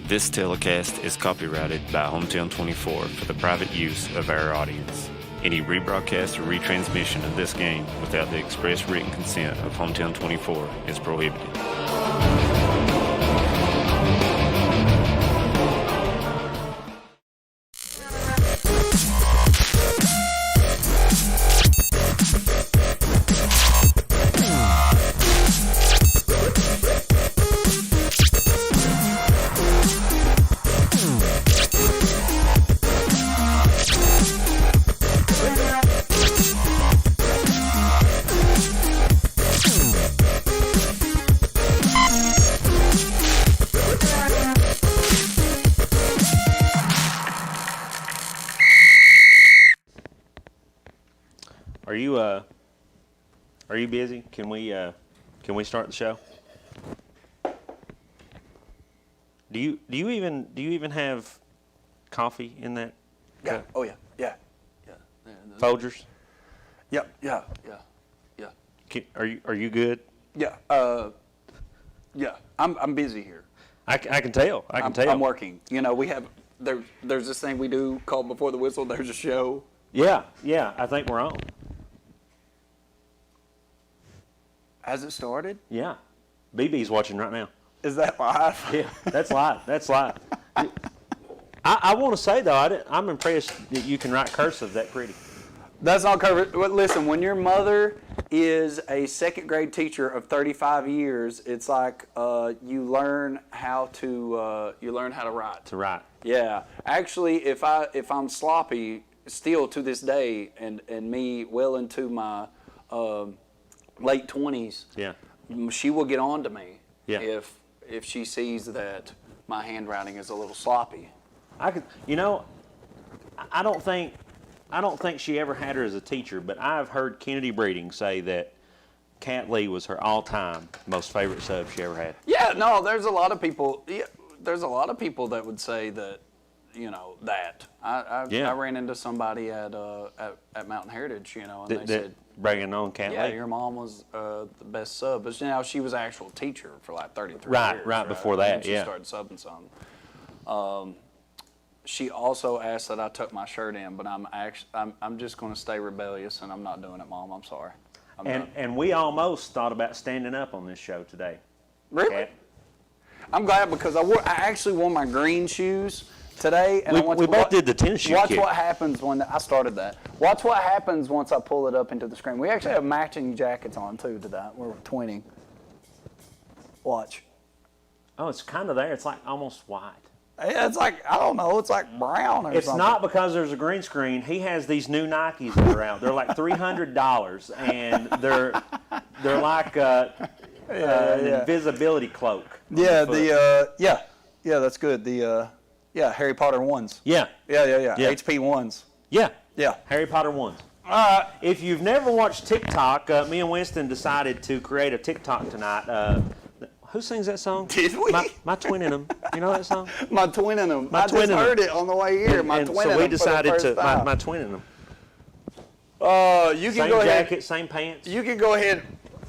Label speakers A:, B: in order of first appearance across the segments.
A: This telecast is copyrighted by Hometown 24 for the private use of our audience. Any rebroadcast or retransmission of this game without the express written consent of Hometown 24 is prohibited.
B: Are you busy? Can we start the show? Do you even have coffee in that?
C: Yeah. Oh yeah. Yeah.
B: Folgers?
C: Yep. Yeah.
B: Are you good?
C: Yeah. Yeah. I'm busy here.
B: I can tell.
C: I'm working. You know, we have there's this thing we do called Before the Whistle. There's a show.
B: Yeah. I think we're on.
C: Has it started?
B: Yeah. BB's watching right now.
C: Is that live?
B: Yeah, that's live. I want to say, though, I'm impressed that you can write cursive that pretty.
C: That's not covered. Listen, when your mother is a second grade teacher of 35 years, it's like you learn how to write.
B: To write.
C: Yeah. Actually, if I'm sloppy, still to this day, and me well into my late 20s,
B: yeah,
C: she will get on to me
B: yeah.
C: if she sees that my handwriting is a little sloppy.
B: I don't think she ever had her as a teacher, but I've heard Kennedy Breeding say that Kat Lee was her all-time most favorite sub she ever had.
C: Yeah, no, there's a lot of people. Yeah, there's a lot of people that would say that. You know that I ran into somebody at Mountain Heritage, you know, and they said
B: bragging on Kat Lee.
C: Yeah, your mom was the best sub, but you know she was an actual teacher for like 33 years.
B: Right before that,
C: she started subbing some. She also asked that I tuck my shirt in, but I'm just going to stay rebellious, and I'm not doing it, Mom. I'm sorry.
B: And we almost thought about standing up on this show today.
C: Really?
B: Kat.
C: I'm glad because I actually wore my green shoes today, and
B: we both did the tennis shoe
C: Watch
B: kick.
C: what happens when I started that. Watch what happens once I pull it up into the screen. We actually have matching jackets on too to that. We're twinning. Watch.
B: Oh, it's kind of there. It's like almost white.
C: Yeah, it's like I don't know. It's like brown or something.
B: It's not because there's a green screen. He has these new Nikes that are out. They're like $300, and they're like an invisibility cloak.
C: Yeah, yeah, that's good. Harry Potter ones.
B: Yeah.
C: HP ones.
B: Yeah.
C: Yeah.
B: Harry Potter ones. If you've never watched TikTok, me and Winston decided to create a TikTok tonight. Who sings that song?
C: Did we?
B: My Twin in 'Em. You know that song?
C: My Twin in 'Em.
B: My
C: I
B: Twin
C: just
B: in 'Em.
C: heard it on the way here. My
B: and
C: Twin
B: so
C: in 'Em.
B: we decided
C: for the first time.
B: my Twin in 'Em.
C: You can
B: Same
C: go
B: jacket,
C: ahead.
B: same pants.
C: You can go ahead.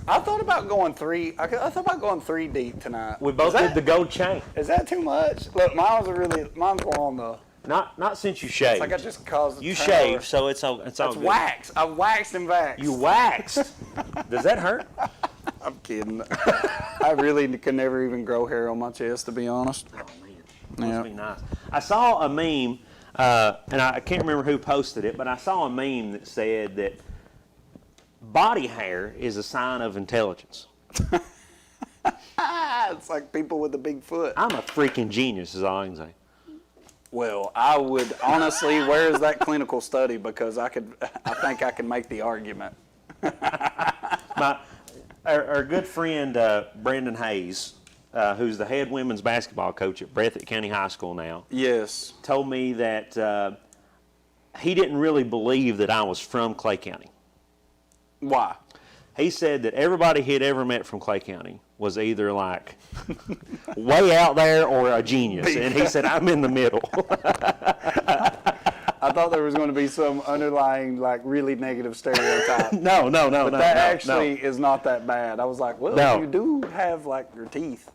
C: I thought about going three. I thought about going 3 deep tonight.
B: We both did the gold chain.
C: Is that too much? Look, mine's more on the.
B: Not since you shaved.
C: It's like I just caused.
B: You shaved, so it's all good.
C: Wax. I waxed and waxed.
B: You waxed. Does that hurt?
C: I'm kidding. I really could never even grow hair on my chest, to be honest.
B: Oh man, must be nice. I saw a meme, and I can't remember who posted it, but I saw a meme that said that body hair is a sign of intelligence.
C: It's like people with a big foot.
B: I'm a freaking genius, is all I can say.
C: Well, I would honestly. Where is that clinical study? Because I think I can make the argument.
B: Our good friend Brandon Hayes, who's the head women's basketball coach at Breathitt County High School now,
C: yes,
B: told me that he didn't really believe that I was from Clay County.
C: Why?
B: He said that everybody he'd ever met from Clay County was either like way out there or a genius, and he said, I'm in the middle.
C: I thought there was going to be some underlying, like, really negative stereotype.
B: No.
C: But that actually is not that bad. I was like, well, you do have, like, your teeth.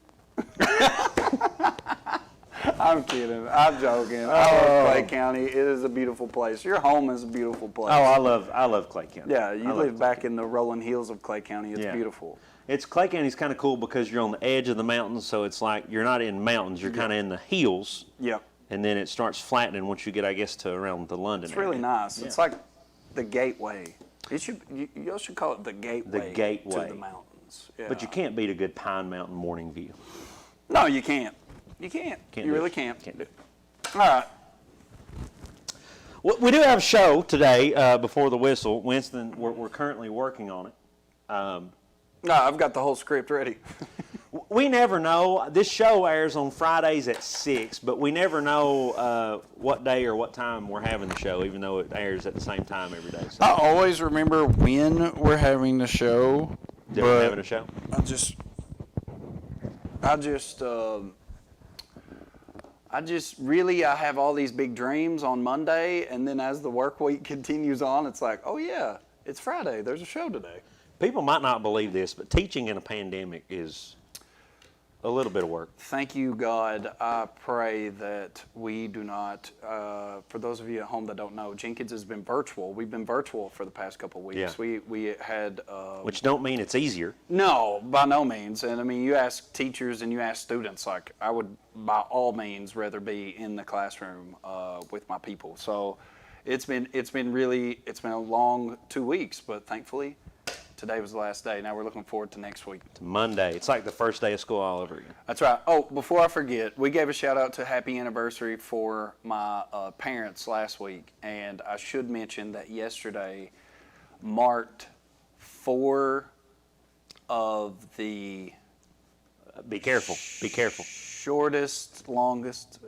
C: I I'm kidding. I'm joking. I love Clay County. It is a beautiful place. Your home is a beautiful place.
B: Oh, I love Clay County.
C: Yeah, you live back in the rolling hills of Clay County. It's beautiful.
B: Clay County's kind of cool because you're on the edge of the mountains, so it's like you're not in mountains, you're kind of in the hills.
C: Yep.
B: And then it starts flattening once you get, I guess, to around the London
C: It's really
B: area.
C: nice.
B: Yeah.
C: It's like the gateway. You should call it the gateway.
B: The gateway.
C: To the mountains. Yeah.
B: But you can't beat a good Pine Mountain morning view.
C: No, you can't. You can't.
B: Can't
C: You
B: do
C: really
B: it.
C: can't.
B: Can't do it.
C: All right.
B: We do have a show today before the whistle. Winston, we're currently working on it.
C: No, I've got the whole script ready.
B: We never know. This show airs on Fridays at 6, but we never know what day or what time we're having the show, even though it airs at the same time every day. So,
D: I always remember when we're having the show,
B: that we're
D: but
B: having a show.
C: I have all these big dreams on Monday, and then as the work week continues on, it's like, oh yeah, it's Friday. There's a show today.
B: People might not believe this, but teaching in a pandemic is a little bit of work.
C: Thank you, God. I pray that we do not, for those of you at home that don't know, Jenkins has been virtual. We've been virtual for the past couple of weeks.
B: Yeah.
C: We had...
B: Which don't mean it's easier.
C: No, by no means. And I mean, you ask teachers and you ask students, like, I would by all means rather be in the classroom with my people. So it's been a long 2 weeks, but thankfully today was the last day. Now we're looking forward to next week.
B: Monday. It's like the first day of school all over again.
C: That's right. Oh, before I forget, we gave a shout out to happy anniversary for my parents last week. And I should mention that yesterday marked 4 of the
B: Be careful. Be careful.
C: shortest, longest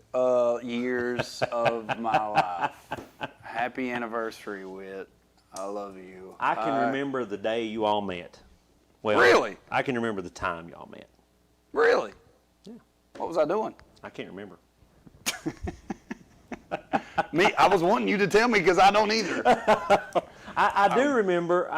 C: years of my life. Happy anniversary, Whit. I love you.
B: I can remember the day you all met. Well,
C: Really?
B: I can remember the time y'all met.
C: Really?
B: Yeah.
C: What was I doing?
B: I can't remember.
C: Me, I was wanting you to tell me because I don't either.
B: I do remember.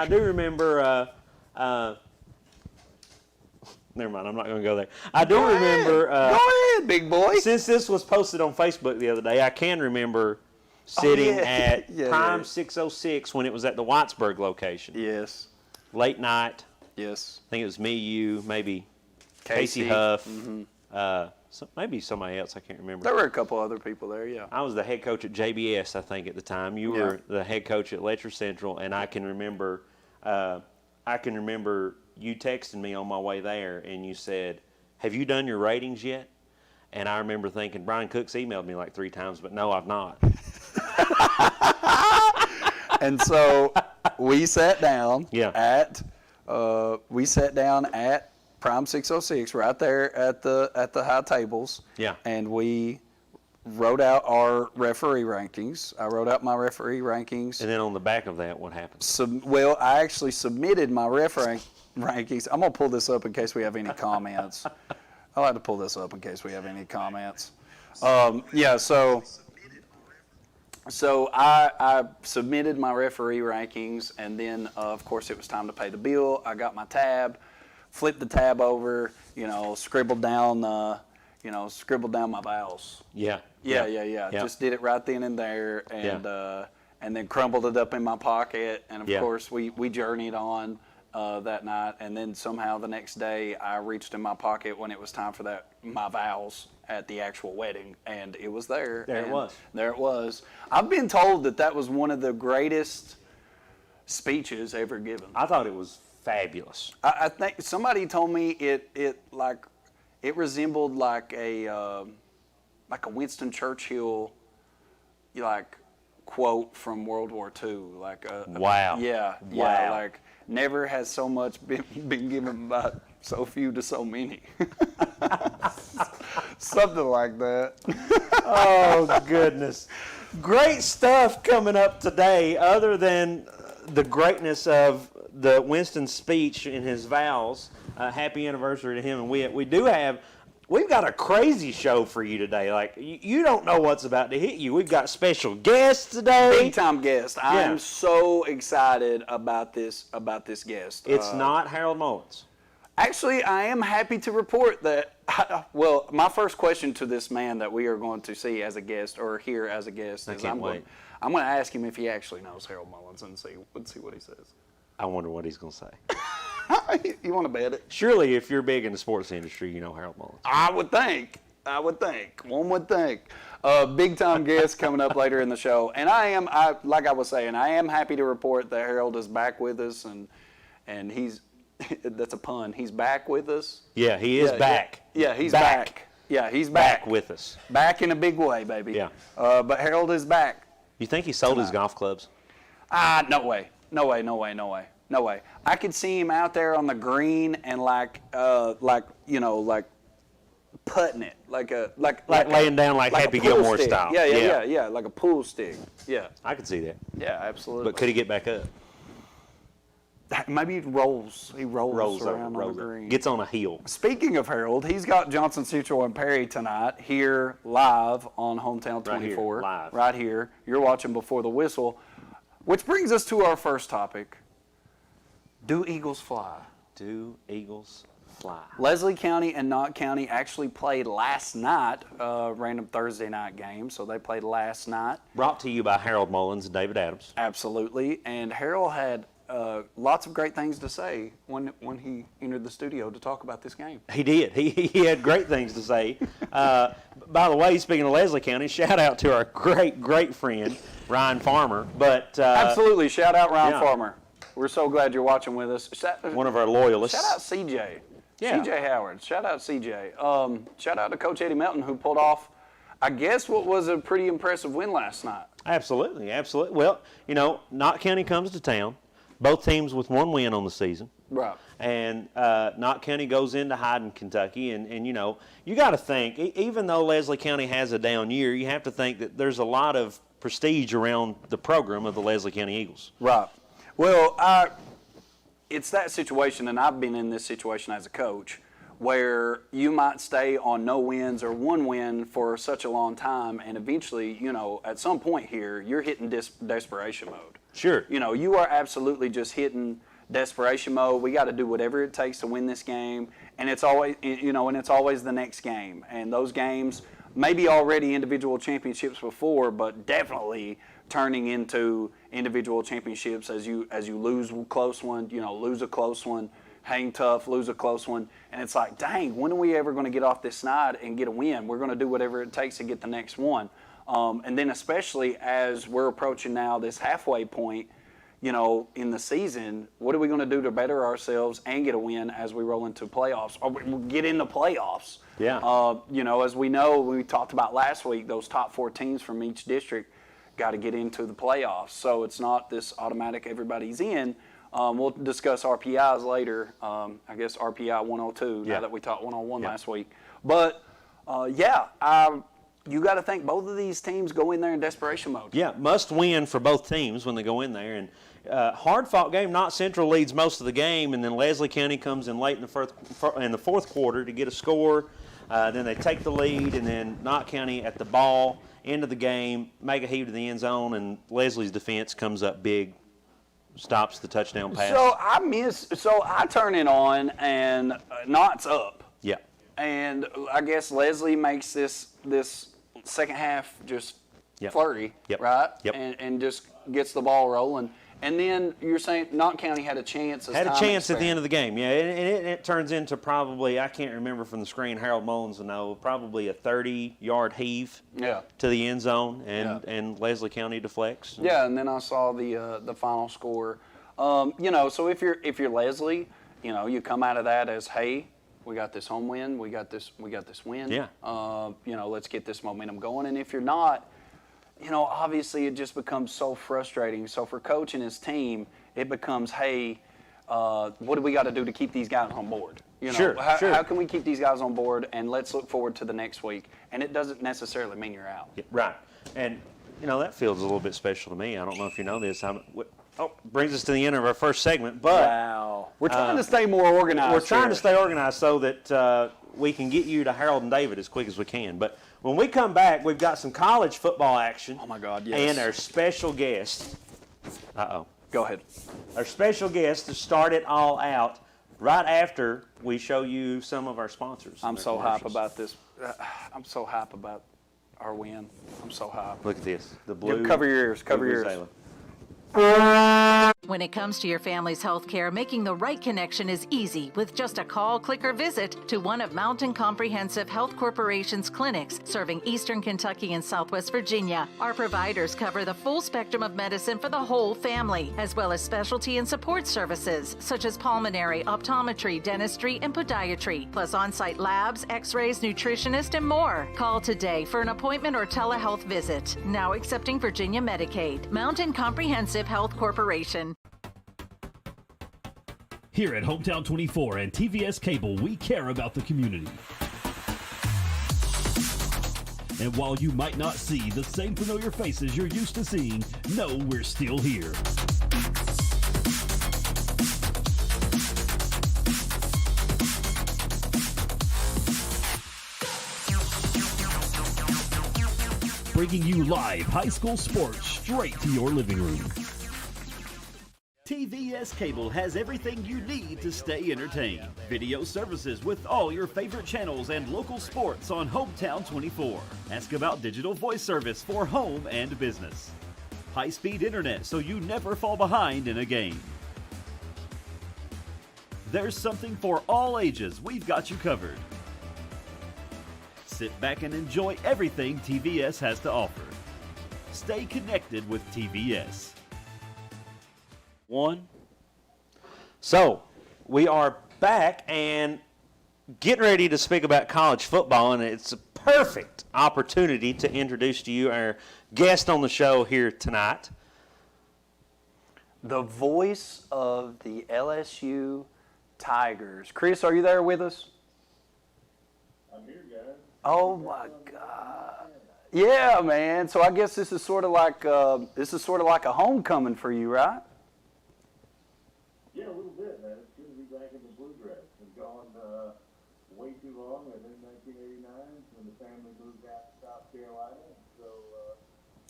B: Never mind. I'm not going to go there. I do remember.
C: Go ahead, big boy.
B: Since this was posted on Facebook the other day, I can remember sitting at Prime 606 when it was at the Whitesburg location.
C: Yes.
B: Late night.
C: Yes.
B: I think it was me, you, maybe Casey Huff, maybe somebody else. I can't remember.
C: There were a couple other people there, yeah.
B: I was the head coach at JBS, I think, at the time. You were the head coach at Letcher Central, and I can remember you texting me on my way there, and you said, "Have you done your ratings yet?" And I remember thinking, Brian Cook's emailed me like 3 times, but no, I've not.
C: And so we sat down
B: Yeah.
C: we sat down at Prime 606 right there at the high tables.
B: Yeah.
C: And we wrote out our referee rankings. I wrote out my referee rankings.
B: And then on the back of that, what happened?
C: Well, I actually submitted my rankings. I'm going to pull this up in case we have any comments. I like to pull this up in case we have any comments. So I submitted my referee rankings, and then, of course, it was time to pay the bill. I got my tab, flipped the tab over, scribbled down my vowels.
B: Yeah.
C: Yeah. Just did it right then and there, and then crumbled it up in my pocket. And of course, we journeyed on that night, and then somehow the next day I reached in my pocket when it was time for my vows at the actual wedding, and it was there.
B: There it was.
C: I've been told that was one of the greatest speeches ever given.
B: I thought it was fabulous.
C: I think somebody told me it resembled like a Winston Churchill quote from World War II.
B: Wow.
C: Yeah. Like never has so much been given by so few to so many. Something like that.
B: Oh, goodness. Great stuff coming up today, other than the greatness of the Winston speech and his vows. Happy anniversary to him. And we've got a crazy show for you today. Like, you don't know what's about to hit you. We've got special guests today.
C: Big time guest. I am so excited about this guest.
B: It's not Harold Mullins.
C: Actually, I am happy to report that, well, my first question to this man that we are going to see as a guest or hear as a guest is
B: can't wait.
C: I'm going to ask him if he actually knows Harold Mullins and see what he says.
B: I wonder what he's going to say.
C: You want to bet it?
B: Surely, if you're big in the sports industry, you know Harold Mullins.
C: I would think. One would think. Big time guest coming up later in the show. And like I was saying, I am happy to report that Harold is back with us, and he's, that's a pun, he's back with us.
B: Yeah, he is back.
C: Yeah, he's back. Yeah, he's back.
B: Back with us.
C: Back in a big way, baby.
B: Yeah.
C: But Harold is back.
B: You think he sold his golf clubs?
C: No way. I could see him out there on the green and like putting it, like
B: laying down like Happy
C: a pool
B: Gilmore
C: stick.
B: style.
C: Yeah, like a pool stick. Yeah.
B: I could see that.
C: Yeah, absolutely.
B: But could he get back up?
C: Maybe he rolls. He rolls around on the green.
B: Gets on a heel.
C: Speaking of Harold, he's got Johnson, Central, and Perry tonight here live on Hometown 24.
B: live.
C: Right here. You're watching Before the Whistle. Which brings us to our first topic. Do Eagles fly?
B: Do Eagles fly?
C: Leslie County and Knott County actually played last night, random Thursday night game, so they played last night.
B: Brought to you by Harold Mullins and David Adams.
C: Absolutely, and Harold had lots of great things to say when he entered the studio to talk about this game.
B: He did. He had great things to say. By the way, speaking of Leslie County, shout out to our great friend, Ryan Farmer. But
C: Absolutely, shout out Ryan
B: yeah.
C: Farmer. We're so glad you're watching with us.
B: One of our loyalists.
C: Shout out CJ.
B: Yeah.
C: CJ Howard. Shout out CJ. Shout out to Coach Eddie Melton, who pulled off, I guess, what was a pretty impressive win last night.
B: Absolutely. Well, Knott County comes to town. Both teams with one win on the season.
C: Right.
B: And Knott County goes into Hyden, Kentucky. And you got to think, even though Leslie County has a down year, you have to think that there's a lot of prestige around the program of the Leslie County Eagles.
C: Right. Well, it's that situation, and I've been in this situation as a coach, where you might stay on no wins or one win for such a long time, and eventually, at some point here, you're hitting desperation mode.
B: Sure.
C: You are absolutely just hitting desperation mode. We got to do whatever it takes to win this game, and it's always, it's always the next game. And those games, maybe already individual championships before, but definitely turning into individual championships as you lose a close one, lose a close one, hang tough, lose a close one, and it's like, dang, when are we ever going to get off this snide and get a win? We're going to do whatever it takes to get the next one. And then especially as we're approaching now this halfway point, in the season, what are we going to do to better ourselves and get a win as we roll into playoffs, or get into playoffs?
B: Yeah.
C: As we know, we talked about last week, those top 4 teams from each district got to get into the playoffs. So it's not this automatic everybody's in. We'll discuss RPIs later. I guess RPI 102, now that we taught 101 last week. But, you got to think both of these teams go in there in desperation mode.
B: Yeah, must win for both teams when they go in there. And hard-fought game. Knott Central leads most of the game, and then Leslie County comes in late in the fourth quarter to get a score. Then they take the lead, and then Knott County at the ball, end of the game, make a heave to the end zone, and Leslie's defense comes up big, stops the touchdown pass.
C: So I turn it on, and Knott's up.
B: Yeah.
C: And I guess Leslie makes this second half just flurry, right?
B: Yep.
C: And just gets the ball rolling. And then you're saying Knott County had a chance.
B: Had a chance at the end of the game, yeah. And it turns into probably, I can't remember from the screen, Harold Mullins will know, probably a 30-yard heave to the end zone, and Leslie County deflects.
C: Yeah, and then I saw the final score. So if you're Leslie, you come out of that as, hey, we got this home win, we got this win.
B: Yeah.
C: Let's get this momentum going. And if you're not, obviously it just becomes so frustrating. So for Coach and his team, it becomes, hey, what do we got to do to keep these guys on board?
B: Sure.
C: How can we keep these guys on board, and let's look forward to the next week? And it doesn't necessarily mean you're out.
B: Yeah, right. And, that feels a little bit special to me. I don't know if you know this. Brings us to the end of our first segment. But
C: wow. We're trying to stay more organized.
B: We're trying to stay organized so that we can get you to Harold and David as quick as we can. But when we come back, we've got some college football action.
C: Oh, my God, yes.
B: And our special guest.
C: Go ahead.
B: Our special guest to start it all out, right after we show you some of our sponsors.
C: I'm
B: and their
C: so hype
B: commercials.
C: about this. I'm so hype about our win. I'm so hype.
B: Look at this. The blue.
C: Cover your ears. Cover
B: blue
C: your ears.
B: Zala.
E: When it comes to your family's health care, making the right connection is easy with just a call, click, or visit to one of Mountain Comprehensive Health Corporation's clinics serving Eastern Kentucky and Southwest Virginia. Our providers cover the full spectrum of medicine for the whole family, as well as specialty and support services such as pulmonary, optometry, dentistry, and podiatry, plus on-site labs, x-rays, nutritionist, and more. Call today for an appointment or telehealth visit. Now accepting Virginia Medicaid. Mountain Comprehensive Health Corporation.
F: Here at Hometown 24 and TVS Cable, we care about the community. And while you might not see the same familiar faces you're used to seeing, know we're still here. Bringing you live high school sports straight to your living room. TVS Cable has everything you need to stay entertained. Video services with all your favorite channels and local sports on Hometown 24. Ask about digital voice service for home and business. High-speed internet so you never fall behind in a game. There's something for all ages. We've got you covered. Sit back and enjoy everything TVS has to offer. Stay connected with TVS.
B: One. So, we are back and getting ready to speak about college football, and it's a perfect opportunity to introduce to you our guest on the show here tonight.
C: The voice of the LSU Tigers. Chris, are you there with us?
G: I'm here, guys.
C: Oh my God! Yeah, man. So I guess this is sort of like a homecoming for you, right?
G: Yeah, a little bit, man. It's good to be back in the bluegrass. We've gone way too long. I think 1989 when the family moved out to South Carolina. So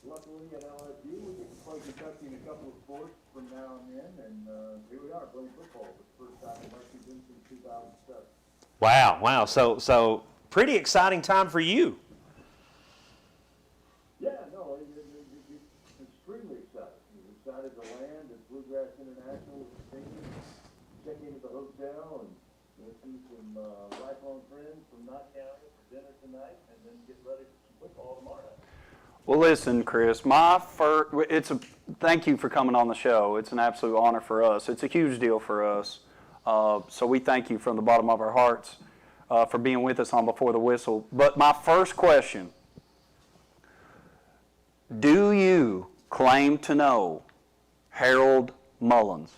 G: luckily at LSU, we get to play Kentucky in a couple of sports from now and then. And here we are playing football for the first time in Lexington since 2007.
B: Wow. So pretty exciting time for you.
G: Yeah, no, it's extremely exciting. We're excited to land at Bluegrass International with the team, check into the hotel, and we'll see some lifelong friends from Knott County for dinner tonight, and then get ready for some football tomorrow night.
C: Well, listen, Chris. Thank you for coming on the show. It's an absolute honor for us. It's a huge deal for us. So we thank you from the bottom of our hearts for being with us on Before the Whistle. But my first question. Do you claim to know Harold Mullins?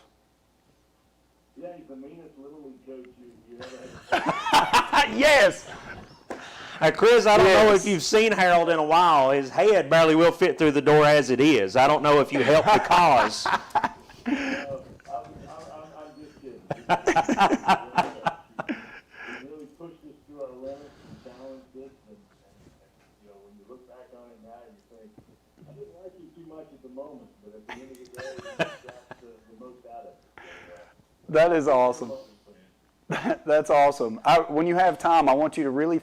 G: Yeah, he's the meanest Little League coach you ever had.
C: Yes.
B: Chris, I don't know
C: Yes.
B: if you've seen Harold in a while. His head barely will fit through the door as it is. I don't know if you helped the cause.
G: I'm just kidding. He really pushed us to our limits and challenged us, and when you look back on it now, you think, I didn't like you too much at the moment, but at the end of the day, you got the most out of it.
C: That is awesome. That's awesome. When you have time, I want you to really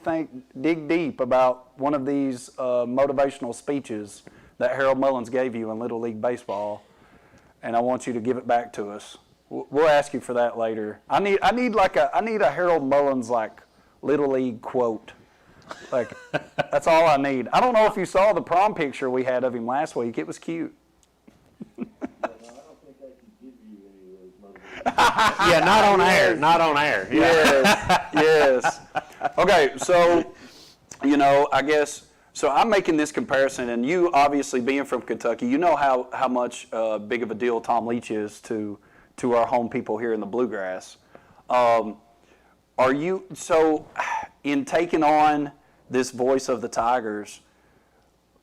C: dig deep about one of these motivational speeches that Harold Mullins gave you in Little League Baseball, and I want you to give it back to us. We'll ask you for that later. I need a Harold Mullins like Little League quote. Like that's all I need. I don't know if you saw the prom picture we had of him last week. It was cute.
G: I don't think I can give you any of those motivations.
B: Yeah, not on air. Not on air. Yeah.
C: Yes. Okay, so, I guess, so I'm making this comparison, and you obviously being from Kentucky, you know how much big of a deal Tom Leach is to our home people here in the Bluegrass. In taking on this voice of the Tigers,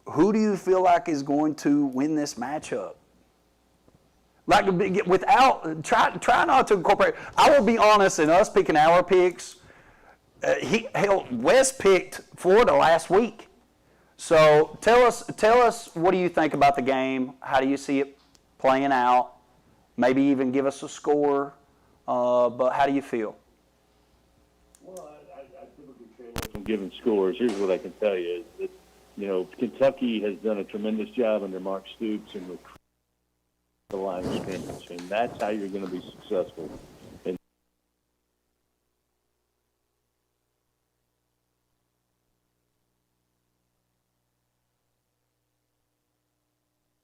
C: who do you feel like is going to win this matchup? Like, try not to incorporate. I will be honest, in us picking our picks, Wes picked Florida last week. So tell us, what do you think about the game? How do you see it playing out? Maybe even give us a score. But how do you feel?
G: Well, I typically say when given scores, here's what I can tell you is that, you know, Kentucky has done a tremendous job under Mark Stoops in recruiting the line of scrimmage, and that's how you're going to be successful. And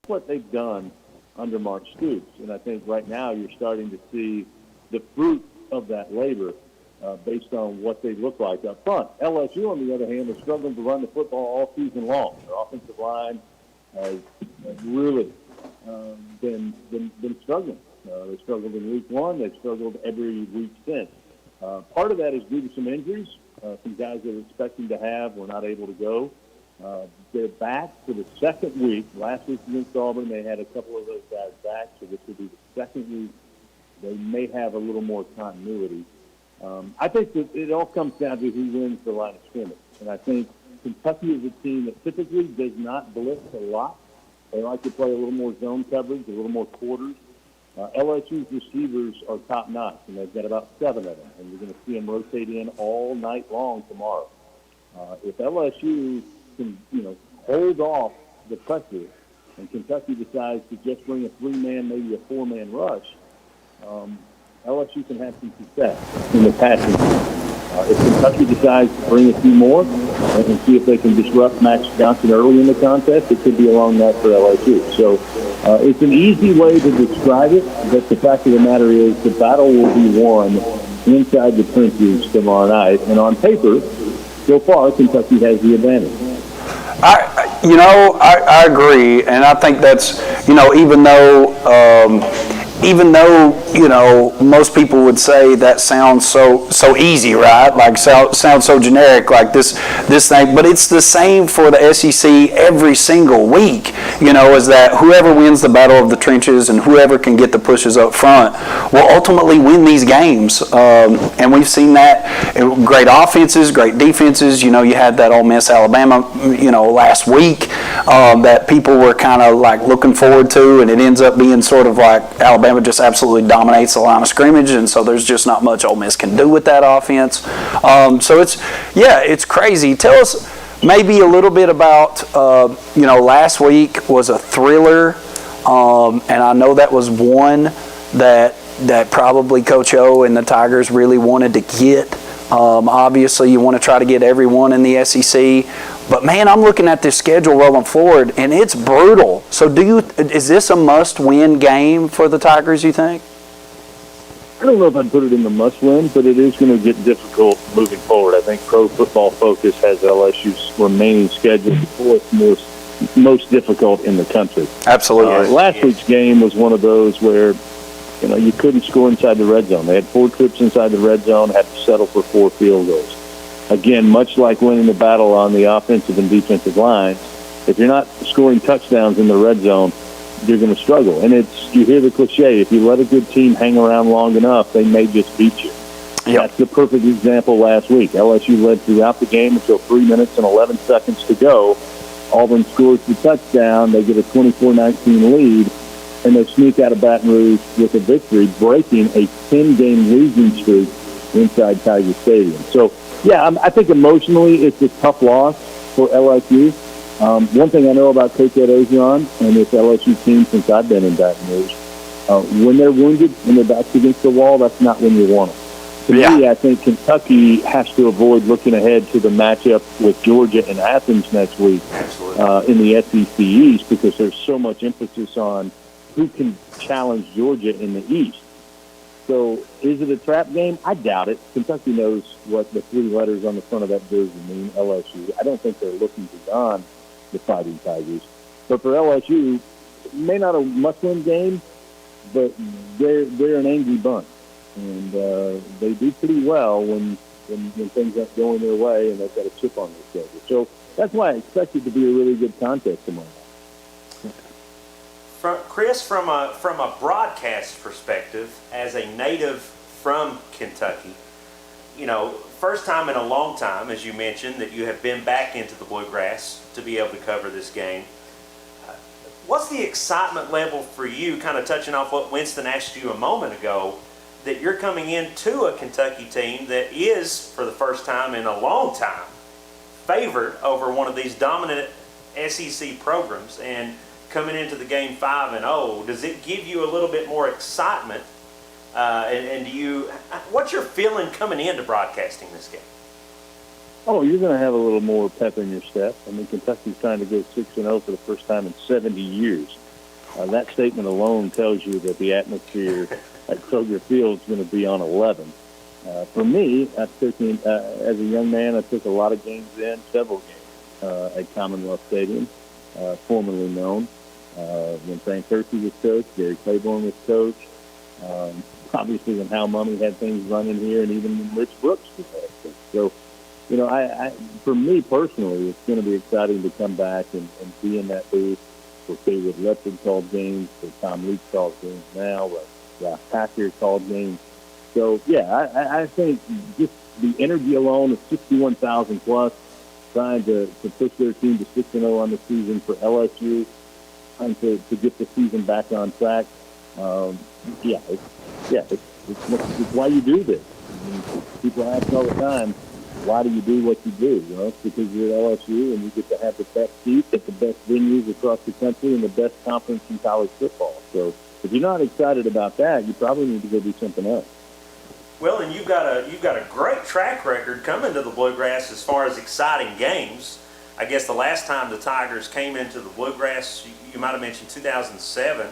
G: what they've done under Mark Stoops, and I think right now you're starting to see the fruit of that labor based on what they look like up front. LSU, on the other hand, has struggled to run the football all season long. Their offensive line has really been struggling. They struggled in week one. They've struggled every week since. Part of that is due to some injuries. Some guys they were expecting to have were not able to go. They're back for the second week. Last week against Auburn, they had a couple of those guys back, so this will be the second week. They may have a little more continuity. I think that it all comes down to who wins the line of scrimmage. And I think Kentucky is a team that typically does not blitz a lot. They like to play a little more zone coverage, a little more quarters. LSU's receivers are top-notch, and they've got about 7 of them. And you're going to see them rotate in all night long tomorrow. If LSU can, hold off the pressure, and Kentucky decides to just bring a 3-man, maybe a 4-man rush, LSU can have some success in the passing game. If Kentucky decides to bring a few more and see if they can disrupt Max Johnson early in the contest, it could be along that for LSU. So it's an easy way to describe it, but the fact of the matter is the battle will be won inside the trenches tomorrow night. And on paper, so far, Kentucky has the advantage.
C: I agree, and I think that's, even though most people would say that sounds so easy, right? Like sounds so generic, like this thing. But it's the same for the SEC every single week. Is that whoever wins the battle of the trenches and whoever can get the pushes up front will ultimately win these games. And we've seen that. Great offenses, great defenses. You had that Ole Miss Alabama, last week that people were kind of like looking forward to, and it ends up being sort of like Alabama just absolutely dominates the line of scrimmage, and so there's just not much Ole Miss can do with that offense. So it's crazy. Tell us maybe a little bit about, last week was a thriller, and I know that was one that probably Coach O and the Tigers really wanted to get. Obviously, you want to try to get everyone in the SEC. But, man, I'm looking at this schedule rolling forward, and it's brutal. So is this a must-win game for the Tigers, you think?
G: I don't know if I'd put it in the must-win, but it is going to get difficult moving forward. I think Pro Football Focus has LSU's remaining schedule the fourth most difficult in the country.
C: Absolutely.
G: Last week's game was one of those where, you couldn't score inside the red zone. They had 4 trips inside the red zone, had to settle for 4 field goals. Again, much like winning the battle on the offensive and defensive lines, if you're not scoring touchdowns in the red zone, you're going to struggle. And you hear the cliche, if you let a good team hang around long enough, they may just beat you. Yep. That's the perfect example last week. LSU led throughout the game until 3 minutes and 11 seconds to go. Auburn scores the touchdown. They get a 24-19 lead, and they sneak out of Baton Rouge with a victory, breaking a 10-game losing streak inside Tiger Stadium. So, yeah, I think emotionally it's a tough loss for LSU. One thing I know about Coach Ed Ogeron and this LSU team since I've been in Baton Rouge, when they're wounded, when their back's against the wall, that's not when you want them. To me, I think Kentucky has to avoid looking ahead to the matchup with Georgia and Athens next week in the SEC East, because there's so much emphasis on who can challenge Georgia in the East. So is it a trap game? I doubt it. Kentucky knows what the 3 letters on the front of that jersey mean, LSU. I don't think they're looking beyond the Fighting Tigers. But for LSU, it may not a must-win game, but they're an angry bunch. And they do pretty well when things aren't going their way and they've got a chip on their shoulder. So that's why I expect it to be a really good contest tomorrow.
B: Chris, from a broadcast perspective, as a native from Kentucky, first time in a long time, as you mentioned, that you have been back into the Bluegrass to be able to cover this game. What's the excitement level for you, kind of touching off what Winston asked you a moment ago, that you're coming into a Kentucky team that is, for the first time in a long time, favored over one of these dominant SEC programs, and coming into the game 5-0, does it give you a little bit more excitement? And what's your feeling coming into broadcasting this game?
G: Oh, you're going to have a little more pep in your step. I mean, Kentucky's trying to go 6-0 for the first time in 70 years. That statement alone tells you that the atmosphere at Kroger Field is going to be on 11. For me, as a young man, I took a lot of games in, several games at Commonwealth Stadium, formerly known. When Frank Kersey was coach, Gary Claiborne was coach. Obviously, when Hal Mummy had things running here, and even when Rich Brooks was head coach. So, you know, for me personally, it's going to be exciting to come back and be in that booth. For David Lepard called games, for Tom Leach called games now, but Ralph Packer called games. So, yeah, I think just the energy alone of 61,000 plus, trying to push their team to 6-0 on the season for LSU, trying to get the season back on track. It's why you do this. I mean, people ask all the time, why do you do what you do? You know, it's because you're at LSU and you get to have the best seats at the best venues across the country and the best conference in college football. So if you're not excited about that, you probably need to go do something else.
B: Well, and you've got a great track record coming to the Bluegrass as far as exciting games. I guess the last time the Tigers came into the Bluegrass, you might have mentioned 2007.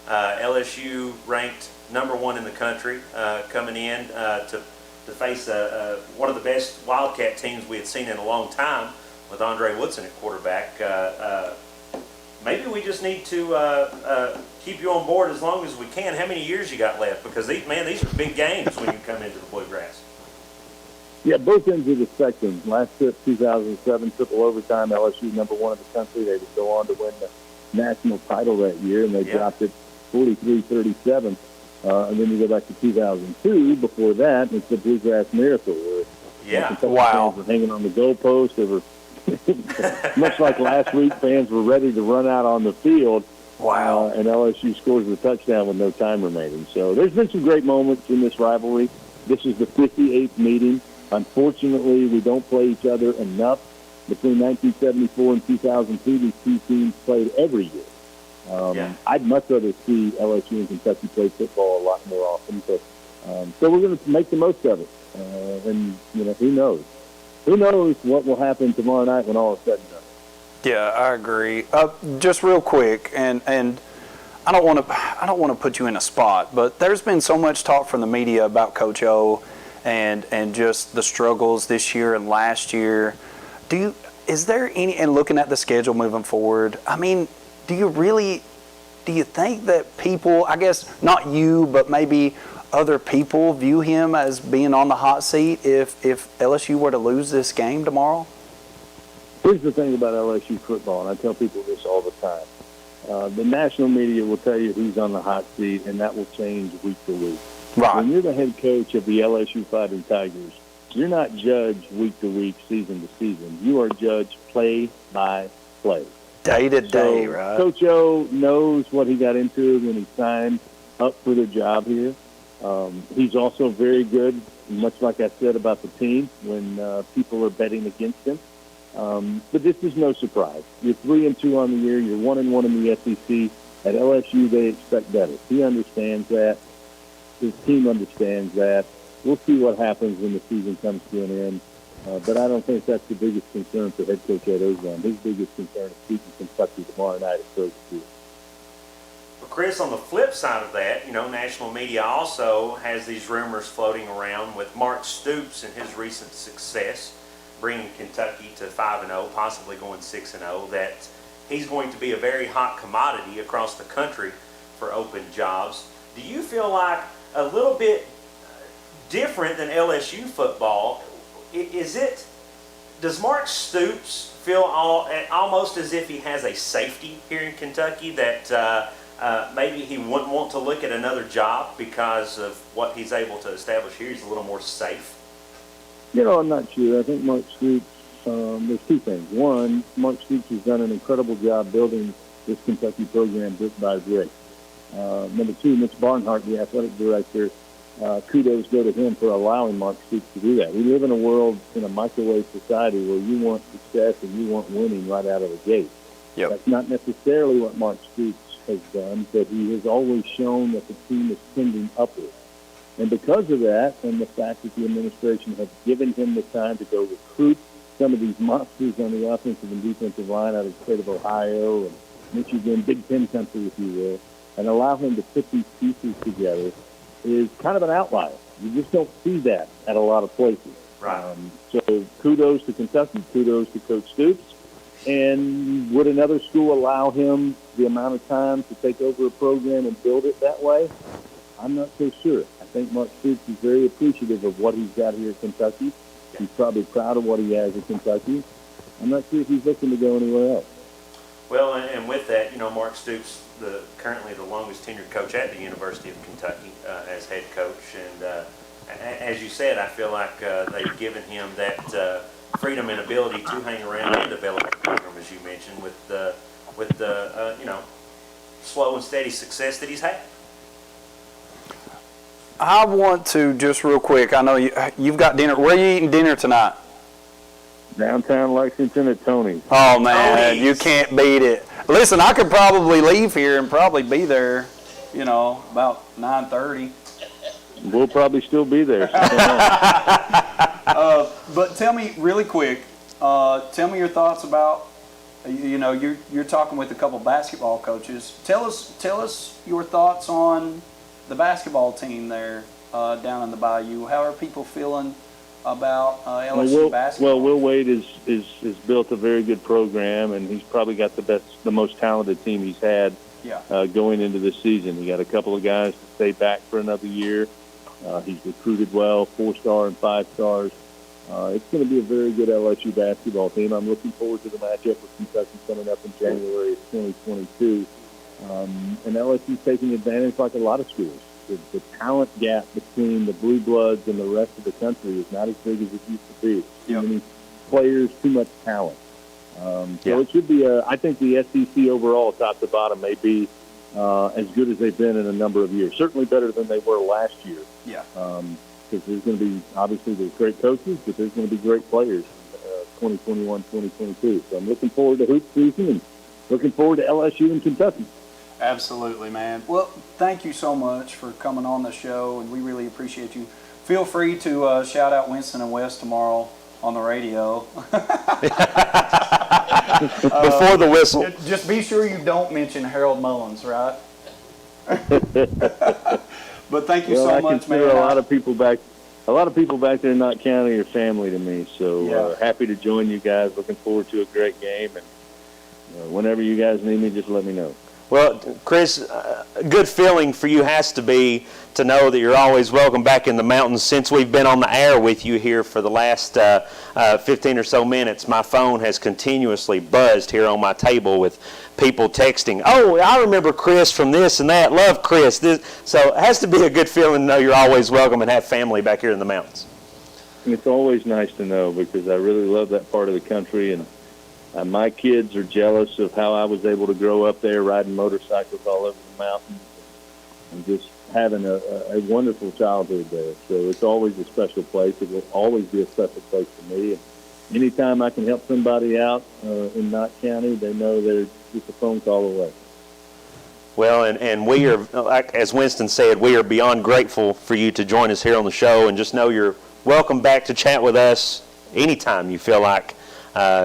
B: LSU ranked #1 in the country, coming in to face one of the best Wildcat teams we had seen in a long time, with Andre Woodson at quarterback. Maybe we just need to keep you on board as long as we can. How many years you got left? Because these are big games when you come into the Bluegrass.
G: Yeah, both ends of the spectrum. Last trip, 2007, triple overtime, LSU #1 in the country. They would go on to win the national title that year, and they dropped it 43-37. And then you go back to 2002. Before that, it's the Bluegrass Miracle, where fans were hanging on the goalpost. They were much like last week, fans were ready to run out on the field.
C: Wow.
G: And LSU scores the touchdown with no time remaining. So there's been some great moments in this rivalry. This is the 58th meeting. Unfortunately, we don't play each other enough. Between 1974 and 2002, these two teams played every year. I'd much rather see LSU and Kentucky play football a lot more often. But so we're going to make the most of it. And, you know, who knows? Who knows what will happen tomorrow night when all is said and done?
C: Yeah, I agree. Just real quick, and I don't want to put you in a spot, but there's been so much talk from the media about Coach O and just the struggles this year and last year. Is there any, and looking at the schedule moving forward, I mean, do you think that people, I guess not you, but maybe other people view him as being on the hot seat if LSU were to lose this game tomorrow?
G: Here's the thing about LSU football, and I tell people this all the time. The national media will tell you who's on the hot seat, and that will change week to week.
C: Right.
G: When you're the head coach of the LSU Fighting Tigers, you're not judged week to week, season to season. You are judged play by play.
C: Day to day,
G: So
C: right?
G: Coach O knows what he got into when he signed up for the job here. He's also very good, much like I said about the team, when people are betting against him. But this is no surprise. You're 3-2 on the year. You're 1-1 in the SEC. At LSU, they expect better. He understands that. His team understands that. We'll see what happens when the season comes to an end. But I don't think that's the biggest concern for head coach Ed Orgeron. His biggest concern is beating Kentucky tomorrow night at Kroger Field.
B: Well, Chris, on the flip side of that, you know, national media also has these rumors floating around with Mark Stoops and his recent success, bringing Kentucky to 5-0, possibly going 6-0, that he's going to be a very hot commodity across the country for open jobs. Do you feel like a little bit different than LSU football? Does Mark Stoops feel almost as if he has a safety here in Kentucky, that maybe he wouldn't want to look at another job because of what he's able to establish here? He's a little more safe.
G: You know, I'm not sure. I think Mark Stoops, there's two things. One, Mark Stoops has done an incredible job building this Kentucky program brick by brick. Number two, Mitch Barnhart, the athletic director, kudos go to him for allowing Mark Stoops to do that. We live in a world, in a microwave society, where you want success and you want winning right out of the gate.
C: Yep.
G: That's not necessarily what Mark Stoops has done, but he has always shown that the team is tending upward. And because of that, and the fact that the administration has given him the time to go recruit some of these monsters on the offensive and defensive line out of the state of Ohio and Michigan, Big Ten country, if you will, and allow him to put these pieces together, is kind of an outlier. You just don't see that at a lot of places.
B: Right.
G: So kudos to Kentucky, kudos to Coach Stoops. And would another school allow him the amount of time to take over a program and build it that way? I'm not so sure. I think Mark Stoops is very appreciative of what he's got here at Kentucky. He's probably proud of what he has at Kentucky. I'm not sure if he's looking to go anywhere else.
B: Well, and with that, Mark Stoops, currently the longest tenured coach at the University of Kentucky as head coach. And as you said, I feel like they've given him that freedom and ability to hang around and develop the program, as you mentioned, with the slow and steady success that he's had.
C: I want to just real quick. I know you've got dinner. Where are you eating dinner tonight?
G: Downtown Lexington at Tony's.
C: Oh man,
B: Tony's.
C: You can't beat it. Listen, I could probably leave here and probably be there, about 9:30.
G: We'll probably still be there.
C: But tell me really quick. Tell me your thoughts about. You're talking with a couple basketball coaches. Tell us your thoughts on the basketball team there down in the Bayou. How are people feeling about LSU basketball?
G: Well, Will Wade has built a very good program, and he's probably got the most talented team he's had going into this season. He got a couple of guys to stay back for another year. He's recruited well, 4-star and 5-stars. It's going to be a very good LSU basketball team. I'm looking forward to the matchup with Kentucky coming up in January of 2022. And LSU's taking advantage like a lot of schools. The talent gap between the Blue Bloods and the rest of the country is not as big as it used to be. Too many players, too much talent. So it should be I think the SEC overall, top to bottom, may be as good as they've been in a number of years. Certainly better than they were last year.
C: Yeah.
G: Because there's going to be, obviously, there's great coaches, but there's going to be great players in 2021, 2022. So I'm looking forward to hoop season and looking forward to LSU and Kentucky.
C: Absolutely, man. Well, thank you so much for coming on the show, and we really appreciate you. Feel free to shout out Winston and West tomorrow on the radio.
B: Before the whistle.
C: Just be sure you don't mention Harold Mullins, right? But thank you so
G: I
C: much,
G: consider
C: man.
G: a lot of people back there in Knott County are family to me. So happy to join you guys. Looking forward to a great game, and whenever you guys need me, just let me know.
B: Well, Chris, a good feeling for you has to be to know that you're always welcome back in the mountains. Since we've been on the air with you here for the last 15 or so minutes, my phone has continuously buzzed here on my table with people texting, "Oh, I remember Chris from this and that. Love Chris." So it has to be a good feeling to know you're always welcome and have family back here in the mountains.
G: It's always nice to know because I really love that part of the country, and my kids are jealous of how I was able to grow up there riding motorcycles all over the mountains and just having a wonderful childhood there. So it's always a special place. It will always be a special place for me. And anytime I can help somebody out in Knott County, they know they're just a phone call away.
B: Well, and we are, as Winston said, we are beyond grateful for you to join us here on the show, and just know you're welcome back to chat with us anytime you feel like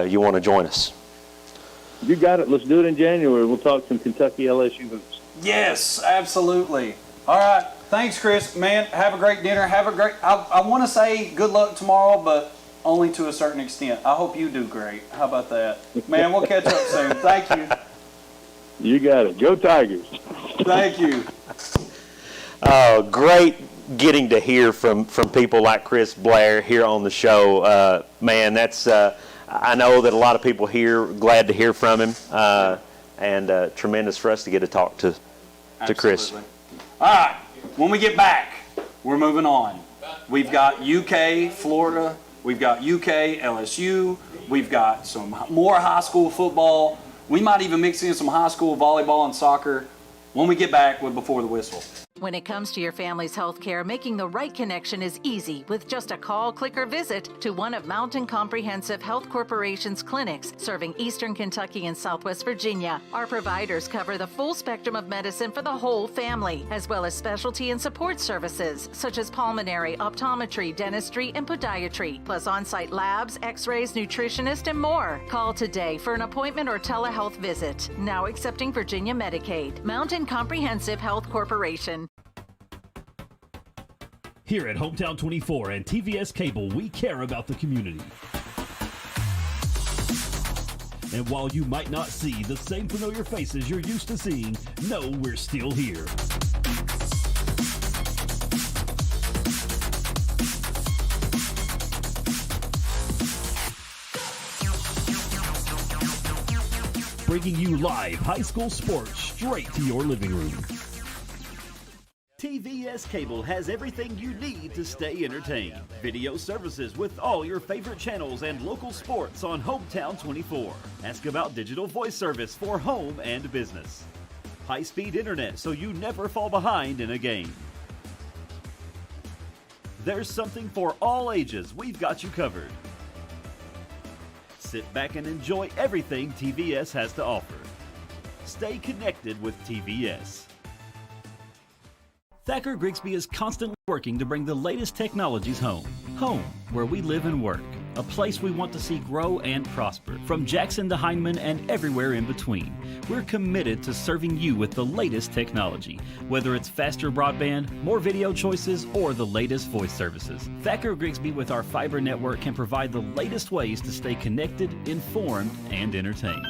B: you want to join us.
G: You got it. Let's do it in January. We'll talk some Kentucky LSU hoops.
C: Yes, absolutely. All right. Thanks, Chris. Man, have a great dinner. I want to say good luck tomorrow, but only to a certain extent. I hope you do great. How about that? Man, we'll catch up soon. Thank you.
G: You got it. Go Tigers.
C: Thank you.
B: Great getting to hear from people like Chris Blair here on the show. Man, that's I know that a lot of people here glad to hear from him, and tremendous for us to get to talk to Chris.
C: Absolutely. All right, when we get back, we're moving on. We've got UK, Florida. We've got UK, LSU. We've got some more high school football. We might even mix in some high school volleyball and soccer when we get back with Before the Whistle.
E: When it comes to your family's health care, making the right connection is easy with just a call, click, or visit to one of Mountain Comprehensive Health Corporation's clinics serving Eastern Kentucky and Southwest Virginia. Our providers cover the full spectrum of medicine for the whole family, as well as specialty and support services such as pulmonary, optometry, dentistry, and podiatry, plus on-site labs, x-rays, nutritionist, and more. Call today for an appointment or telehealth visit. Now accepting Virginia Medicaid. Mountain Comprehensive Health Corporation.
F: Here at Hometown 24 and TVS Cable, we care about the community. And while you might not see the same familiar faces you're used to seeing, know we're still here. Bringing you live high school sports straight to your living room. TVS Cable has everything you need to stay entertained. Video services with all your favorite channels and local sports on Hometown 24. Ask about digital voice service for home and business. High-speed internet so you never fall behind in a game. There's something for all ages. We've got you covered. Sit back and enjoy everything TVS has to offer. Stay connected with TVS. Thacker Grigsby is constantly working to bring the latest technologies home. Home, where we live and work. A place we want to see grow and prosper. From Jackson to Heinemann and everywhere in between. We're committed to serving you with the latest technology. Whether it's faster broadband, more video choices, or the latest voice services. Thacker Grigsby with our fiber network can provide the latest ways to stay connected, informed, and entertained.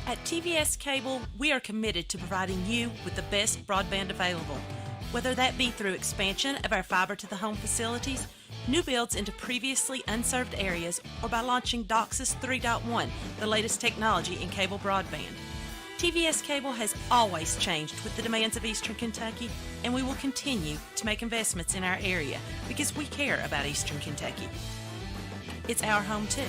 H: At TVS Cable, we are committed to providing you with the best broadband available. Whether that be through expansion of our fiber-to-the-home facilities, new builds into previously unserved areas, or by launching DOCSIS 3.1, the latest technology in cable broadband. TVS Cable has always changed with the demands of Eastern Kentucky, and we will continue to make investments in our area because we care about Eastern Kentucky. It's our home too.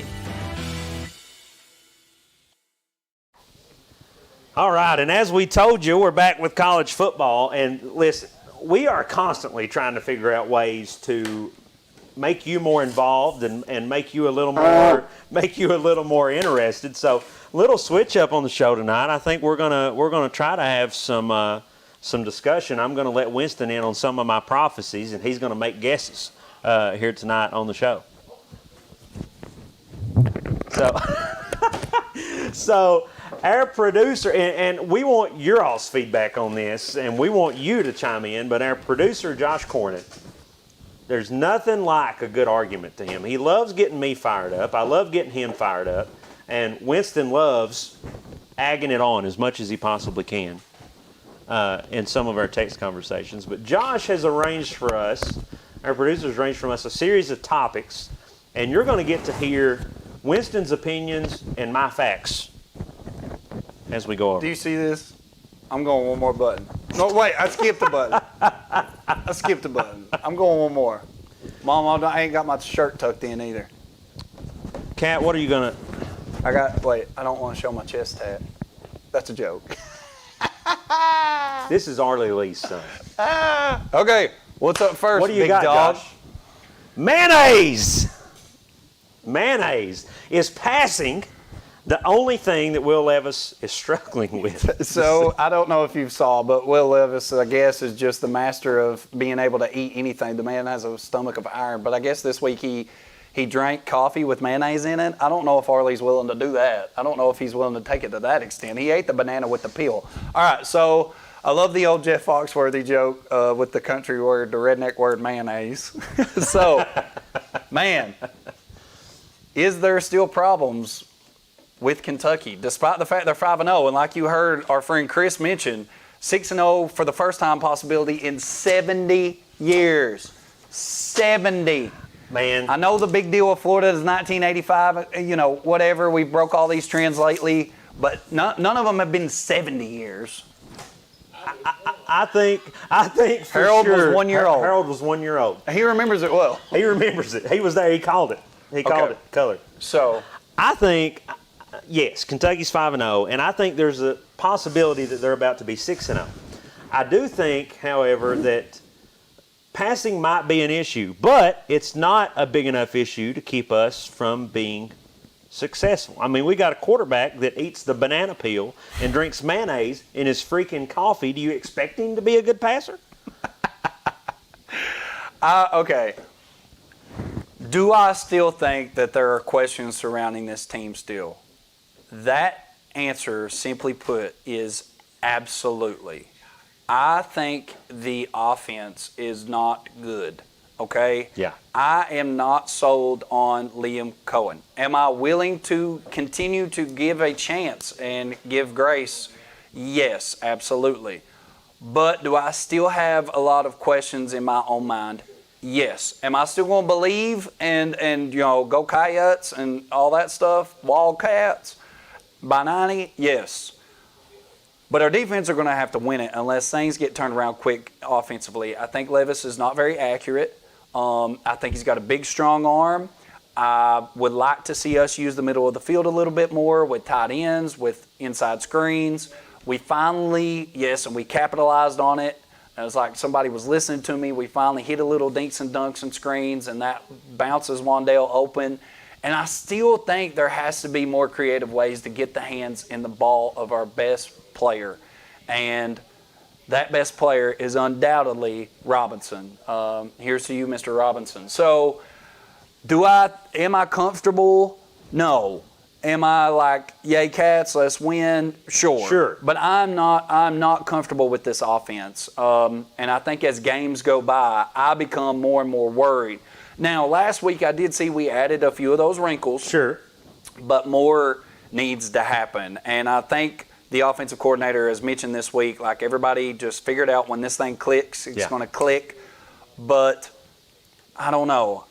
B: All right, and as we told you, we're back with college football, and listen, we are constantly trying to figure out ways to make you more involved and make you a little more interested. So, little switch up on the show tonight. I think we're gonna try to have some discussion. I'm gonna let Winston in on some of my prophecies, and he's gonna make guesses here tonight on the show. So our producer, and we want your all's feedback on this, and we want you to chime in, but our producer, Josh Cornett, there's nothing like a good argument to him. He loves getting me fired up. I love getting him fired up. And Winston loves agging it on as much as he possibly can in some of our text conversations. But Josh has arranged for us, our producer's arranged for us a series of topics, and you're going to get to hear Winston's opinions and my facts as we go over.
C: Do you see this? I'm going one more button. No, wait, I skipped a button. I'm going one more. Mom, I ain't got my shirt tucked in either.
B: Kat, what are you going to...
C: I don't want to show my chest tat. That's a joke.
B: This is Arlie Lee's son.
C: Okay, what's up first,
B: What do you
C: big
B: got,
C: dog?
B: Josh? Mayonnaise! Mayonnaise is passing the only thing that Will Levis is struggling with.
C: So, I don't know if you saw, but Will Levis, I guess, is just the master of being able to eat anything. The man has a stomach of iron. But I guess this week he drank coffee with mayonnaise in it. I don't know if Arlie's willing to do that. I don't know if he's willing to take it to that extent. He ate the banana with the peel. All right, so I love the old Jeff Foxworthy joke with the country word, the redneck word mayonnaise. So, man, is there still problems with Kentucky, despite the fact they're 5-0, and like you heard our friend Chris mention, 6-0 for the first time possibility in 70 years. 70.
B: Man.
C: I know the big deal with Florida is 1985, whatever. We broke all these trends lately, but none of them have been 70 years.
B: I think for
C: Harold
B: sure,
C: was 1 year old.
B: Harold was 1 year old.
C: He remembers it well.
B: He remembers it. He was there. He called it. He called it color.
C: So
B: I think Yes, Kentucky's 5-0, and I think there's a possibility that they're about to be 6-0. I do think, however, that passing might be an issue, but it's not a big enough issue to keep us from being successful. I mean, we got a quarterback that eats the banana peel and drinks mayonnaise in his freaking coffee. Do you expect him to be a good passer?
C: Okay. Do I still think that there are questions surrounding this team still? That answer, simply put, is absolutely. I think the offense is not good, okay?
B: Yeah.
C: I am not sold on Liam Cohen. Am I willing to continue to give a chance and give grace? Yes, absolutely. But do I still have a lot of questions in my own mind? Yes. Am I still going to believe and go Coyotes and all that stuff, Wildcats by 90? Yes. But our defense are going to have to win it unless things get turned around quick offensively. I think Levis is not very accurate. I think he's got a big, strong arm. I would like to see us use the middle of the field a little bit more with tight ends, with inside screens. We finally, and we capitalized on it. It was like somebody was listening to me. We finally hit a little dinks and dunks and screens, and that bounces Wandale open. And I still think there has to be more creative ways to get the hands in the ball of our best player. And that best player is undoubtedly Robinson. Here's to you, Mr. Robinson. So am I comfortable? No. Am I like, yay, Cats, let's win? Sure. But I'm not comfortable with this offense. And I think as games go by, I become more and more worried. Now, last week I did see we added a few of those wrinkles.
B: Sure.
C: But more needs to happen. And I think the offensive coordinator has mentioned this week, like everybody just figured out when this thing clicks, it's going to click. But I don't know.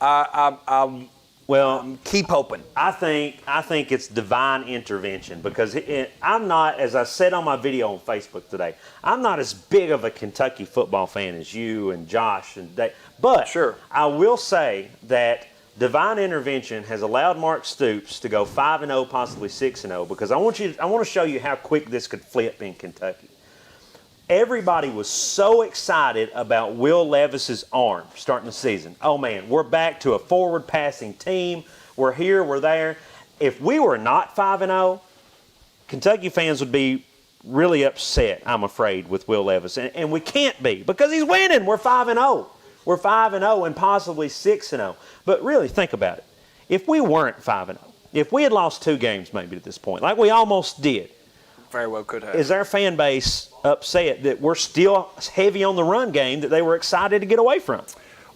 C: Keep hoping.
B: I think it's divine intervention because I'm not, as I said on my video on Facebook today, I'm not as big of a Kentucky football fan as you and Josh and Dave. But
C: sure.
B: I will say that divine intervention has allowed Mark Stoops to go 5-0, possibly 6-0, because I want to show you how quick this could flip in Kentucky. Everybody was so excited about Will Levis's arm starting the season. Oh, man, we're back to a forward passing team. We're here, we're there. If we were not 5-0, Kentucky fans would be really upset, I'm afraid, with Will Levis. And we can't be because he's winning. We're 5-0. We're 5-0 and possibly 6-0. But really, think about it. If we weren't 5-0, if we had lost 2 games maybe at this point, like we almost did,
C: very well could have.
B: Is our fan base upset that we're still heavy on the run game that they were excited to get away from?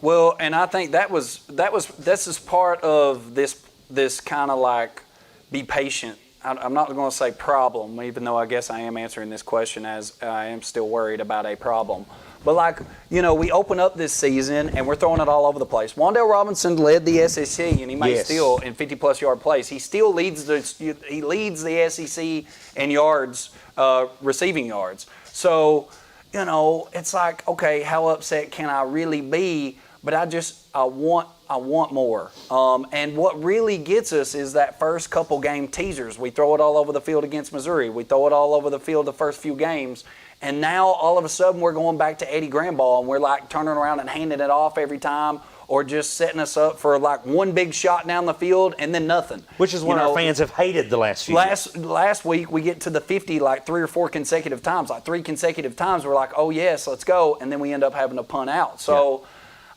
C: Well, and I think this is part of this kind of like be patient. I'm not going to say problem, even though I guess I am answering this question as I am still worried about a problem. But we open up this season and we're throwing it all over the place. Wandale Robinson led the SEC and he may still in 50-plus yard plays. He still leads the SEC in yards, receiving yards. So, it's like, okay, how upset can I really be? But I want more. And what really gets us is that first couple game teasers. We throw it all over the field against Missouri. We throw it all over the field the first few games. And now all of a sudden we're going back to Eddie Graham ball and we're like turning around and handing it off every time or just setting us up for like one big shot down the field and then nothing.
B: Which is what our fans have hated the last few years.
C: Last week we get to the 50 like 3 or 4 consecutive times. Like 3 consecutive times we're like, oh yes, let's go. And then we end up having to punt out. So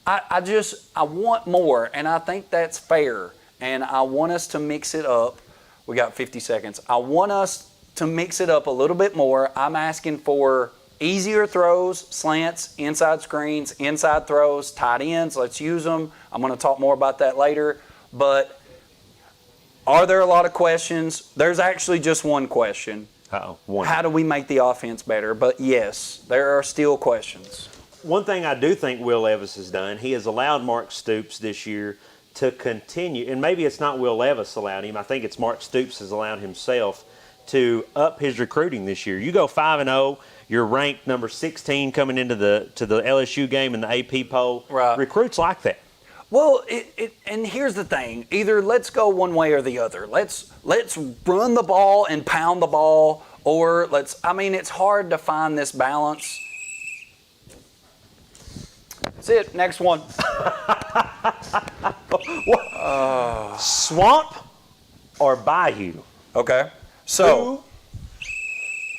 C: I want more, and I think that's fair. And I want us to mix it up. We got 50 seconds. I want us to mix it up a little bit more. I'm asking for easier throws, slants, inside screens, inside throws, tight ends. Let's use them. I'm going to talk more about that later. But are there a lot of questions? There's actually just one question.
B: One.
C: How do we make the offense better? But yes, there are still questions.
B: One thing I do think Will Levis has done, he has allowed Mark Stoops this year to continue, and maybe it's not Will Levis allowed him, I think it's Mark Stoops has allowed himself to up his recruiting this year. You go 5-0, you're ranked number 16 coming into the LSU game in the AP poll.
C: Right.
B: Recruits like that.
C: Well, and here's the thing: either let's go one way or the other. Let's run the ball and pound the ball, or I mean, it's hard to find this balance. That's it. Next one.
B: Swamp or Bayou?
C: Okay. So.
B: Who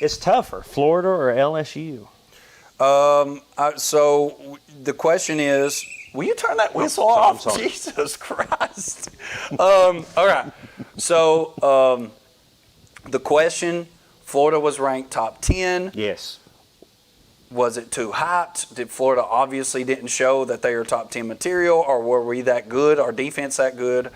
B: is tougher, Florida or LSU?
C: So the question is, will you turn that whistle off?
B: I'm sorry.
C: Jesus Christ. All right. So the question, Florida was ranked top 10.
B: Yes.
C: Was it too hot? Did Florida obviously didn't show that they are top 10 material, or were we that good? Our defense that good?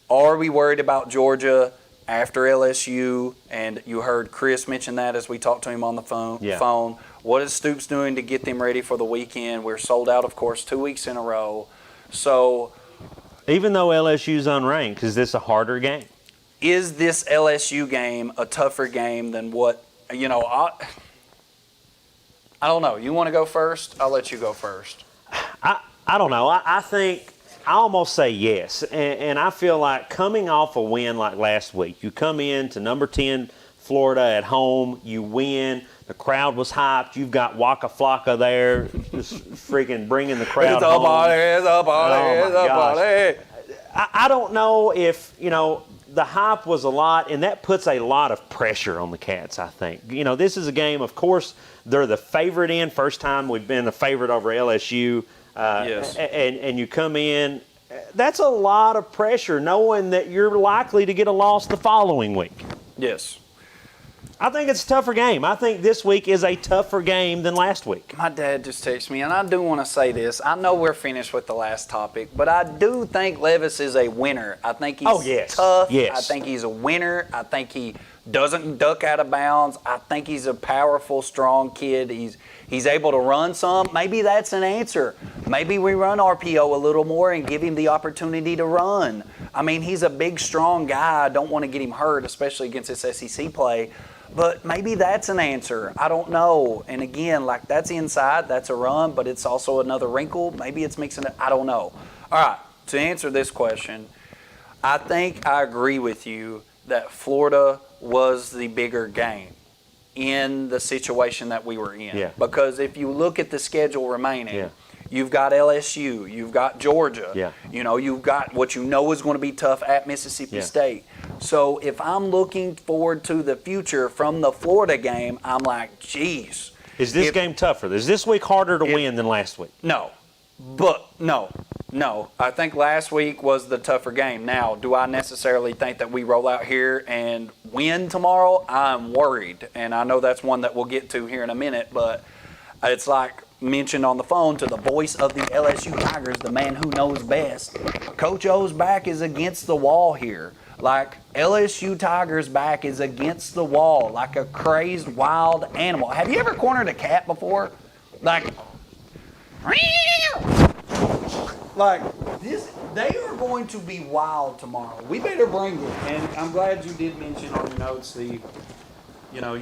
C: Are we worried about Georgia after LSU? And you heard Chris mention that as we talked to him on the phone. What is Stoops doing to get them ready for the weekend? We're sold out, of course, 2 weeks in a row. So
B: even though LSU's unranked, is this a harder game?
C: Is this LSU game a tougher game than what, I don't know. You want to go first? I'll let you go first.
B: I don't know. I think I almost say yes. And I feel like coming off a win like last week, you come in to number 10 Florida at home, you win. The crowd was hyped. You've got Waka Flocka there, just freaking bringing the crowd home. I don't know if, the hype was a lot, and that puts a lot of pressure on the Cats, I think. This is a game, of course, they're the favorite in. First time we've been a favorite over LSU.
C: Yes.
B: And you come in, that's a lot of pressure knowing that you're likely to get a loss the following week.
C: Yes.
B: I think it's a tougher game. I think this week is a tougher game than last week.
C: My dad just texted me, and I do want to say this. I know we're finished with the last topic, but I do think Levis is a winner. I think he's tough.
B: Yes.
C: I think he's a winner. I think he doesn't duck out of bounds. I think he's a powerful, strong kid. He's able to run some. Maybe that's an answer. Maybe we run RPO a little more and give him the opportunity to run. I mean, he's a big, strong guy. I don't want to get him hurt, especially against this SEC play. But maybe that's an answer. I don't know. And again, that's inside, that's a run, but it's also another wrinkle. Maybe it's mixing it. I don't know. All right, to answer this question, I think I agree with you that Florida was the bigger game in the situation that we were in.
B: Yeah.
C: Because if you look at the schedule remaining,
B: Yeah.
C: you've got LSU, you've got Georgia,
B: Yeah.
C: You've got what is going to be tough at Mississippi State. So if I'm looking forward to the future from the Florida game, I'm like, geez.
B: Is this game tougher? Is this week harder to win than last week?
C: No. But no. I think last week was the tougher game. Now, do I necessarily think that we roll out here and win tomorrow? I'm worried. And I know that's one that we'll get to here in a minute, but it's like mentioned on the phone to the voice of the LSU Tigers, the man who knows best. Coach O's back is against the wall here. Like, LSU Tigers' back is against the wall like a crazed wild animal. Have you ever cornered a cat before? Like this, they are going to be wild tomorrow. We better bring it. And I'm glad you did mention on your notes you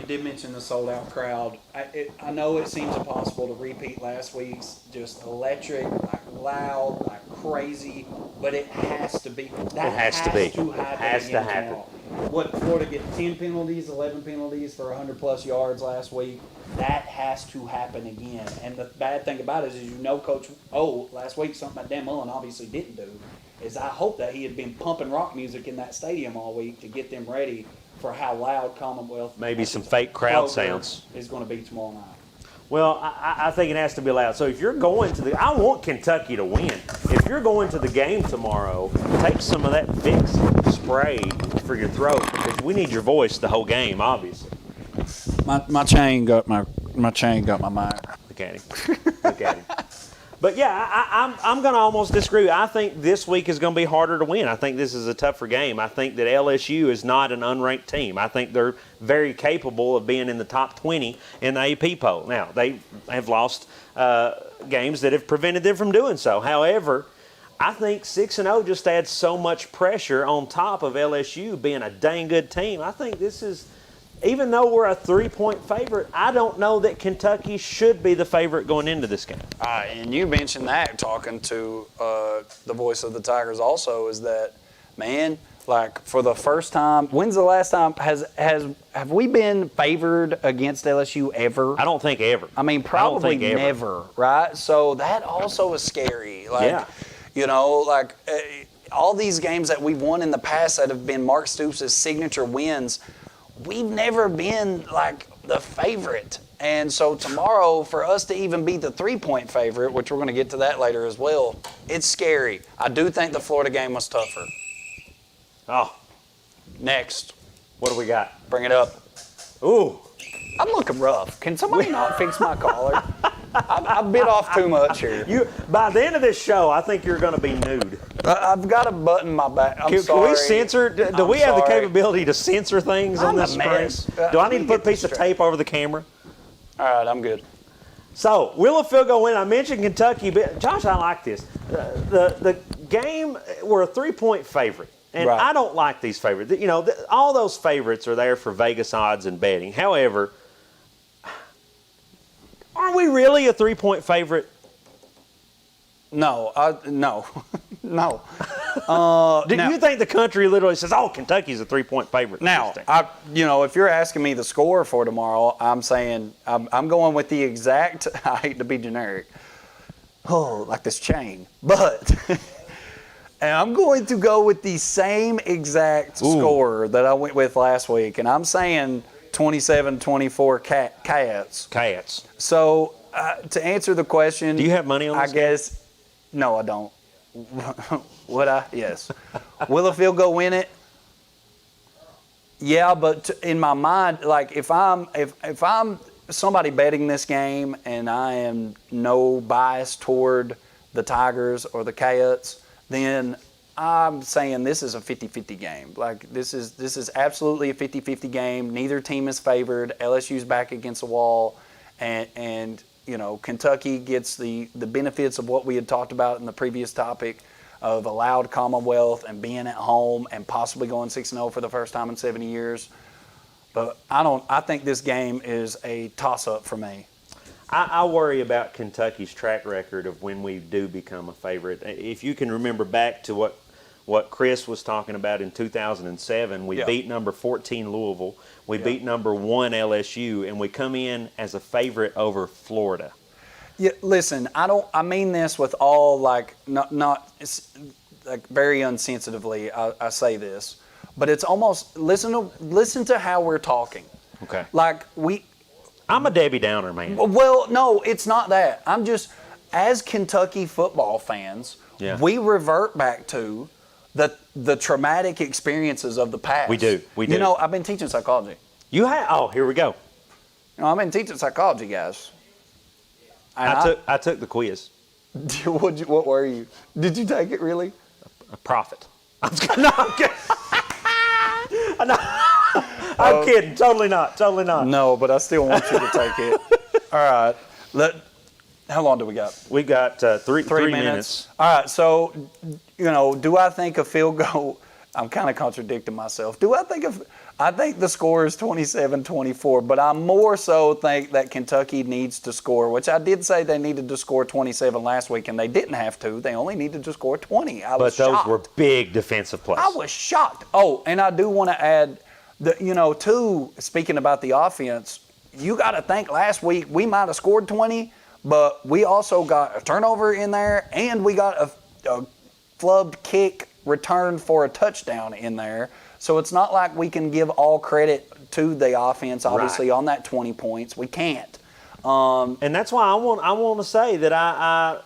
C: did mention the sold out crowd. I know it seems impossible to repeat last week's, just electric, loud, crazy, but it has to be. That has to happen. What, Florida get 10 penalties, 11 penalties for 100+ yards last week? That has to happen again. And the bad thing about it is, Coach O, last week, something that Dan Mullen obviously didn't do, is I hope that he had been pumping rock music in that stadium all week to get them ready for how loud Commonwealth
B: Maybe some fake crowd sounds
C: is going to be tomorrow night.
B: Well, I think it has to be loud. So if you're going to I want Kentucky to win. If you're going to the game tomorrow, take some of that Vicks spray for your throat, because we need your voice the whole game, obviously.
D: My chain got my mic.
B: Look at him. Look at him. But yeah, I'm going to almost disagree. I think this week is going to be harder to win. I think this is a tougher game. I think that LSU is not an unranked team. I think they're very capable of being in the top 20 in the AP poll. Now, they have lost games that have prevented them from doing so. However, I think 6-0 just adds so much pressure on top of LSU being a dang good team. I think this is even though we're a 3-point favorite, I don't know that Kentucky should be the favorite going into this game.
C: And you mentioned that talking to the voice of the Tigers also is that, man, like for the first time, when's the last time have we been favored against LSU ever?
B: I don't think ever.
C: I mean, probably never, right? So that also is scary. Like, you know, like all these games that we've won in the past that have been Mark Stoops' signature wins, we've never been like the favorite. And so tomorrow, for us to even be the 3-point favorite, which we're going to get to that later as well, it's scary. I do think the Florida game was tougher.
B: Oh.
C: Next.
B: What do we got?
C: Bring it up.
B: Ooh.
C: I'm looking rough. Can somebody not fix my collar? I bit off too much here.
B: By the end of this show, I think you're going to be nude.
C: I've got a button in my back. Can
B: we censor? Do we have the capability to censor things on this screen? Do I need to put a piece of tape over the camera?
C: All right, I'm good.
B: So, will a field goal win? I mentioned Kentucky, but Josh, I like this. The game, we're a 3-point favorite. And I don't like these favorites. You know, all those favorites are there for Vegas odds and betting. However, are we really a 3-point favorite?
C: No, no. No.
B: Do you think the country literally says, "Oh, Kentucky's a 3-point favorite"?
C: Now, if you're asking me the score for tomorrow, I'm saying I'm going with the exact. I hate to be generic. Oh, like this chain, but. And I'm going to go with the same exact score that I went with last week, and I'm saying 27-24 Cats.
B: Cats.
C: So to answer the question,
B: do you have money on this?
C: I guess no, I don't. Would I? Yes. Will a field goal win it? Yeah, but in my mind, like if I'm somebody betting this game and I am no bias toward the Tigers or the Cats, then I'm saying this is a 50-50 game. Like this is absolutely a 50-50 game. Neither team is favored. LSU's back against the wall, and you know Kentucky gets the benefits of what we had talked about in the previous topic of a loud Commonwealth and being at home and possibly going 6-0 for the first time in 70 years. But I think this game is a toss-up for me.
B: I worry about Kentucky's track record of when we do become a favorite. If you can remember back to what Chris was talking about in 2007, we beat number 14 Louisville, we beat number 1 LSU, and we come in as a favorite over Florida.
C: Yeah, listen, I mean this with all like not like very unsensitively. I say this, but it's almost listen to how we're talking.
B: Okay.
C: Like
B: I'm a Debbie Downer, man.
C: Well, no, it's not that. I'm just, as Kentucky football fans, we revert back to the traumatic experiences of the past.
B: We do.
C: You know, I've been teaching psychology.
B: You have? Oh, here we go.
C: You know, I've been teaching psychology, guys.
B: I took the quiz.
C: What were you? Did you take it really?
B: A prophet. I'm kidding. I'm kidding. Totally not.
C: No, but I still want you to take it. All right. How long do we got?
B: We got three minutes.
C: All right. So, you know, do I think a field goal? I'm kind of contradicting myself. I think the score is 27-24, but I more so think that Kentucky needs to score, which I did say they needed to score 27 last week, and they didn't have to. They only needed to score 20.
B: But those were big defensive plays.
C: I was shocked. Oh, and I do want to add, too, speaking about the offense, you got to think last week we might have scored 20, but we also got a turnover in there, and we got a flubbed kick return for a touchdown in there. So it's not like we can give all credit to the offense, obviously, on that 20 points. We can't.
B: And that's why I want to say that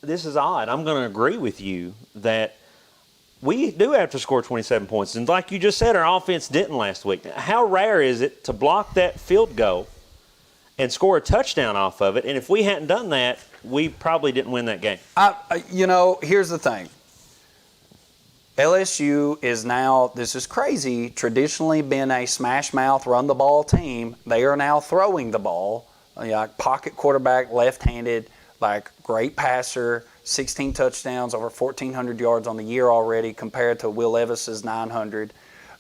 B: this is odd. I'm going to agree with you that we do have to score 27 points. And like you just said, our offense didn't last week. How rare is it to block that field goal and score a touchdown off of it? And if we hadn't done that, we probably didn't win that game.
C: Here's the thing. LSU is now, this is crazy, traditionally been a smash mouth, run the ball team. They are now throwing the ball. Like pocket quarterback, left-handed, like great passer, 16 touchdowns, over 1,400 yards on the year already compared to Will Levis's 900.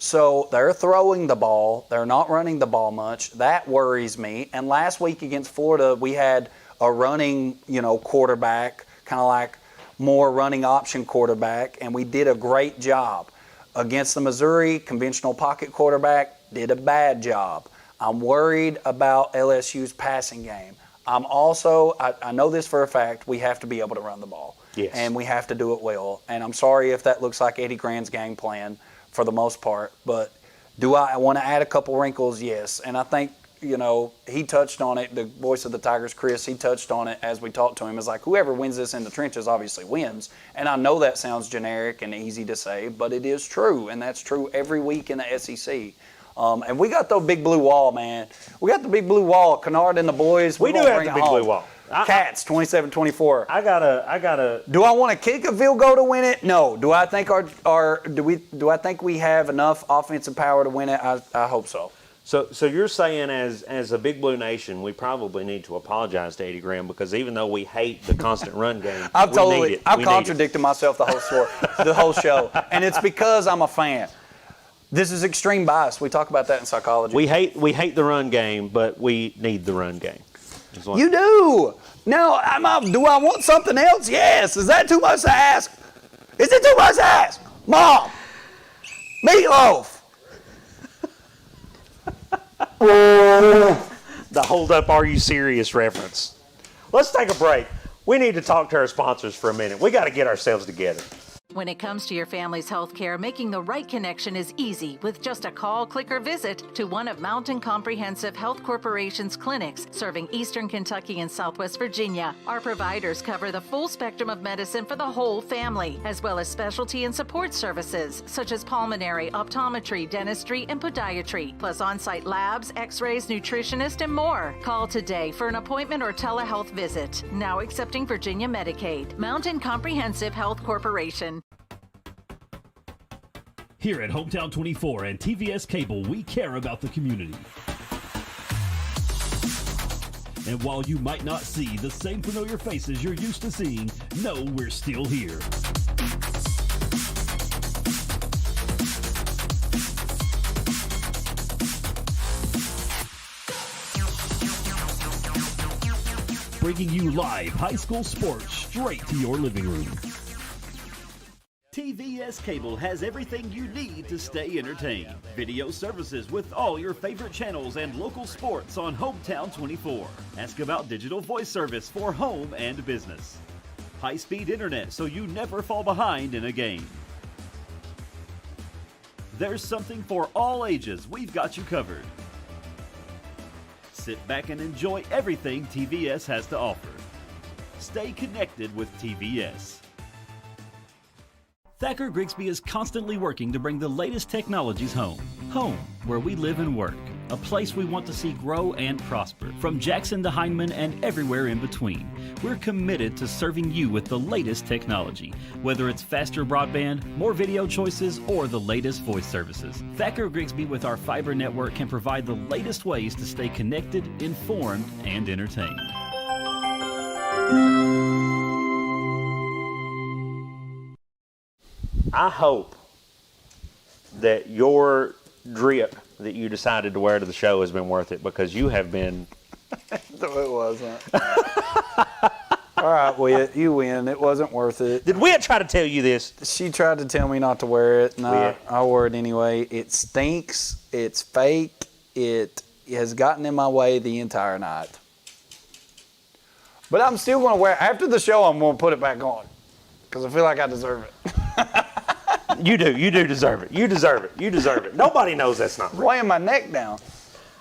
C: So they're throwing the ball. They're not running the ball much. That worries me. And last week against Florida, we had a running, quarterback, kind of like more running option quarterback, and we did a great job. Against the Missouri, conventional pocket quarterback did a bad job. I'm worried about LSU's passing game. I'm also, I know this for a fact, we have to be able to run the ball.
B: Yes.
C: And we have to do it well. And I'm sorry if that looks like Eddie Grant's game plan for the most part, but do I want to add a couple wrinkles? Yes. And I think, he touched on it, the voice of the Tigers, Chris, he touched on it as we talked to him. It's like whoever wins this in the trenches obviously wins. And I know that sounds generic and easy to say, but it is true. And that's true every week in the SEC. And we got the big blue wall, man. We got the big blue wall. Kennard and the boys.
B: We do have the big blue wall.
C: Cats, 27-24.
B: I gotta.
C: Do I want to kick a field goal to win it? No. Do I think do I think we have enough offensive power to win it? I hope so.
B: So you're saying as a Big Blue Nation, we probably need to apologize to Eddie Graham because even though we hate the constant run game,
C: I've
B: we
C: contradicted myself the whole show, and it's because I'm a fan. This is extreme bias. We talk about that in psychology.
B: We hate the run game, but we need the run game.
C: You do. Now, do I want something else? Yes. Is that too much to ask? Is it too much to ask? Mom, meatloaf.
B: The hold up, are you serious reference. Let's take a break. We need to talk to our sponsors for a minute. We got to get ourselves together.
E: When it comes to your family's health care, making the right connection is easy with just a call, click, or visit to one of Mountain Comprehensive Health Corporation's clinics serving Eastern Kentucky and Southwest Virginia. Our providers cover the full spectrum of medicine for the whole family, as well as specialty and support services such as pulmonary, optometry, dentistry, and podiatry, plus on-site labs, x-rays, nutritionist, and more. Call today for an appointment or telehealth visit. Now accepting Virginia Medicaid. Mountain Comprehensive Health Corporation.
F: Here at Hometown 24 and TVS Cable, we care about the community. And while you might not see the same familiar faces you're used to seeing, know we're still here. Bringing you live high school sports straight to your living room. TVS Cable has everything you need to stay entertained. Video services with all your favorite channels and local sports on Hometown 24. Ask about digital voice service for home and business. High-speed internet so you never fall behind in a game. There's something for all ages. We've got you covered. Sit back and enjoy everything TVS has to offer. Stay connected with TVS. Thacker Grigsby is constantly working to bring the latest technologies home. Home, where we live and work. A place we want to see grow and prosper. From Jackson to Heinemann and everywhere in between. We're committed to serving you with the latest technology. Whether it's faster broadband, more video choices, or the latest voice services. Thacker Grigsby with our fiber network can provide the latest ways to stay connected, informed, and entertained.
B: I hope that your drip that you decided to wear to the show has been worth it because you have been.
C: No, it wasn't. All right, Wit, you win. It wasn't worth it.
B: Did Wit try to tell you this?
C: She tried to tell me not to wear it, and I wore it anyway. It stinks. It's fake. It has gotten in my way the entire night. But I'm still going to wear it. After the show, I'm going to put it back on because I feel like I deserve it.
B: You do. You do deserve it. You deserve it. You deserve it. Nobody knows that's not real.
C: Weighing my neck down.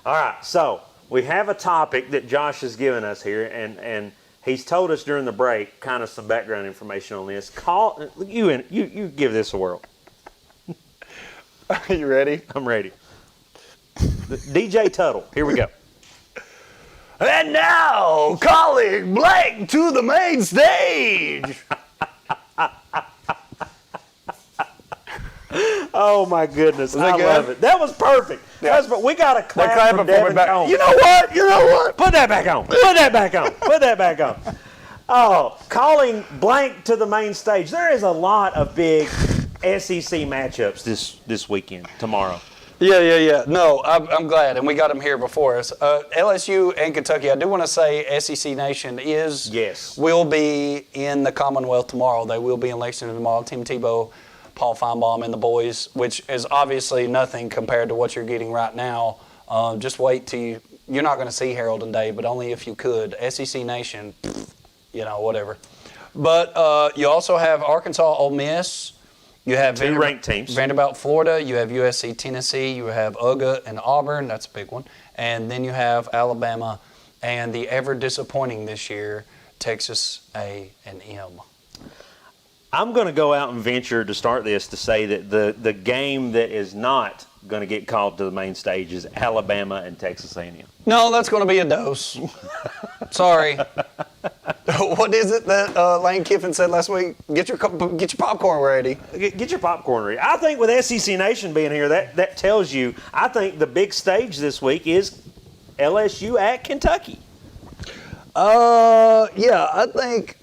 B: All right. So we have a topic that Josh has given us here, and he's told us during the break kind of some background information on this. You give this a whirl.
C: Are you ready?
B: I'm ready. DJ Tuttle. Here we go.
C: And now, calling Blake to the main stage.
B: Oh my goodness! I
C: good?
B: love it. That was perfect.
C: Yeah.
B: We got a clap from Devin Combs.
C: You know what? You know what?
B: Put that back on. Put that back on. Put that back on. Oh, calling blank to the main stage. There is a lot of big SEC matchups this weekend, tomorrow.
C: Yeah. No, I'm glad, and we got them here before us. LSU and Kentucky. I do want to say SEC Nation will be in the Commonwealth tomorrow. They will be in Lexington tomorrow. Tim Tebow, Paul Feinbaum, and the boys, which is obviously nothing compared to what you're getting right now. Just wait till you're not going to see Harold and Dave, but only if you could. SEC Nation, whatever. But you also have Arkansas, Ole Miss. You have
B: two ranked teams.
C: Vanderbilt, Florida. You have USC, Tennessee. You have UGA and Auburn. That's a big one. And then you have Alabama and the ever disappointing this year, Texas A&M.
B: I'm going to go out and venture to start this to say that the game that is not going to get called to the main stage is Alabama and Texas A&M.
C: No, that's going to be a dose. Sorry. What is it that Lane Kiffin said last week? Get your popcorn ready.
B: Get your popcorn ready. I think with SEC Nation being here, that tells you, I think the big stage this week is LSU at Kentucky.
C: Yeah,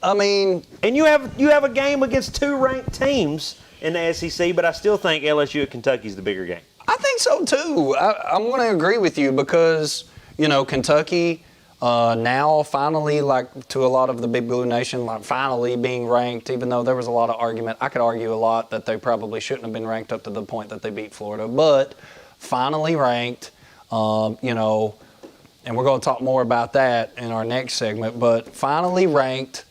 C: I mean.
B: And you have a game against two ranked teams in the SEC, but I still think LSU at Kentucky is the bigger game.
C: I think so too. I'm going to agree with you because, Kentucky now finally, like to a lot of the Big Blue Nation, like finally being ranked, even though there was a lot of argument. I could argue a lot that they probably shouldn't have been ranked up to the point that they beat Florida, but finally ranked, and we're going to talk more about that in our next segment, but finally ranked.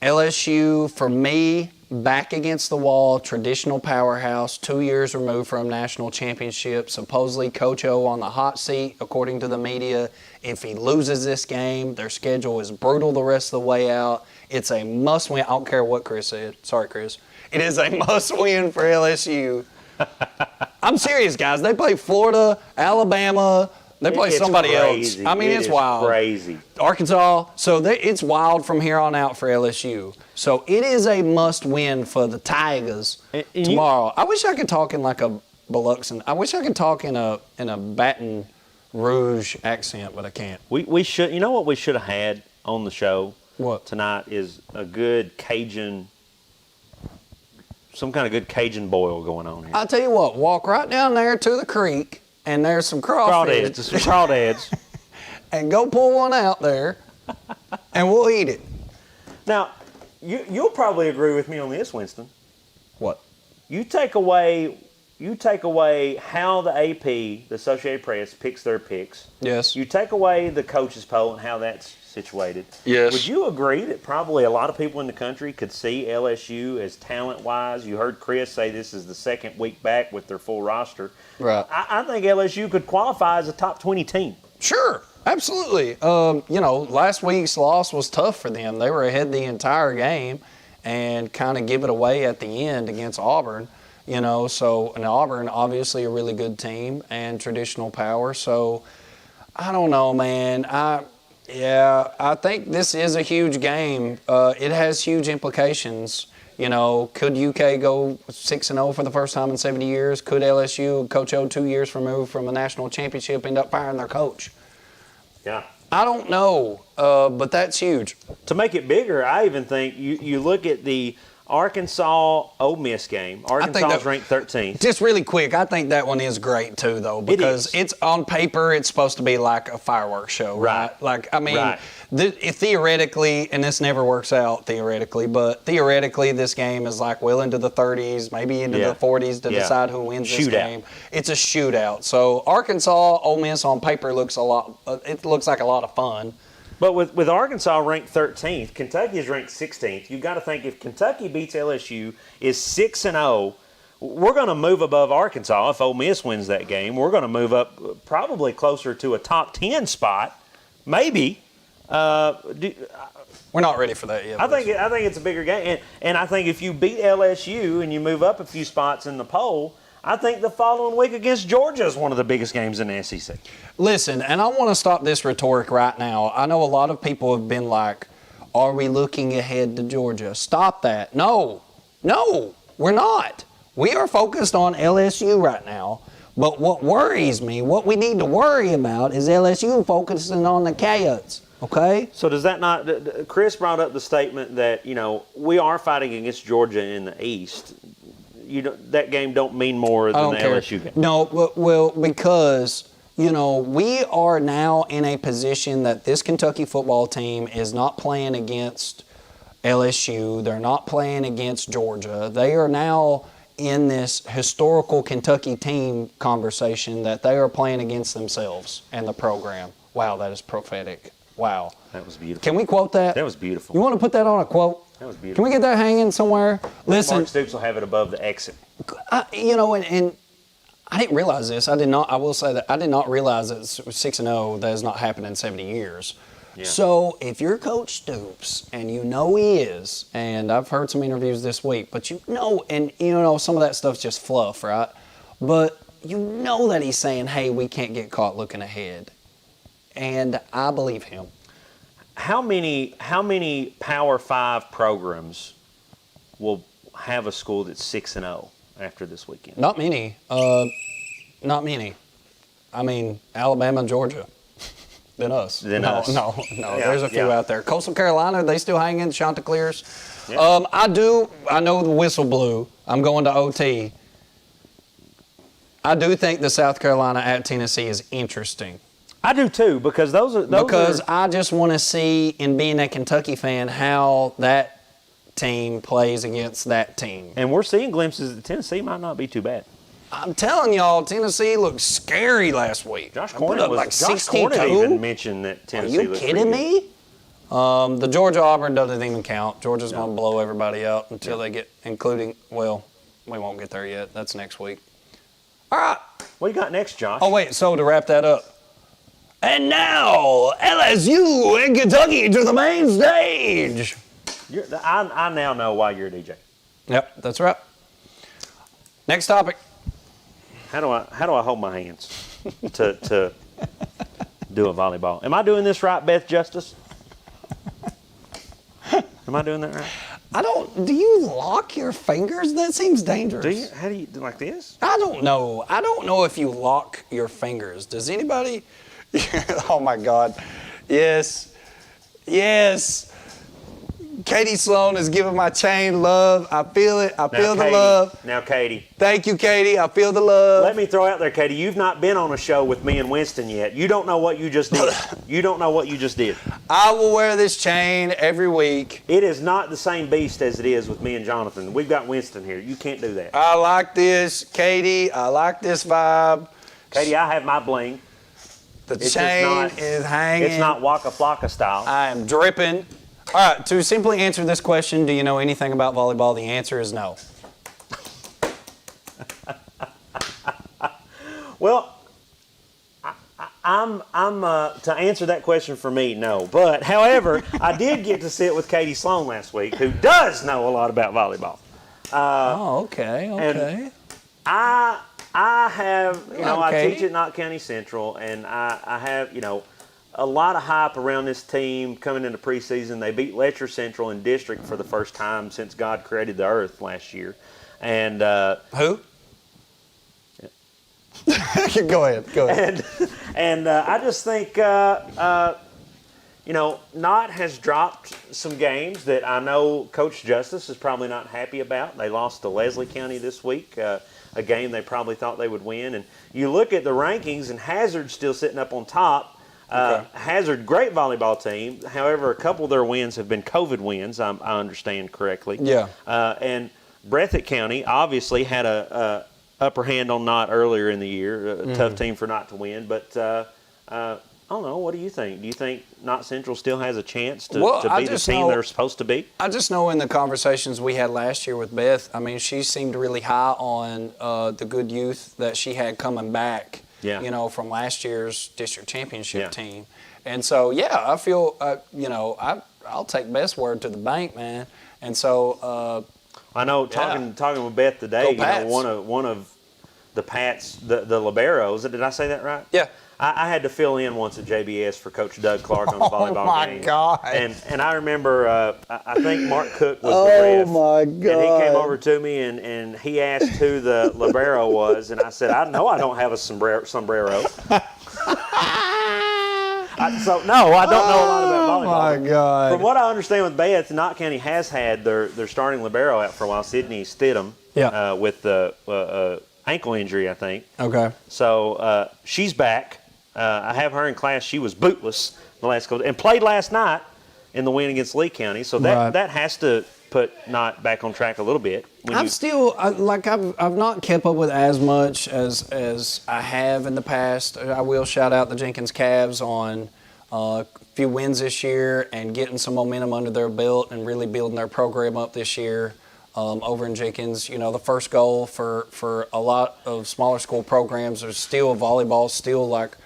C: LSU, for me, back against the wall, traditional powerhouse, 2 years removed from national championship. Supposedly Coach O on the hot seat, according to the media. If he loses this game, their schedule is brutal the rest of the way out. It's a must-win. I don't care what Chris said. Sorry, Chris. It is a must-win for LSU. I'm serious, guys. They play Florida, Alabama. They play somebody else. I mean, it's wild.
B: Crazy.
C: Arkansas. So it's wild from here on out for LSU. So it is a must-win for the Tigers tomorrow. I wish I could talk in like a Biloxi. I wish I could talk in a Baton Rouge accent, but I can't.
B: We should. You know what we should have had on the show
C: What?
B: tonight is a good Cajun, some kind of good Cajun boil going on here.
C: I'll tell you what. Walk right down there to the creek, and there's some crawfish.
B: Some crawdads.
C: And go pull one out there, and we'll eat it.
B: Now, you'll probably agree with me on this, Winston.
C: What?
B: You take away how the AP, the Associated Press, picks their picks.
C: Yes.
B: You take away the coaches poll and how that's situated.
C: Yes.
B: Would you agree that probably a lot of people in the country could see LSU as talent-wise? You heard Chris say this is the second week back with their full roster.
C: Right.
B: I think LSU could qualify as a top 20 team.
C: Sure, absolutely. Last week's loss was tough for them. They were ahead the entire game and kind of give it away at the end against Auburn. And Auburn, obviously a really good team and traditional power. So, I don't know, man. I think this is a huge game. It has huge implications. Could UK go 6-0 for the first time in 70 years? Could LSU, Coach O, 2 years removed from a national championship, end up firing their coach?
B: Yeah.
C: I don't know, but that's huge.
B: To make it bigger, I even think you look at the Arkansas-Ole Miss game. Arkansas is ranked 13th.
C: Just really quick, I think that one is great too, though, because it's on paper, it's supposed to be like a fireworks show, right? Theoretically, and this never works out theoretically, but theoretically, this game is like well into the 30s, maybe into the 40s to decide who wins this game. It's a shootout. So Arkansas, Ole Miss on paper looks like a lot of fun.
B: But with Arkansas ranked 13th, Kentucky is ranked 16th. You've got to think if Kentucky beats LSU, is 6-0, we're going to move above Arkansas. If Ole Miss wins that game, we're going to move up probably closer to a top 10 spot, maybe.
C: We're not ready for that yet.
B: I think it's a bigger game, and I think if you beat LSU and you move up a few spots in the poll, I think the following week against Georgia is one of the biggest games in the SEC.
C: Listen, and I want to stop this rhetoric right now. I know a lot of people have been like, are we looking ahead to Georgia? Stop that. No, we're not. We are focused on LSU right now. But what worries me, what we need to worry about is LSU focusing on the Coyotes.
I: Okay?
B: So does that not? Chris brought up the statement that we are fighting against Georgia in the East. That game don't mean more than the LSU game.
I: No, well, because we are now in a position that this Kentucky football team is not playing against LSU. They're not playing against Georgia. They are now in this historical Kentucky team conversation that they are playing against themselves and the program. Wow, that is prophetic. Wow.
B: That was beautiful.
I: Can we quote that?
B: That was beautiful.
I: You want to put that on a quote?
B: That was beautiful.
I: Can we get that hanging somewhere? Listen,
B: Mark Stoops will have it above the exit.
I: and I didn't realize this. I will say that I did not realize that 6-0 that has not happened in 70 years. Yeah. So if you're Coach Stoops, and he is, and I've heard some interviews this week, but some of that stuff's just fluff, right? But that he's saying, hey, we can't get caught looking ahead. And I believe him.
B: How many Power 5 programs will have a school that's 6-0 after this weekend?
I: Not many. Not many. I mean, Alabama and Georgia. Than us.
B: Us.
I: No. Yeah, there's a few out there. Coastal Carolina, they still hang in Chanticleers.
B: Yeah.
I: I know the whistle blew. I'm going to OT. I do think the South Carolina at Tennessee is interesting.
B: I do too, because
I: I just want to see, in being a Kentucky fan, how that team plays against that team.
B: And we're seeing glimpses that Tennessee might not be too bad.
I: I'm telling y'all, Tennessee looked scary last week.
B: Josh Cornett even mentioned that Tennessee looked pretty good.
I: Are you kidding me? The Georgia-Auburn doesn't even count. Georgia's going to blow everybody out until they get, we won't get there yet. That's next week. All right.
B: What you got next, Josh?
I: Oh, wait, so to wrap that up. And now, LSU and Kentucky to the main stage.
B: I now know why you're a DJ.
I: Yep, that's right. Next topic.
B: How do I hold my hands to do a volleyball? Am I doing this right, Beth Justice? Am I doing that right?
I: Do you lock your fingers? That seems dangerous.
B: Do you? How do you do, like this?
I: I don't know. I don't know if you lock your fingers. Does anybody? Oh my God. Yes. Katie Sloan is giving my chain love. I feel it. I feel the love.
B: Now, Katie.
I: Thank you, Katie. I feel the love.
B: Let me throw out there, Katie. You've not been on a show with me and Winston yet. You don't know what you just did. I
I: will wear this chain every week.
B: It is not the same beast as it is with me and Jonathan. We've got Winston here. You can't do that.
I: I like this, Katie. I like this vibe.
B: Katie, I have my bling.
I: The chain is hanging.
B: It's not Waka Flocka style.
I: I am dripping. All right, to simply answer this question, do you know anything about volleyball? The answer is no.
B: Well, I'm to answer that question for me, no. But, however, I did get to sit with Katie Sloan last week, who does know a lot about volleyball.
I: Okay.
B: And I have, I teach at Knott County Central, and I have, a lot of hype around this team coming into preseason. They beat Letcher Central in district for the first time since God created the earth last year. And
I: who? Go ahead.
B: And I just think, Knott has dropped some games that I know Coach Justice is probably not happy about. They lost to Leslie County this week, a game they probably thought they would win. And you look at the rankings, and Hazard's still sitting up on top. Hazard, great volleyball team. However, a couple of their wins have been COVID wins, I understand correctly.
I: Yeah.
B: And Breathitt County obviously had a upper hand on Knott earlier in the year. A tough team for Knott to win. But I don't know. What do you think? Do you think Knott Central still has a chance to be the team they're supposed to be?
I: I just know in the conversations we had last year with Beth, she seemed really high on the good youth that she had coming back.
B: Yeah.
I: From last year's district championship team. And so, I feel, I'll take Beth's word to the bank, man. And so,
B: I know talking with Beth today, one of the Pats, the liberos, did I say that right?
I: Yeah.
B: I had to fill in once at JBS for Coach Doug Clark on the volleyball game.
I: Oh, my God.
B: And I remember, I think Mark Cook was the ref.
I: Oh, my God.
B: And he came over to me and he asked who the libero was. And I said, I know I don't have a sombrero. I don't know a lot about volleyball.
I: Oh my God!
B: From what I understand with Beth, Knott County has had their starting libero out for a while, Sydney Stidham, with the ankle injury, I think.
I: Okay.
B: So she's back. I have her in class. She was bootless the last couple and played last night in the win against Lee County. So that has to put Knott back on track a little bit.
I: I've not kept up with as much as I have in the past. I will shout out the Jenkins Cavs on a few wins this year and getting some momentum under their belt and really building their program up this year. Over in Jenkins, the first goal for a lot of smaller school programs is still volleyball, still like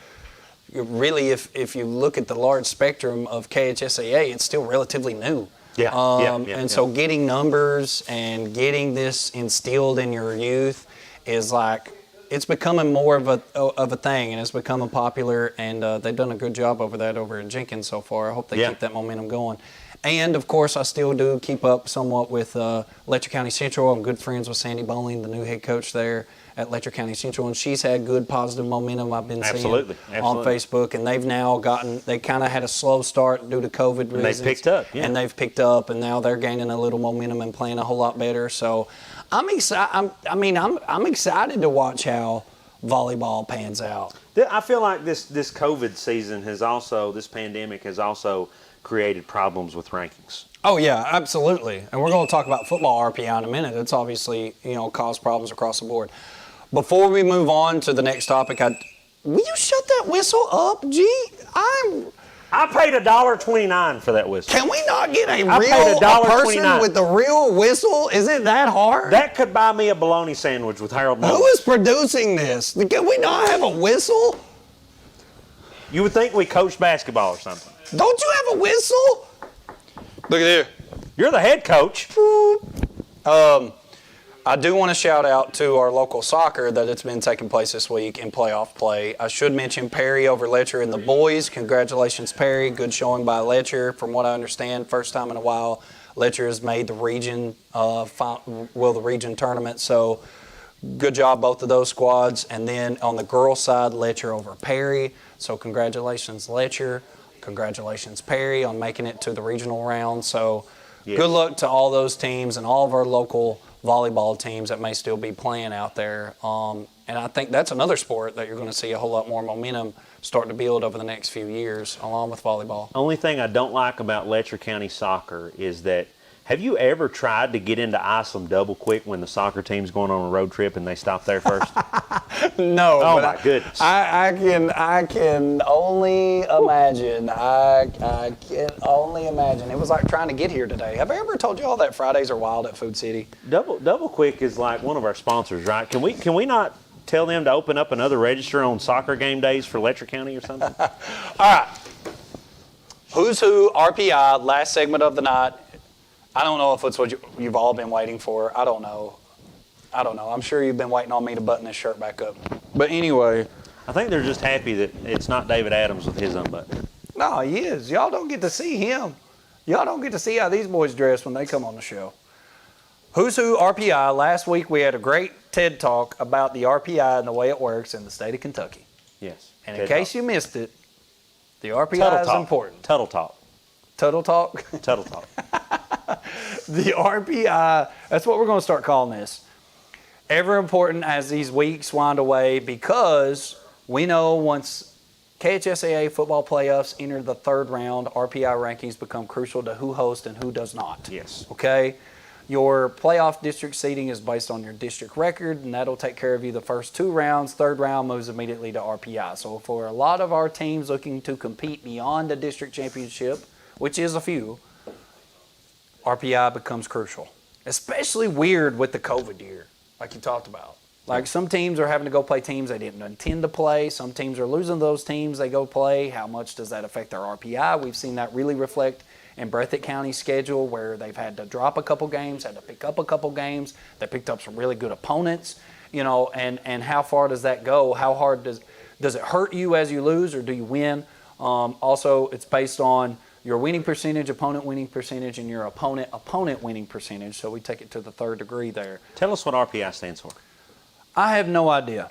I: really if you look at the large spectrum of KHSAA, it's still relatively new. So getting numbers and getting this instilled in your youth is like it's becoming more of a thing, and it's becoming popular, and they've done a good job over in Jenkins so far. I hope they keep that momentum going. And of course, I still do keep up somewhat with Letcher County Central. I'm good friends with Sandy Bowling, the new head coach there at Letcher County Central, and she's had good positive momentum I've been seeing on Facebook, and they've now they kind of had a slow start due to COVID reasons.
B: And they've picked up,
I: And they've picked up, and now they're gaining a little momentum and playing a whole lot better. So I'm excited. I'm excited to watch how volleyball pans out.
B: I feel like this COVID season this pandemic has also created problems with rankings.
I: Oh yeah, absolutely. And we're going to talk about football RPI in a minute. It's obviously, caused problems across the board. Before we move on to the next topic, will you shut that whistle up, G?
B: I paid $1.29 for that whistle.
I: Can we not get a person with the real whistle? Is it that hard?
B: That could buy me a bologna sandwich with Harold Mullins.
I: Who is producing this? Can we not have a whistle?
B: You would think we coached basketball or something.
I: Don't you have a whistle? Look at here.
B: You're the head coach.
I: I do want to shout out to our local soccer that it's been taking place this week in playoff play. I should mention Perry over Letcher in the boys. Congratulations, Perry. Good showing by Letcher. From what I understand, first time in a while, Letcher has made the region, the region tournament. So good job, both of those squads. And then on the girls' side, Letcher over Perry. So congratulations, Letcher. Congratulations, Perry, on making it to the regional round. So good luck to all those teams and all of our local volleyball teams that may still be playing out there. And I think that's another sport that you're going to see a whole lot more momentum start to build over the next few years, along with volleyball.
B: Only thing I don't like about Letcher County soccer is that, have you ever tried to get into Islip double quick when the soccer team's going on a road trip and they stop there first?
I: No.
B: Oh, my goodness.
I: I can only imagine. I can only imagine. It was like trying to get here today. Have I ever told you all that Fridays are wild at Food City?
B: Double quick is like one of our sponsors, right? Can we not tell them to open up another register on soccer game days for Letcher County or something?
I: All right. Who's Who, RPI, last segment of the night. I don't know if it's what you've all been waiting for. I don't know. I'm sure you've been waiting on me to button this shirt back up. But anyway.
B: I think they're just happy that it's not David Adams with his unbuttoned.
I: No, he is. Y'all don't get to see him. Y'all don't get to see how these boys dress when they come on the show. Who's Who RPI. Last week we had a great TED Talk about the RPI and the way it works in the state of Kentucky.
B: Yes.
I: And in case you missed it, the RPI is important.
B: Tuttle Talk.
I: Tuttle Talk?
B: Tuttle Talk.
I: The RPI, that's what we're going to start calling this. Ever important as these weeks wind away, because we know once KHSAA football playoffs enter the third round, RPI rankings become crucial to who hosts and who does not.
B: Yes.
I: Okay? Your playoff district seeding is based on your district record, and that'll take care of you the first two rounds. Third round moves immediately to RPI. So for a lot of our teams looking to compete beyond the district championship, which is a few, RPI becomes crucial. Especially weird with the COVID year, like you talked about. Like some teams are having to go play teams they didn't intend to play. Some teams are losing those teams they go play. How much does that affect their RPI? We've seen that really reflect in Breathitt County's schedule, where they've had to drop a couple games, had to pick up a couple games. They picked up some really good opponents, and how far does that go? How hard does it hurt you as you lose, or do you win? Also, it's based on your winning percentage, opponent winning percentage, and your opponent winning percentage. So we take it to the third degree there.
B: Tell us what RPI stands for.
I: I have no idea.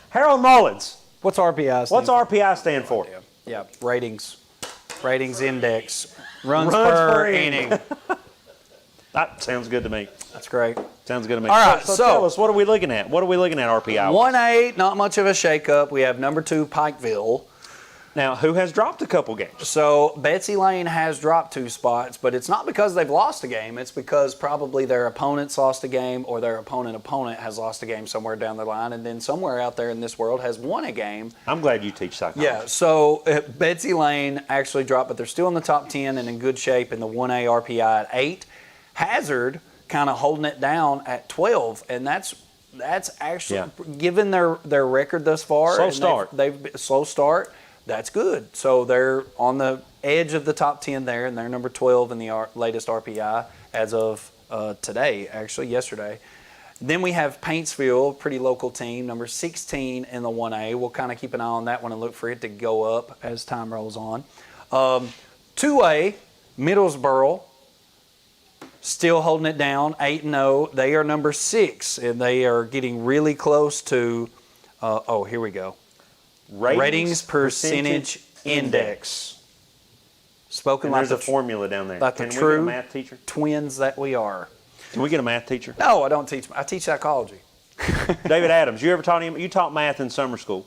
B: Harold Mullins.
C: What's RPI stand
B: What's
C: for?
B: RPI stand for?
C: Yeah, ratings index, runs
B: Runs
C: per
B: per
C: inning.
B: That sounds good to me.
C: That's great.
B: Sounds good to me.
C: All right,
B: so
C: so-
B: tell us, what are we looking at? What are we looking at, RPI?
C: 1A, not much of a shakeup. We have number 2 Pikeville.
B: Now, who has dropped a couple games?
C: So Betsy Lane has dropped 2 spots, but it's not because they've lost a game. It's because probably their opponent's lost a game, or their opponent has lost a game somewhere down the line, and then somewhere out there in this world has won a game.
B: I'm glad you teach psychology.
C: Yeah, so Betsy Lane actually dropped, but they're still in the top 10 and in good shape in the 1A RPI at 8. Hazard kind of holding it down at 12, and that's actually, given their record thus far.
B: Slow
C: and
B: start.
C: They've slow start. That's good. So they're on the edge of the top 10 there, and they're number 12 in the latest RPI as of today, actually, yesterday. Then we have Paintsville, pretty local team, number 16 in the 1A. We'll kind of keep an eye on that one and look for it to go up as time rolls on. 2A, Middlesboro, still holding it down, 8-0. They are number 6, and they are getting really close to, here we go. Ratings percentage index. Spoken
B: And
C: like
B: there's a formula down there.
C: like the
B: Can we get
C: true
B: a math teacher?
C: twins that we are.
B: Can we get a math teacher?
C: No, I don't teach. I teach psychology.
B: David Adams, you ever taught him? You taught math in summer school.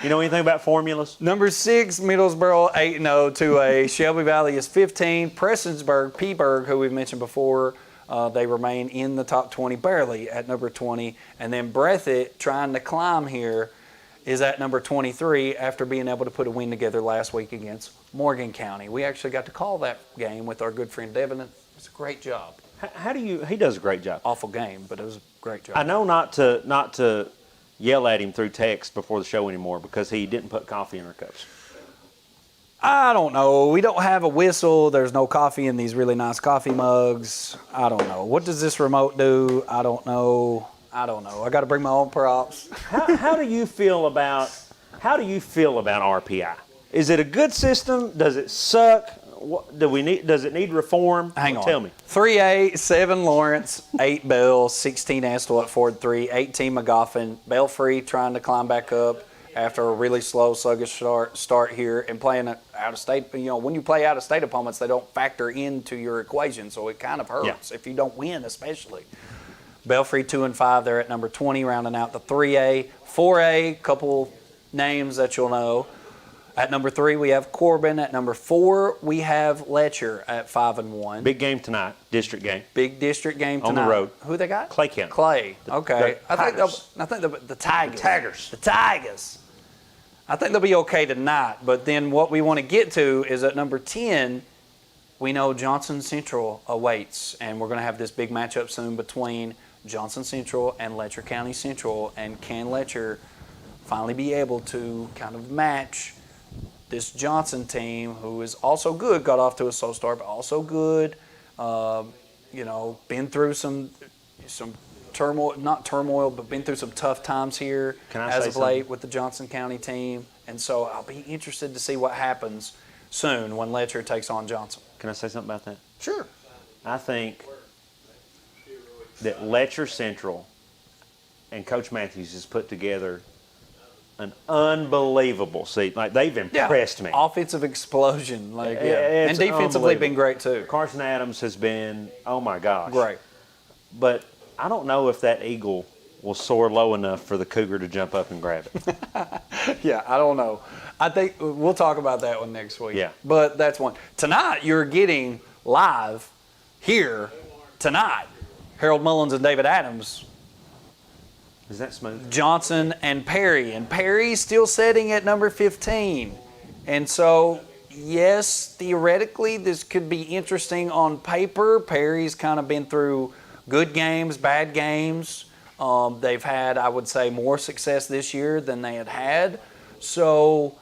B: You know anything about formulas?
C: Number 6, Middlesboro, 8-0, 2A. Shelby Valley is 15. Prestonsburg, Peaburg, who we've mentioned before, they remain in the top 20, barely at number 20. And then Breathitt, trying to climb here, is at number 23 after being able to put a win together last week against Morgan County. We actually got to call that game with our good friend Devin. It was a great job.
B: How do you? He does a great job.
C: Awful game, but it was a great job.
B: I know not to yell at him through text before the show anymore because he didn't put coffee in our cups.
C: I don't know. We don't have a whistle. There's no coffee in these really nice coffee mugs. I don't know. What does this remote do? I don't know. I got to bring my own props.
B: How do you feel about RPI? Is it a good system? Does it suck? Does it need reform?
C: Hang on.
B: Tell me.
C: 3A, 7 Lawrence, 8 Bell, 16 Astolet, Ford 3, 18 McGoffin, Belfry trying to climb back up after a really slow, sluggish start here and playing out of state. You know, when you play out of state opponents, they don't factor into your equation, so it kind of hurts if you don't win, especially. Belfry 2 and 5, they're at number 20, rounding out the 3A. 4A, couple names that you'll know. At number 3, we have Corbin. At number 4, we have Letcher at 5-1.
B: Big game tonight, district game.
C: Big district game tonight.
B: On the road.
C: Who they got?
B: Clay County.
C: Clay. Okay.
B: the
C: I think the Tigers.
B: Tigers.
C: The Tigers. I think they'll be okay tonight. But then what we want to get to is at number 10, we know Johnson Central awaits, and we're going to have this big matchup soon between Johnson Central and Letcher County Central. And can Letcher finally be able to kind of match this Johnson team, who is also good, got off to a slow start, but also good, been through some turmoil, not turmoil, but been through some tough times here as of late with the Johnson County team. And so I'll be interested to see what happens soon when Letcher takes on Johnson.
B: Can I say something about that?
C: Sure.
B: I think that Letcher Central and Coach Matthews has put together an unbelievable season. Like, they've impressed me.
C: Offensive explosion.
B: It's
C: and defensively been
B: unbelievable.
C: great too.
B: Carson Adams has been, oh my gosh.
C: Great.
B: But I don't know if that eagle will soar low enough for the cougar to jump up and grab it.
C: Yeah, I don't know. I think we'll talk about that one next week.
B: Yeah.
C: But that's one. Tonight, you're getting live here tonight. Harold Mullins and David Adams.
B: Is that smooth?
C: Johnson and Perry. And Perry's still sitting at number 15. And so, yes, theoretically, this could be interesting on paper. Perry's kind of been through good games, bad games. They've had, I would say, more success this year than they had. So,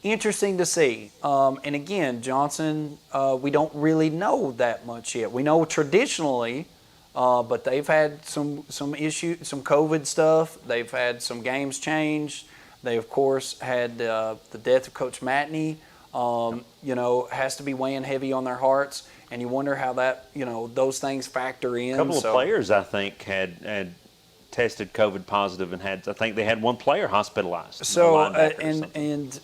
C: interesting to see. And again, Johnson, we don't really know that much yet. We know traditionally, but they've had some issues, some COVID stuff. They've had some games changed. They, of course, had the death of Coach Matney, has to be weighing heavy on their hearts. And you wonder how that, those things factor in.
B: A couple of players, I think, had tested COVID positive and I think they had one player hospitalized.
C: So,
B: a linebacker or something.
C: and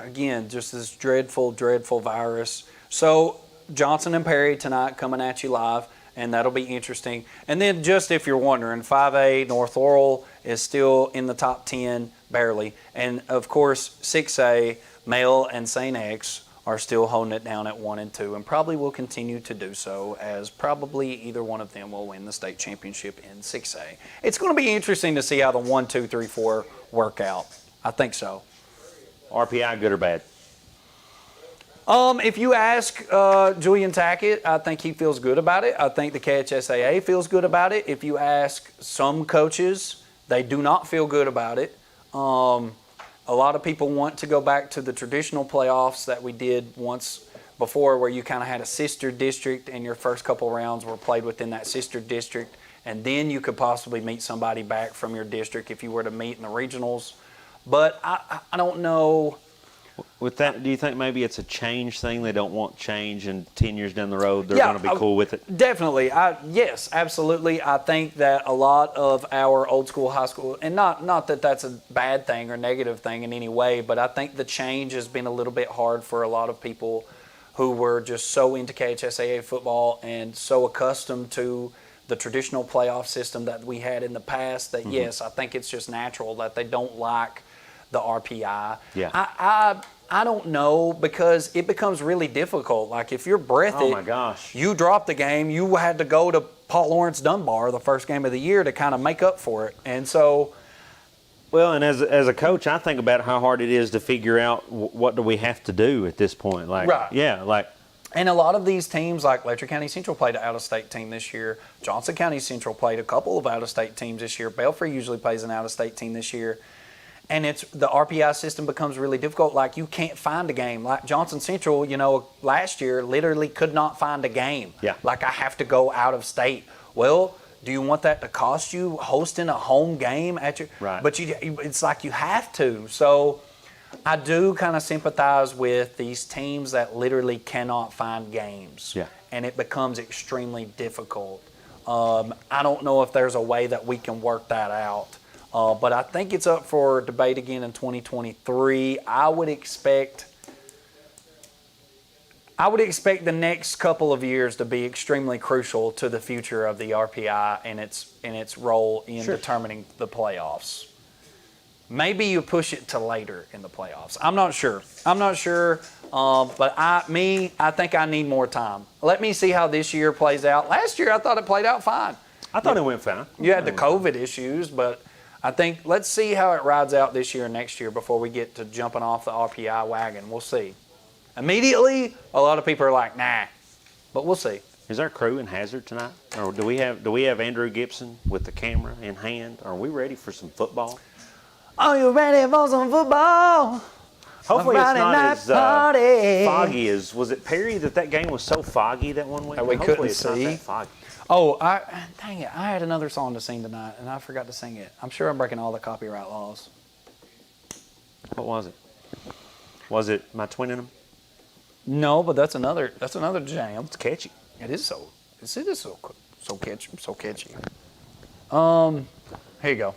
C: again, just this dreadful, dreadful virus. So, Johnson and Perry tonight coming at you live, and that'll be interesting. And then, just if you're wondering, 5A North Laurel is still in the top 10, barely. And of course, 6A Male and St. X are still holding it down at 1 and 2, and probably will continue to do so, as probably either one of them will win the state championship in 6A. It's going to be interesting to see how the 1, 2, 3, 4 work out. I think so.
B: RPI, good or bad?
C: If you ask Julian Tackett, I think he feels good about it. I think the KHSAA feels good about it. If you ask some coaches, they do not feel good about it. A lot of people want to go back to the traditional playoffs that we did once before, where you kind of had a sister district and your first couple rounds were played within that sister district, and then you could possibly meet somebody back from your district if you were to meet in the regionals. But I don't know.
B: With that, do you think maybe it's a change thing? They don't want change, and 10 years down the road, they're going to be cool with it?
C: Definitely. Yes, absolutely. I think that a lot of our old school, high school, and not that that's a bad thing or negative thing in any way, but I think the change has been a little bit hard for a lot of people who were just so into KHSAA football and so accustomed to the traditional playoff system that we had in the past that, yes, I think it's just natural that they don't like the RPI.
B: Yeah.
C: I don't know, because it becomes really difficult. Like if you're breathed,
B: oh my gosh,
C: you dropped the game, you had to go to Paul Lawrence Dunbar the first game of the year to kind of make up for it. And so,
B: well, and as a coach, I think about how hard it is to figure out what do we have to do at this point. Like,
C: right.
B: Yeah, like.
C: And a lot of these teams, like Letcher County Central played an out-of-state team this year. Johnson County Central played a couple of out-of-state teams this year. Belfry usually plays an out-of-state team this year. And the RPI system becomes really difficult. Like, you can't find a game. Like Johnson Central, last year literally could not find a game.
B: Yeah.
C: Like, I have to go out of state. Well, do you want that to cost you hosting a home game at your?
B: Right.
C: But it's like you have to. So I do kind of sympathize with these teams that literally cannot find games.
B: Yeah.
C: And it becomes extremely difficult. I don't know if there's a way that we can work that out. But I think it's up for debate again in 2023. I would expect the next couple of years to be extremely crucial to the future of the RPI and its role in determining the playoffs. Maybe you push it to later in the playoffs. I'm not sure. But I think I need more time. Let me see how this year plays out. Last year I thought it played out fine.
B: I thought it went fine.
C: You had the COVID issues, but I think let's see how it rides out this year and next year before we get to jumping off the RPI wagon. We'll see. Immediately, a lot of people are like, nah, but we'll see.
B: Is our crew in Hazard tonight? Or do we have Andrew Gibson with the camera in hand? Are we ready for some football?
C: Are you ready for some football?
B: Hopefully it's not as
C: party.
B: foggy as, was it Perry that game was so foggy that one week?
C: That we
B: Hopefully
C: couldn't
B: it's not
C: see.
B: that foggy.
C: Oh, dang it. I had another song to sing tonight, and I forgot to sing it. I'm sure I'm breaking all the copyright laws.
B: What was it? Was it My Twinning 'Em?
C: No, but that's another jam.
B: It's catchy.
C: It is so catchy. So catchy. Here you go.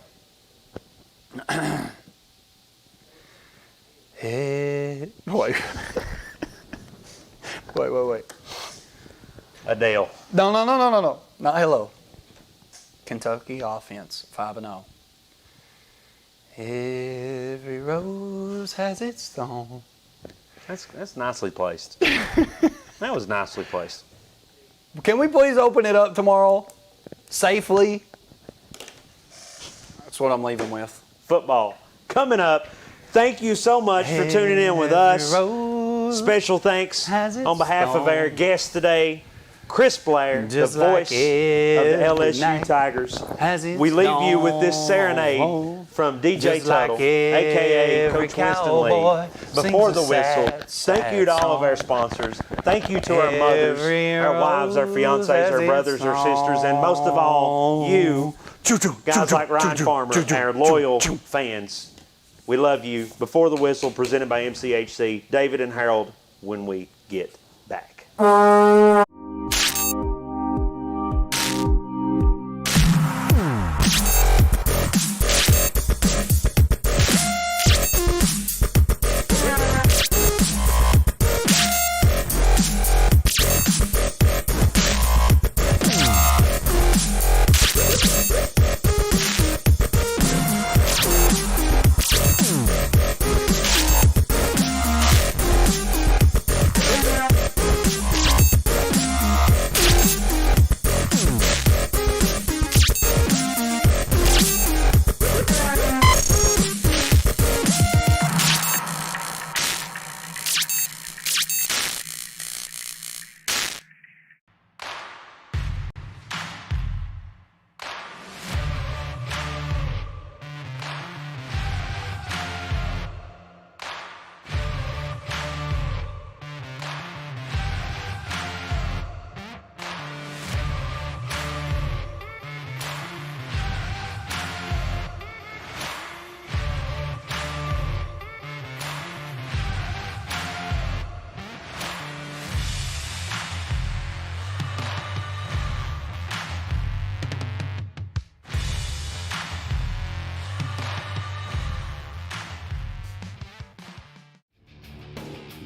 C: Hey, wait. Wait.
B: Adele.
C: No. Not hello. Kentucky offense, 5-0. Every rose has its thorn.
B: That's nicely placed. That was nicely placed.
C: Can we please open it up tomorrow? Safely? That's what I'm leaving with.
B: Football coming up. Thank you so much for tuning in with us. Special thanks on behalf of our guest today, Chris Blair, the voice of the LSU Tigers. We leave you with this serenade from DJ Tuttle, a.k.a. Coach Winston Lee, before the whistle. Thank you to all of our sponsors. Thank you to our mothers, our wives, our fiancés, our brothers, our sisters, and most of all, you, guys like Ryan Farmer, our loyal fans. We love you. Before the Whistle, presented by MCHC. David and Harold, when we get back.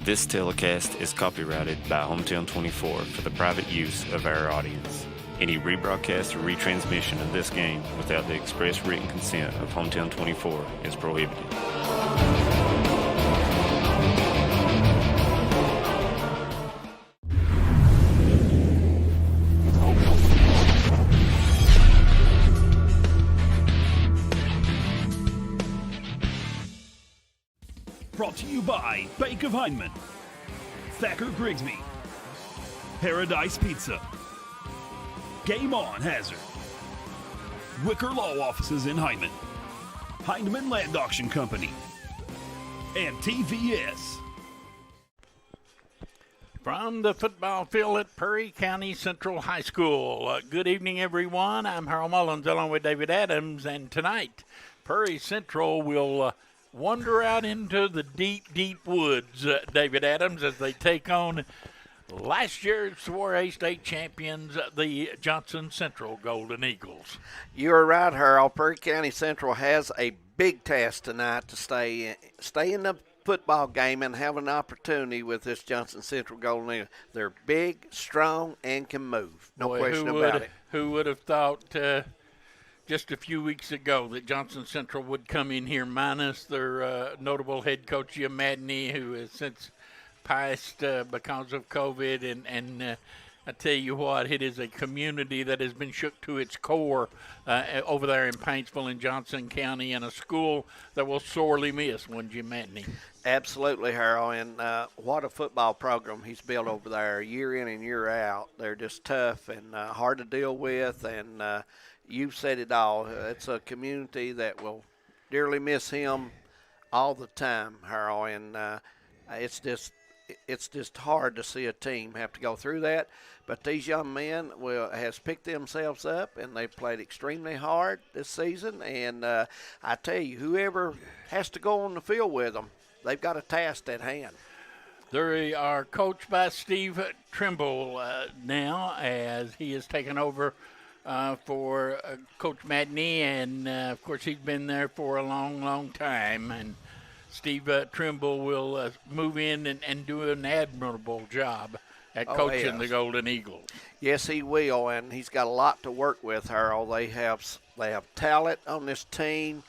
A: This telecast is copyrighted by Hometown 24 for the private use of our audience. Any rebroadcast or retransmission of this game without the express written consent of Hometown 24 is prohibited.
F: Brought to you by Bank of Heinemann, Thacker Grigsby, Paradise Pizza, Game On Hazard, Wicker Law Offices in Heinemann, Heinemann Land Auction Company, and TVS.
J: From the football field at Perry County Central High School. Good evening, everyone. I'm Harold Mullins along with David Adams, and tonight Perry Central will wander out into the deep, deep woods, David Adams, as they take on last year's 4A state champions, the Johnson Central Golden Eagles.
K: You're right, Harold. Perry County Central has a big task tonight to stay in the football game and have an opportunity with this Johnson Central Golden Eagles. They're big, strong, and can move. No question about it.
J: Who would have thought just a few weeks ago that Johnson Central would come in here minus their notable head coach, Jim Madney, who has since passed because of COVID. And I tell you what, it is a community that has been shook to its core over there in Paintsville and Johnson County, and a school that will sorely miss one Jim Madney.
K: Absolutely, Harold, and what a football program he's built over there year in and year out. They're just tough and hard to deal with, and you've said it all. It's a community that will dearly miss him all the time, Harold, and it's just hard to see a team have to go through that. But these young men has picked themselves up, and they've played extremely hard this season. And I tell you, whoever has to go on the field with them, they've got a task at hand.
J: They are coached by Steve Trimble now, as he has taken over for Coach Madney, and of course he's been there for a long, long time. And Steve Trimble will move in and do an admirable job at coaching the Golden Eagles.
K: Yes, he will, and he's got a lot to work with, Harold. They have talent on this team.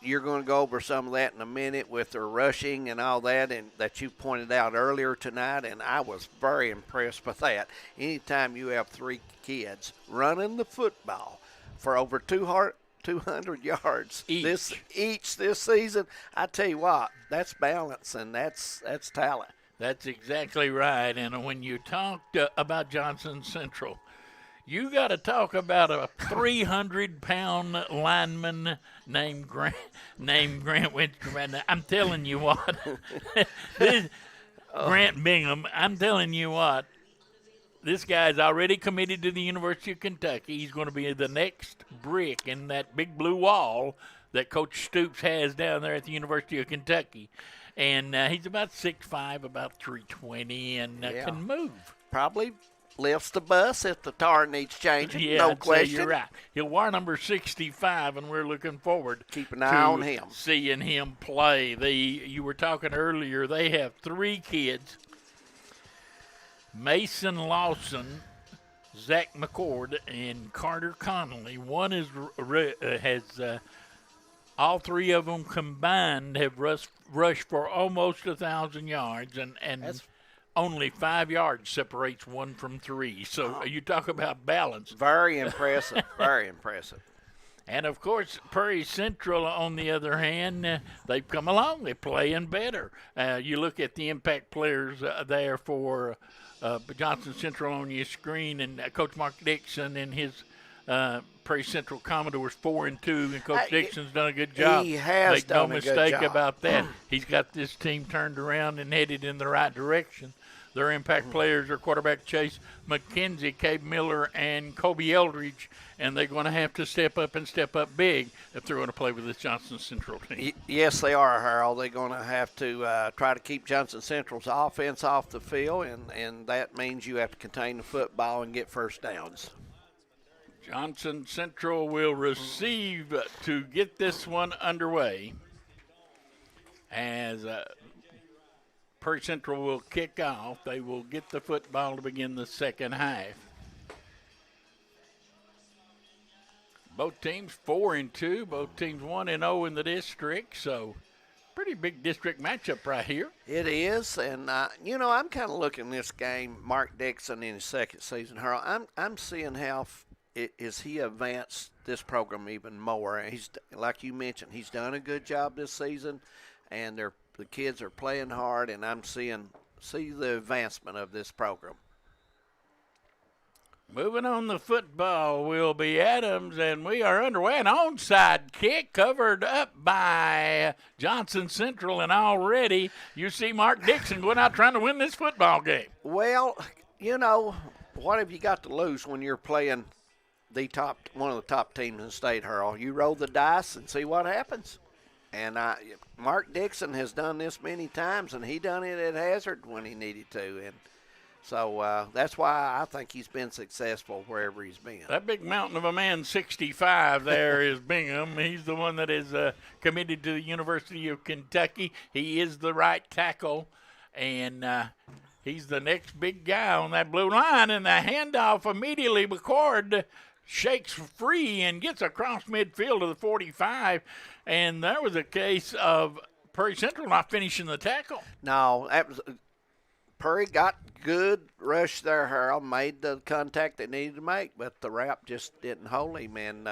K: You're going to go over some of that in a minute with their rushing and all that, and that you pointed out earlier tonight, and I was very impressed with that. Anytime you have three kids running the football for over 200 yards this season, I tell you what, that's balance and that's talent.
J: That's exactly right. And when you talked about Johnson Central, you got to talk about a 300-pound lineman named Grant Winstrom. I'm telling you what, Grant Bingham, I'm telling you what, this guy's already committed to the University of Kentucky. He's going to be the next brick in that big blue wall that Coach Stoops has down there at the University of Kentucky. And he's about 6'5", about 320, and can move.
K: Probably lifts the bus if the tire needs changing.
J: Yeah,
K: no question.
J: You're right. He'll wear number 65, and we're looking forward
K: keep an eye on him,
J: seeing him play. You were talking earlier. They have three kids: Mason Lawson, Zach McCord, and Carter Connolly. One has all three of them combined have rushed for almost 1,000 yards, and only 5 yards separates one from three. So you talk about balance.
K: Very impressive. Very impressive.
J: And, of course, Perry Central, on the other hand, they've come along. They're playing better. You look at the impact players there for Johnson Central on your screen, and Coach Mark Dixon and his Prairie Central Commodores 4-2, and Coach Dixon's done a good job.
K: He has
J: Make
K: done
J: no
K: a good
J: mistake
K: job
J: about that. He's got this team turned around and headed in the right direction. Their impact players are quarterback Chase McKenzie, Cabe Miller, and Kobe Eldridge, and they're going to have to step up and step up big if they're going to play with this Johnson Central team.
K: Yes, they are, Harold. They're going to have to try to keep Johnson Central's offense off the field, and that means you have to contain the football and get first downs.
J: Johnson Central will receive to get this one underway as Prairie Central will kick off. They will get the football to begin the second half. Both teams 4-2. Both teams 1-0 in the district. So pretty big district matchup right here.
K: It is, and I'm kind of looking at this game. Mark Dixon in his second season, Harold. I'm seeing how is he advanced this program even more. He's, like you mentioned, he's done a good job this season, and the kids are playing hard, and I'm see the advancement of this program.
J: Moving on, the football will be Adams, and we are underway. An onside kick covered up by Johnson Central, and already you see Mark Dixon going out trying to win this football game.
K: Well, what have you got to lose when you're playing one of the top teams in the state, Harold? You roll the dice and see what happens. And Mark Dixon has done this many times, and he done it at Hazard when he needed to, and so that's why I think he's been successful wherever he's been.
J: That big mountain of a man, 65, there is Bingham. He's the one that is committed to the University of Kentucky. He is the right tackle, and he's the next big guy on that blue line. And the handoff immediately, McCord shakes free and gets across midfield to the 45. And there was a case of Prairie Central not finishing the tackle.
K: No, that was Prairie got good rush there, Harold, made the contact they needed to make, but the wrap just didn't hold him, and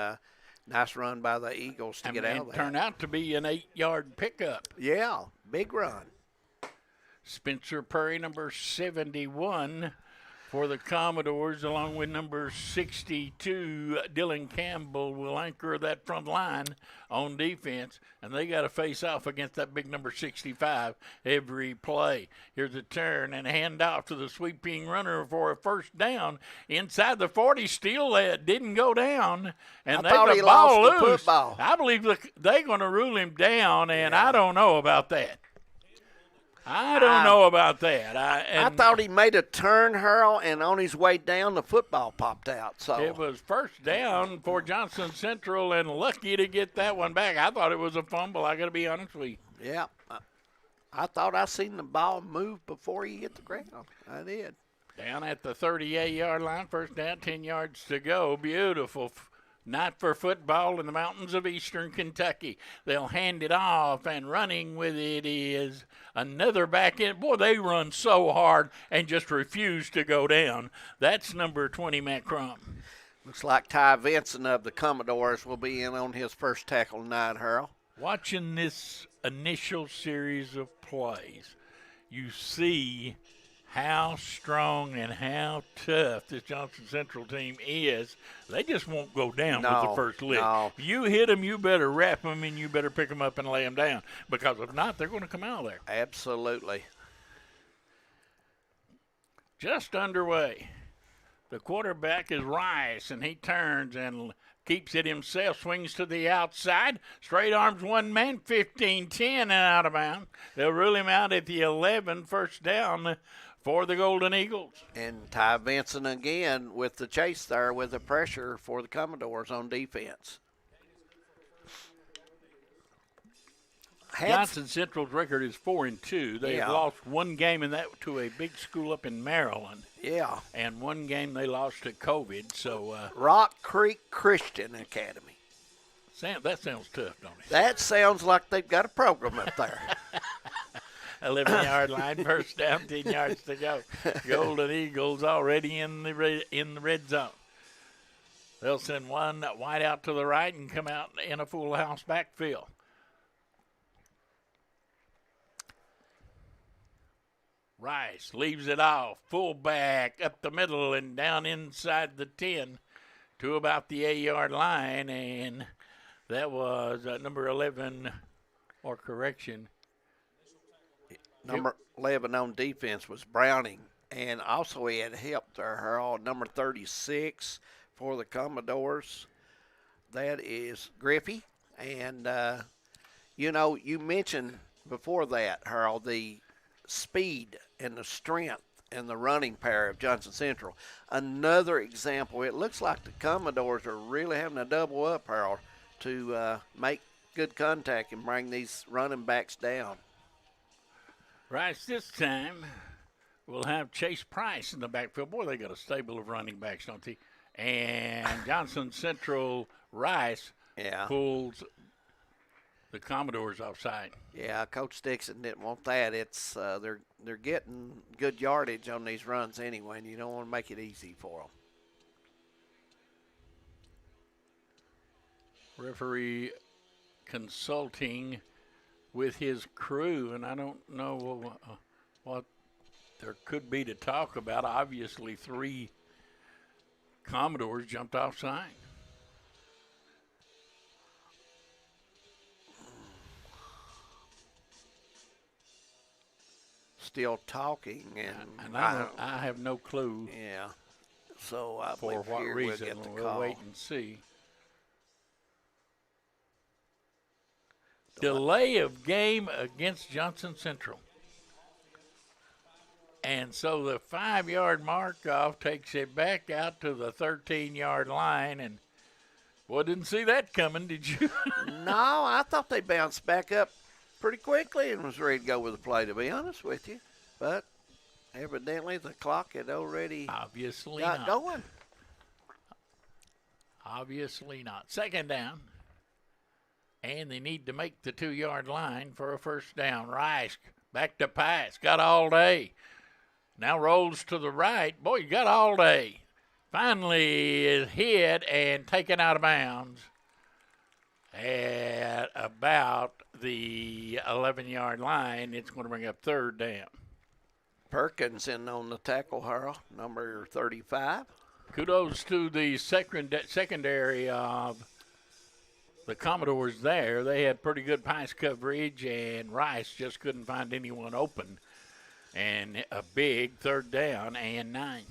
K: nice run by the Eagles to get out of there.
J: It turned out to be an 8-yard pickup.
K: Yeah, big run.
J: Spencer Prairie, number 71 for the Commodores, along with number 62, Dylan Campbell, will anchor that front line on defense, and they got to face off against that big number 65 every play. Here's a turn and a handoff to the sweeping runner for a first down inside the 40. Still didn't go down, and they got the ball loose.
K: The football.
J: I believe they're going to rule him down, and I don't know about that. I don't know about that.
K: I thought he made a turn, Harold, and on his way down, the football popped out. So
J: it was first down for Johnson Central, and lucky to get that one back. I thought it was a fumble. I got to be honest with you.
K: Yeah, I thought I seen the ball move before he hit the ground. I did.
J: Down at the 38-yard line, first down, 10 yards to go. Beautiful night for football in the mountains of eastern Kentucky. They'll hand it off, and running with it is another back end. Boy, they run so hard and just refuse to go down. That's number 20, Matt Crum.
K: Looks like Ty Vinson of the Commodores will be in on his first tackle tonight, Harold.
J: Watching this initial series of plays, you see how strong and how tough this Johnson Central team is. They just won't go down with the first lick.
K: No.
J: If you hit them, you better wrap them, and you better pick them up and lay them down, because if not, they're going to come out of there.
K: Absolutely.
J: Just underway. The quarterback is Rice, and he turns and keeps it himself, swings to the outside, straight arms one man, 15-10 and out of bounds. They'll rule him out at the 11, first down for the Golden Eagles.
K: And Ty Vinson again with the chase there with the pressure for the Commodores on defense.
J: Johnson Central's record is 4-2. They have lost one game in that to a big school up in Maryland.
K: Yeah.
J: And one game they lost to COVID. So
K: Rock Creek Christian Academy.
J: That sounds tough, don't it?
K: That sounds like they've got a program up there.
J: 11-yard line, first down, 10 yards to go. Golden Eagles already in the red zone. They'll send one wide out to the right and come out in a full house backfield. Rice leaves it off, fullback up the middle and down inside the 10 to about the 8-yard line, and that was number 11, or correction.
K: Number 11 on defense was Browning, and also he had help there, Harold, number 36 for the Commodores. That is Griffey, and, you mentioned before that, Harold, the speed and the strength and the running power of Johnson Central. Another example, it looks like the Commodores are really having to double up, Harold, to make good contact and bring these running backs down.
J: Rice this time will have Chase Price in the backfield. Boy, they got a stable of running backs, don't they? And Johnson Central Rice pulls the Commodores offside.
K: Yeah, Coach Dixon didn't want that. It's they're getting good yardage on these runs anyway, and you don't want to make it easy for them.
J: Referee consulting with his crew, and I don't know what there could be to talk about. Obviously, 3 Commodores jumped offside.
K: Still talking, and
J: I have no clue.
K: Yeah. So I
J: for
K: believe
J: what
K: here
J: reason?
K: we'll get the
J: We'll
K: call.
J: wait and see. Delay of game against Johnson Central. And so the 5-yard mark-off takes it back out to the 13-yard line. And, boy, didn't see that coming, did you?
K: No, I thought they bounced back up pretty quickly and was ready to go with the play, to be honest with you. But evidently the clock had already
J: Obviously
K: got
J: not.
K: going.
J: Obviously not. Second down. And they need to make the 2-yard line for a first down. Rice back to pass. Got all day. Now rolls to the right. Boy, you got all day. Finally is hit and taken out of bounds at about the 11-yard line. It's going to bring up third down.
K: Perkins in on the tackle, Harold, number 35.
J: Kudos to the secondary of the Commodores there. They had pretty good pass coverage, and Rice just couldn't find anyone open. And a big third down and 9.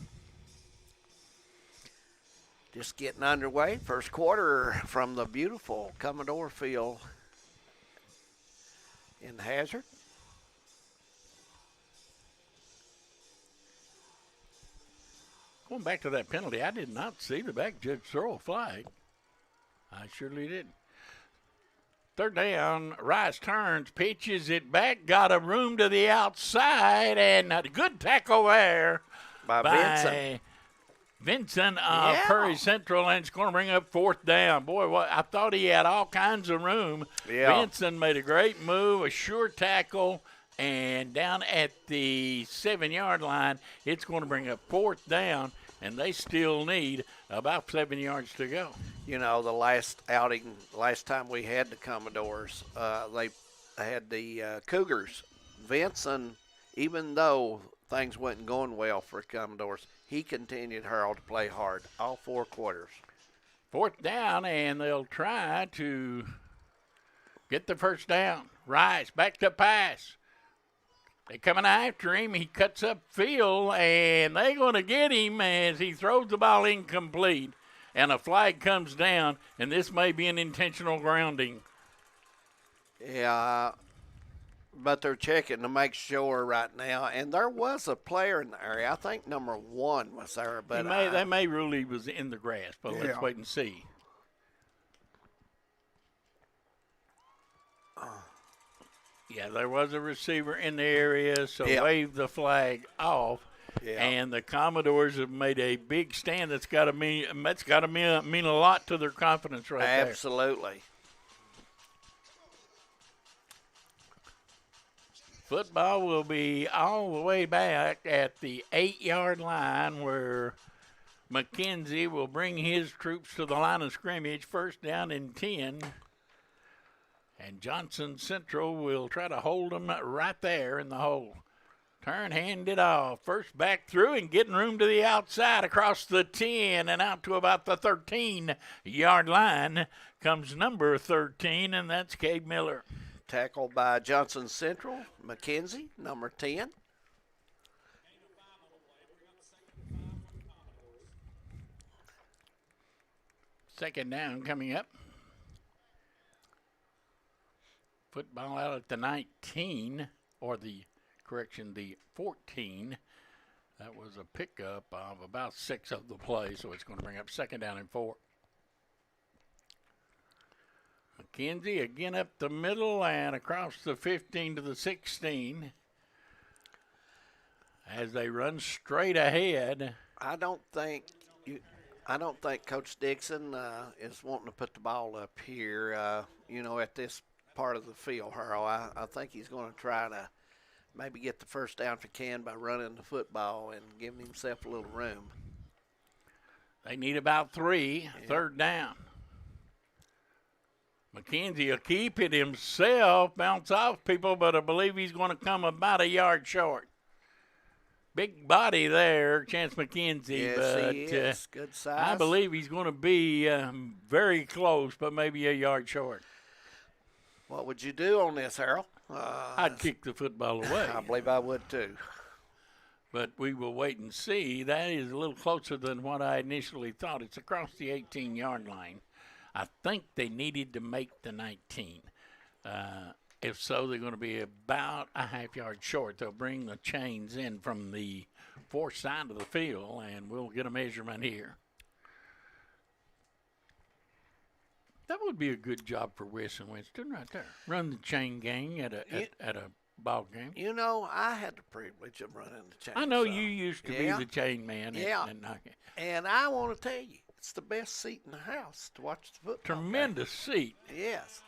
K: Just getting underway. First quarter from the beautiful Commodore Field in Hazard.
J: Going back to that penalty, I did not see the back judge throw a flag. I surely didn't. Third down, Rice turns, pitches it back, got a room to the outside, and a good tackle there
K: by Vincent.
J: Vincent of Prairie Central, and it's going to bring up fourth down. Boy, I thought he had all kinds of room.
K: Yeah.
J: Vincent made a great move, a sure tackle, and down at the 7-yard line, it's going to bring up fourth down, and they still need about 7 yards to go.
K: You know, the last time we had the Commodores, they had the Cougars. Vincent, even though things wasn't going well for Commodores, he continued, Harold, to play hard all 4 quarters.
J: Fourth down, and they'll try to get the first down. Rice back to pass. They're coming after him. He cuts up field, and they're going to get him as he throws the ball incomplete. And a flag comes down, and this may be an intentional grounding.
K: Yeah, but they're checking to make sure right now. And there was a player in the area. I think number 1 was there. But
J: they may rule he was in the grass, but let's wait and see. Yeah, there was a receiver in the area, so wave the flag off.
K: Yeah.
J: And the Commodores have made a big stand. That's got to mean a lot to their confidence right there.
K: Absolutely.
J: Football will be all the way back at the 8-yard line where McKenzie will bring his troops to the line of scrimmage. First down and 10. And Johnson Central will try to hold them right there in the hole. Turn, hand it off. First back through and getting room to the outside across the 10 and out to about the 13-yard line comes number 13, and that's Cade Miller.
K: Tackled by Johnson Central, McKenzie, number 10.
J: Second down coming up. Football out at the 19, or the 14. That was a pickup of about 6 of the play, so it's going to bring up second down and 4. McKenzie again up the middle and across the 15 to the 16. as they run straight ahead.
K: I don't think Coach Dixon is wanting to put the ball up here, at this part of the field, Harold. I think he's going to try to maybe get the first down if he can by running the football and giving himself a little room.
J: They need about 3, third down. McKenzie will keep it himself, bounce off people, but I believe he's going to come about a yard short. Big body there, Chance McKenzie.
K: Yes,
J: but,
K: he is. Good size.
J: I believe he's going to be very close, but maybe a yard short.
K: What would you do on this, Harold?
J: I'd kick the football away.
K: I believe I would too.
J: But we will wait and see. That is a little closer than what I initially thought. It's across the 18-yard line. I think they needed to make the 19. If so, they're going to be about a half-yard short. They'll bring the chains in from the far side of the field, and we'll get a measurement here. That would be a good job for Wes and Winston right there. Run the chain gang at a ball game.
K: I had the privilege of running the chain.
J: I know you used to be the chain man.
K: Yeah.
J: And
K: I want to tell you, it's the best seat in the house to watch the football.
J: Tremendous seat.
K: Yes.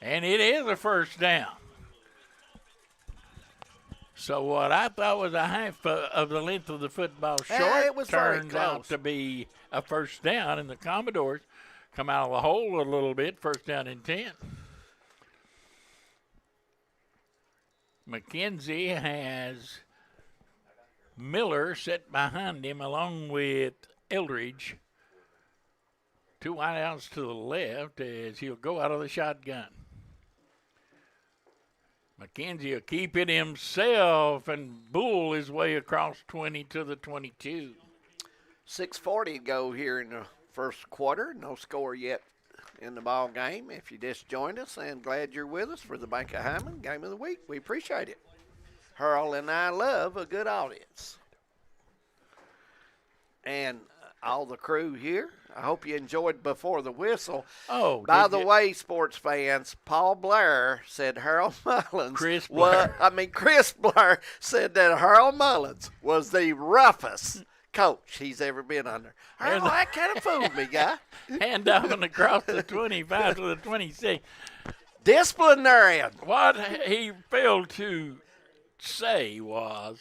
J: And it is a first down. So what I thought was a half of the length of the football short
K: it was very
J: turns out
K: close.
J: to be a first down, and the Commodores come out of the hole a little bit, first down and 10. McKenzie has Miller set behind him along with Eldridge. 2 wideouts to the left as he'll go out of the shotgun. McKenzie will keep it himself and bull his way across 20 to the 22.
K: 6:40 to go here in the first quarter. No score yet in the ball game. If you just joined us, and glad you're with us for the Bank of Hyman Game of the Week. We appreciate it. Harold and I love a good audience. And all the crew here, I hope you enjoyed Before the Whistle.
J: Oh,
K: by the way, sports fans, Paul Blair said Harold Mullins.
J: Chris Blair
K: said that Harold Mullins was the roughest coach he's ever been under. Harold, that kind of fooled me, guy.
J: Hand off and across the 25 to the 26.
K: Disciplinarian.
J: What he failed to say was,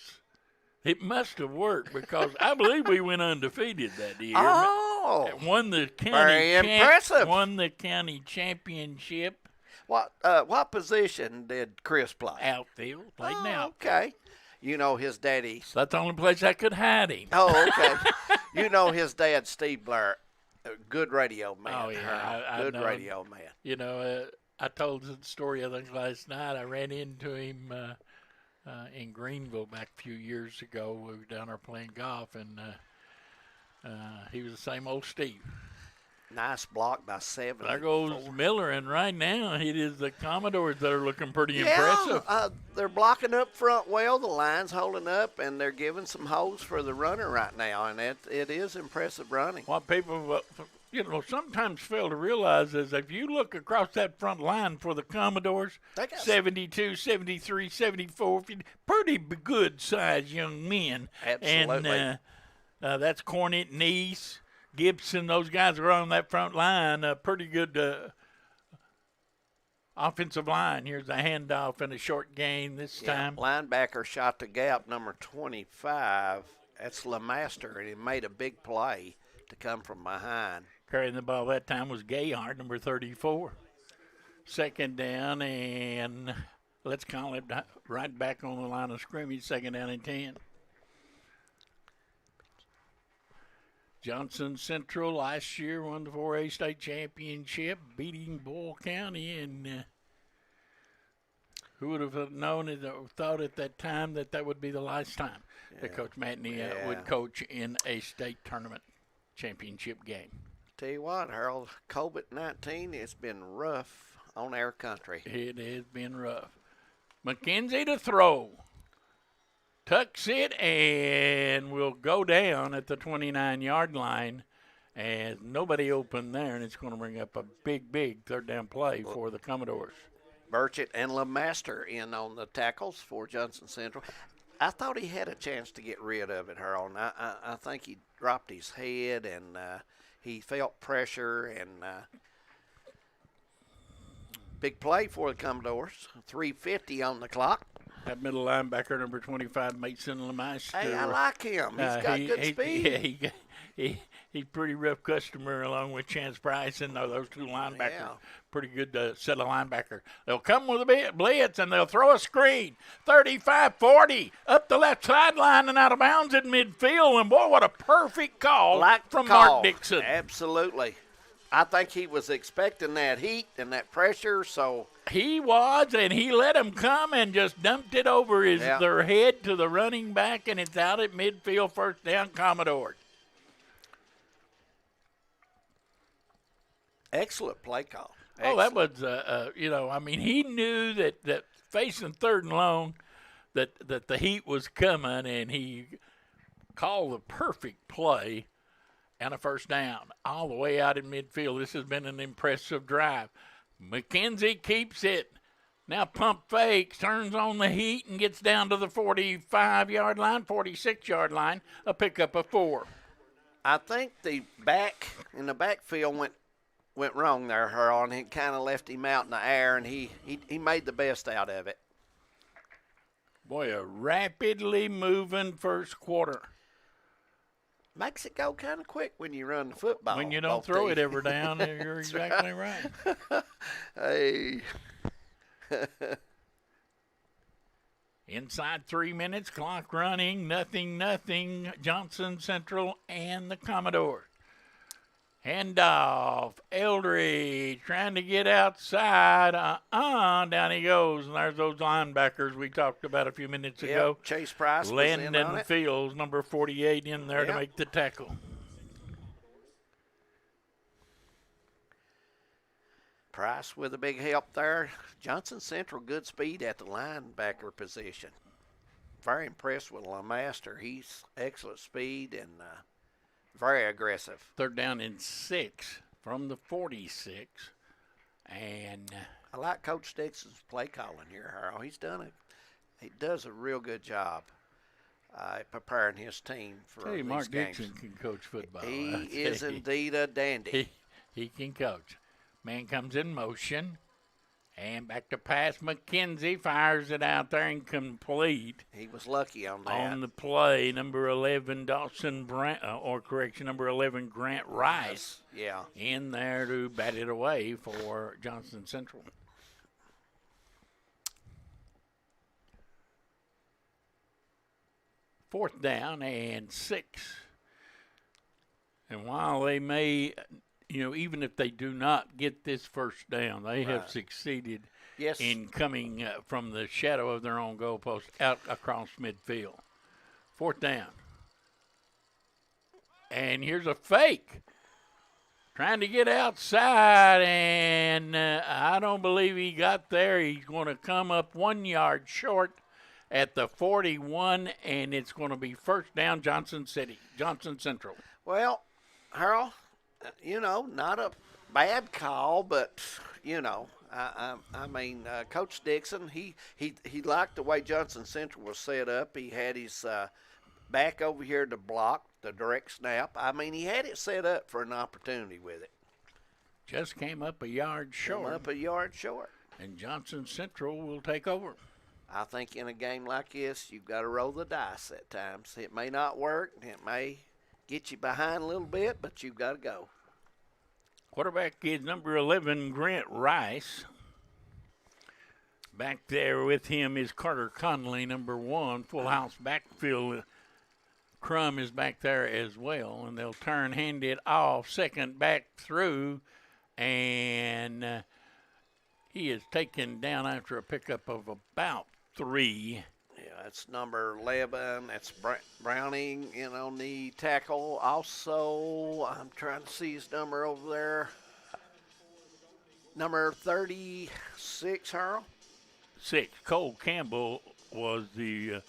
J: it must have worked because I believe we went undefeated that year.
K: Oh,
J: won the county
K: very impressive.
J: Won the county championship.
K: What position did Chris play?
J: Outfield. Played out.
K: Okay. You know his daddy.
J: That's the only place I could hide him.
K: Oh, okay. You know his dad, Steve Blair, a good radio man.
J: Oh, yeah. I
K: good
J: know.
K: radio man.
J: You know, I told the story, I think, last night. I ran into him in Greenville back a few years ago. We were down there playing golf, and he was the same old Steve.
K: Nice block by 7.
J: There goes Miller, and right now it is the Commodores that are looking pretty impressive.
K: They're blocking up front well. The line's holding up, and they're giving some holes for the runner right now, and it is impressive running.
J: What people, sometimes fail to realize is if you look across that front line for the Commodores, 72, 73, 74, pretty good-sized young men.
K: Absolutely.
J: And that's Cornett, Neese, Gibson, those guys are on that front line. Pretty good offensive line. Here's a handoff and a short gain this time.
K: Linebacker shot the gap, number 25. That's LeMaster, and he made a big play to come from behind.
J: Carrying the ball that time was Gayhart, number 34. Second down, and let's call it right back on the line of scrimmage, second down and 10. Johnson Central last year won the 4A state championship, beating Boyle County, and who would have known it, or thought at that time that would be the last time that Coach Matney would coach in a state tournament championship game.
K: Tell you what, Harold, COVID-19, it's been rough on our country.
J: It has been rough. McKenzie to throw. Tucks it and will go down at the 29-yard line. And nobody open there, and it's going to bring up a big third down play for the Commodores.
K: Burchett and LeMaster in on the tackles for Johnson Central. I thought he had a chance to get rid of it, Harold. And I think he dropped his head and he felt pressure and big play for the Commodores. 3:50 on the clock.
J: That middle linebacker, number 25, Mason LeMaster.
K: Hey, I like him. He's got good speed.
J: He's pretty rough customer along with Chance Price and those two linebackers.
K: Yeah.
J: Pretty good set of linebackers. They'll come with a blitz and they'll throw a screen. 35-40 up the left sideline and out of bounds in midfield. And boy, what a perfect call from Mark Dixon.
K: Absolutely. I think he was expecting that heat and that pressure, so
J: he was, and he let them come and just dumped it over their head to the running back, and it's out at midfield, first down, Commodore.
K: Excellent play call.
J: Oh, that was, he knew that facing third and long, that the heat was coming, and he called the perfect play and a first down all the way out in midfield. This has been an impressive drive. McKenzie keeps it. Now pump fakes, turns on the heat, and gets down to the 45-yard line, 46-yard line, a pickup of 4.
K: I think the backfield went wrong there, Harold, and it kind of left him out in the air, and he made the best out of it.
J: Boy, a rapidly moving first quarter.
K: Makes it go kind of quick when you run the football.
J: When you don't throw it ever down, you're exactly right.
K: Hey.
J: Inside 3 minutes, clock running, nothing, Johnson Central and the Commodores. Handoff, Eldridge trying to get outside. Down he goes. And there's those linebackers we talked about a few minutes ago.
K: Chase Price
J: Landon
K: was in on it.
J: Fields, number 48, in there to make the tackle.
K: Price with a big help there. Johnson Central, good speed at the linebacker position. Very impressed with LeMaster. He's excellent speed and very aggressive.
J: Third down and 6 from the 46. And
K: I like Coach Dixon's play calling here, Harold. He does a real good job preparing his team for these
J: Mark
K: games.
J: Dixon can coach football.
K: He is indeed a dandy.
J: He can coach. Man comes in motion. And back to pass. McKenzie fires it out there and complete.
K: He was lucky on that.
J: On the play, number 11, number 11, Grant Rice.
K: Yeah.
J: In there to bat it away for Johnson Central. Fourth down and 6. And while they may, even if they do not get this first down, they have succeeded in coming from the shadow of their own goalpost out across midfield. Fourth down. And here's a fake. Trying to get outside, and I don't believe he got there. He's going to come up 1 yard short at the 41, and it's going to be first down, Johnson Central.
K: Well, Harold, not a bad call, but Coach Dixon, he liked the way Johnson Central was set up. He had his back over here to block the direct snap. He had it set up for an opportunity with it.
J: Just came up a yard short. And Johnson Central will take over.
K: I think in a game like this, you've got to roll the dice at times. It may not work. It may get you behind a little bit, but you've got to go.
J: Quarterback is number 11, Grant Rice. Back there with him is Carter Conley, number 1, full house backfield. Crum is back there as well, and they'll hand it off, second back through, and he is taken down after a pickup of about 3.
K: Yeah, that's number 11. That's Browning in on the tackle. Also, I'm trying to see his number over there. Number 36, Harold.
J: 6. Cole Campbell was the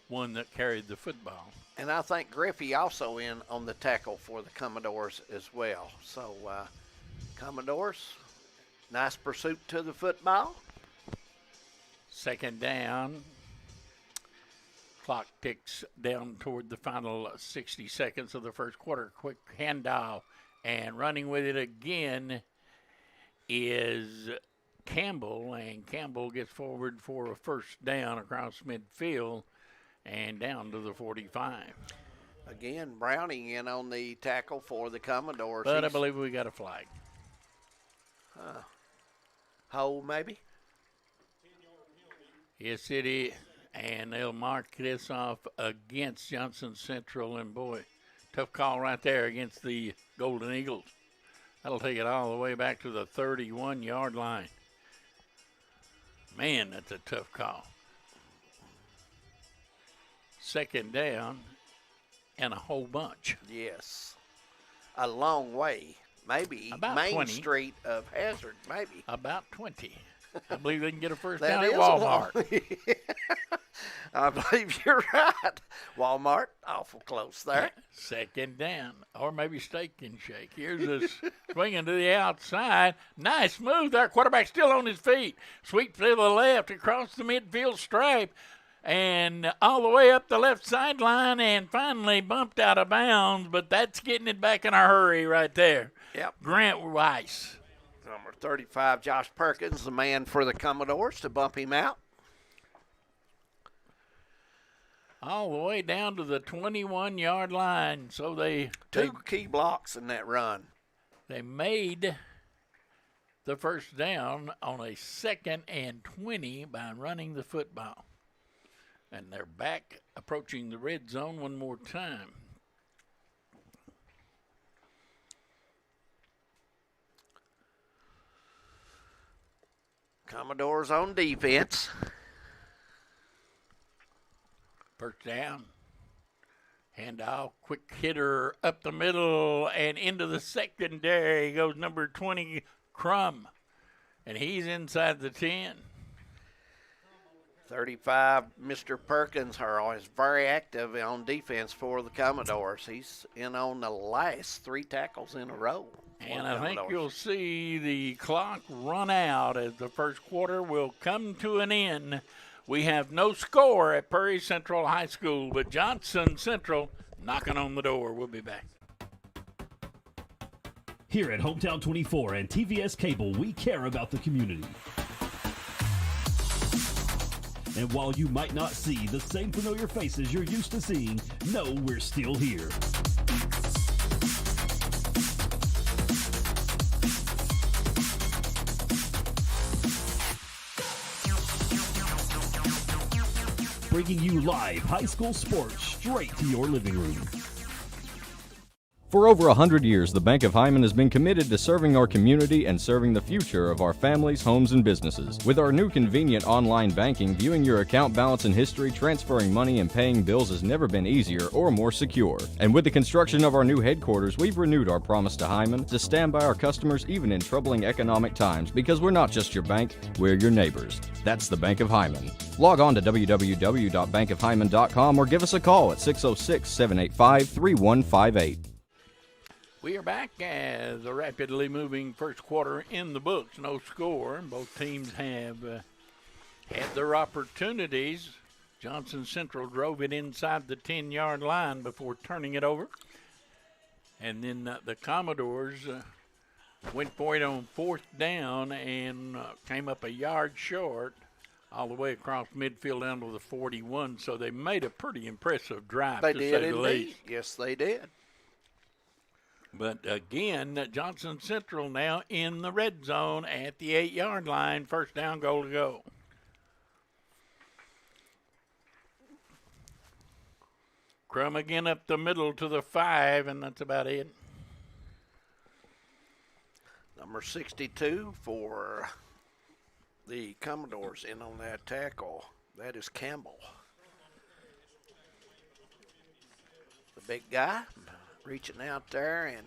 J: one that carried the football.
K: And I think Griffey also in on the tackle for the Commodores as well. So, Commodores, nice pursuit to the football.
J: Second down. Clock ticks down toward the final 60 seconds of the first quarter. Quick handoff, and running with it again is Campbell, and Campbell gets forward for a first down across midfield and down to the 45.
K: Again, Browning in on the tackle for the Commodores.
J: But I believe we got a flag.
K: Hold, maybe?
J: Yes, it is. And they'll mark this off against Johnson Central. And, boy, tough call right there against the Golden Eagles. That'll take it all the way back to the 31-yard line. Man, that's a tough call. Second down and a whole bunch.
K: Yes. A long way. Maybe
J: About
K: Main
J: 20.
K: Street of Hazard, maybe.
J: About 20. I believe they can get a first
K: That
J: down at
K: is a long-
J: Walmart.
K: I believe you're right. Walmart, awful close there.
J: Second down, or maybe Steak and Shake. Here's a swinging to the outside. Nice move there. Quarterback still on his feet. Sweep to the left across the midfield stripe and all the way up the left sideline and finally bumped out of bounds, but that's getting it back in a hurry right there.
K: Yep.
J: Grant Weiss.
K: Number 35, Josh Perkins, the man for the Commodores to bump him out.
J: All the way down to the 21-yard line. So they
K: Two key blocks in that run.
J: They made the first down on a 2nd and 20 by running the football. And they're back approaching the red zone one more time.
K: Commodores on defense.
J: First down. Handoff, quick hitter up the middle and into the secondary goes number 20, Crum. And he's inside the 10.
K: 35, Mr. Perkins is very active on defense for the Commodores. He's in on the last 3 tackles in a row.
J: And I think you'll see the clock run out as the first quarter will come to an end. We have no score at Prairie Central High School, but Johnson Central knocking on the door. We'll be back.
F: Here at Hometown 24 and TVS Cable, we care about the community. And while you might not see the same familiar faces you're used to seeing, know we're still here. Bringing you live high school sports straight to your living room.
L: For over 100 years, the Bank of Hyman has been committed to serving our community and serving the future of our families, homes, and businesses. With our new convenient online banking, viewing your account balance and history, transferring money, and paying bills has never been easier or more secure. And with the construction of our new headquarters, we've renewed our promise to Hyman to stand by our customers even in troubling economic times, because we're not just your bank, we're your neighbors. That's the Bank of Hyman. Log on to www.bankofhyman.com or give us a call at 606-785-3158.
J: We are back as the rapidly moving first quarter in the books. No score. Both teams have had their opportunities. Johnson Central drove it inside the 10-yard line before turning it over. And then the Commodores went for it on 4th down and came up a yard short all the way across midfield down to the 41. So they made a pretty impressive drive,
K: They
J: to
K: did
J: say the
K: indeed.
J: least.
K: Yes, they did.
J: But again, Johnson Central now in the red zone at the 8-yard line. First down, goal to go. Crum again up the middle to the 5, and that's about it.
K: Number 62 for the Commodores in on that tackle. That is Campbell. The big guy reaching out there and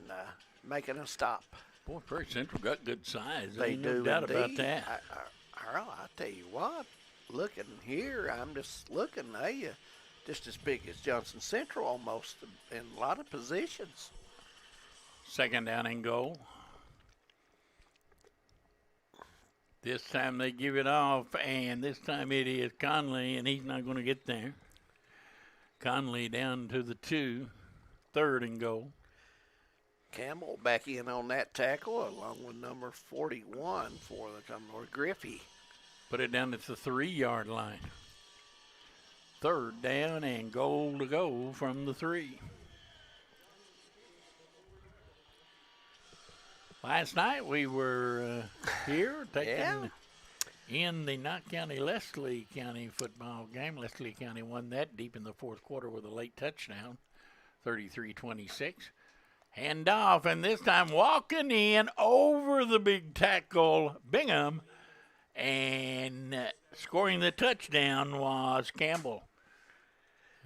K: making a stop.
J: Boy, Prairie Central got good size.
K: They
J: Ain't
K: do
J: no doubt
K: indeed.
J: about that.
K: Earl, I tell you what, looking here, I'm just looking, they just as big as Johnson Central almost in a lot of positions.
J: Second down and goal. This time they give it off, and this time it is Conley, and he's not going to get there. Conley down to the 2, 3rd and goal.
K: Campbell back in on that tackle along with number 41 for the Commodore, Griffey.
J: Put it down at the 3-yard line. 3rd down and goal to go from the 3. Last night we were here taking in the Knott County Leslie County football game. Leslie County won that deep in the 4th quarter with a late touchdown, 33-26. Hand off, and this time walking in over the big tackle, Bingham, and scoring the touchdown was Campbell.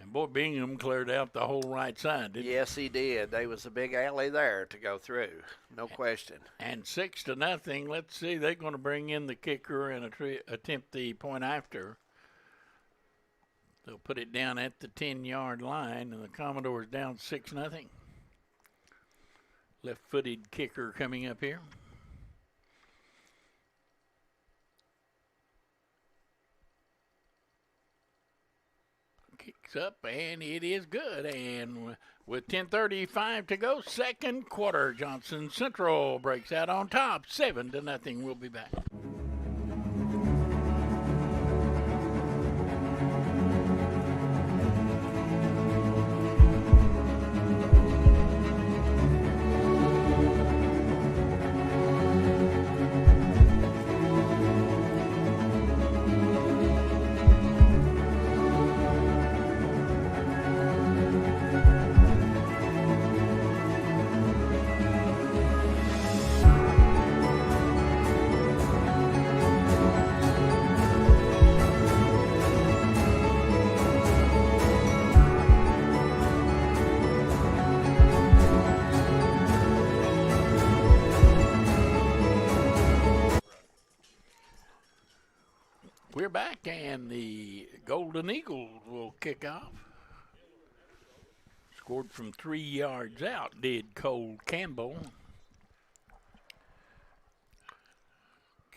J: And boy, Bingham cleared out the whole right side, didn't he?
K: Yes, he did. There was a big alley there to go through, no question.
J: And 6-0. Let's see, they're going to bring in the kicker and attempt the point after. They'll put it down at the 10-yard line, and the Commodores down 6-0. Left-footed kicker coming up here. Kicks up, and it is good. And with 10:35 to go, 2nd quarter, Johnson Central breaks out on top, 7-0. We'll be back. We're back, and the Golden Eagles will kick off. Scored from 3 yards out, did Cole Campbell.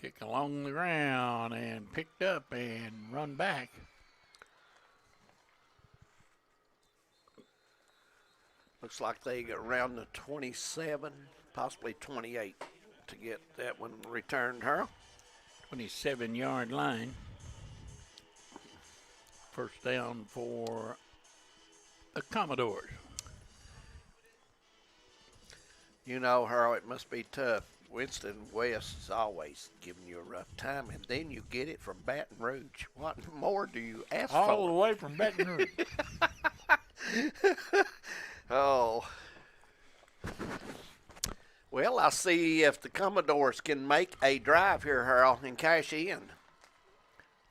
J: Kick along the ground and picked up and run back.
K: Looks like they got around the 27, possibly 28 to get that one returned, Harold.
J: 27-yard line. First down for the Commodores.
K: You know, Harold, it must be tough. Winston West is always giving you a rough time, and then you get it from Baton Rouge. What more do you ask for?
J: All the way from Baton Rouge.
K: Oh. Well, I'll see if the Commodores can make a drive here, Harold, and cash in.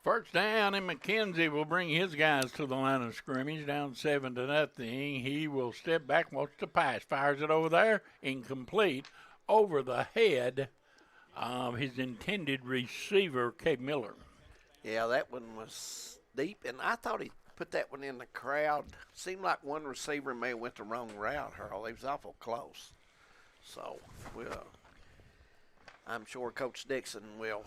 J: First down, and McKenzie will bring his guys to the line of scrimmage, down 7-0. He will step back, wants to pass, fires it over there, incomplete, over the head of his intended receiver, Cabe Miller.
K: Yeah, that one was deep, and I thought he put that one in the crowd. Seemed like one receiver may have went the wrong route, Harold. He was awful close. So, I'm sure Coach Dixon will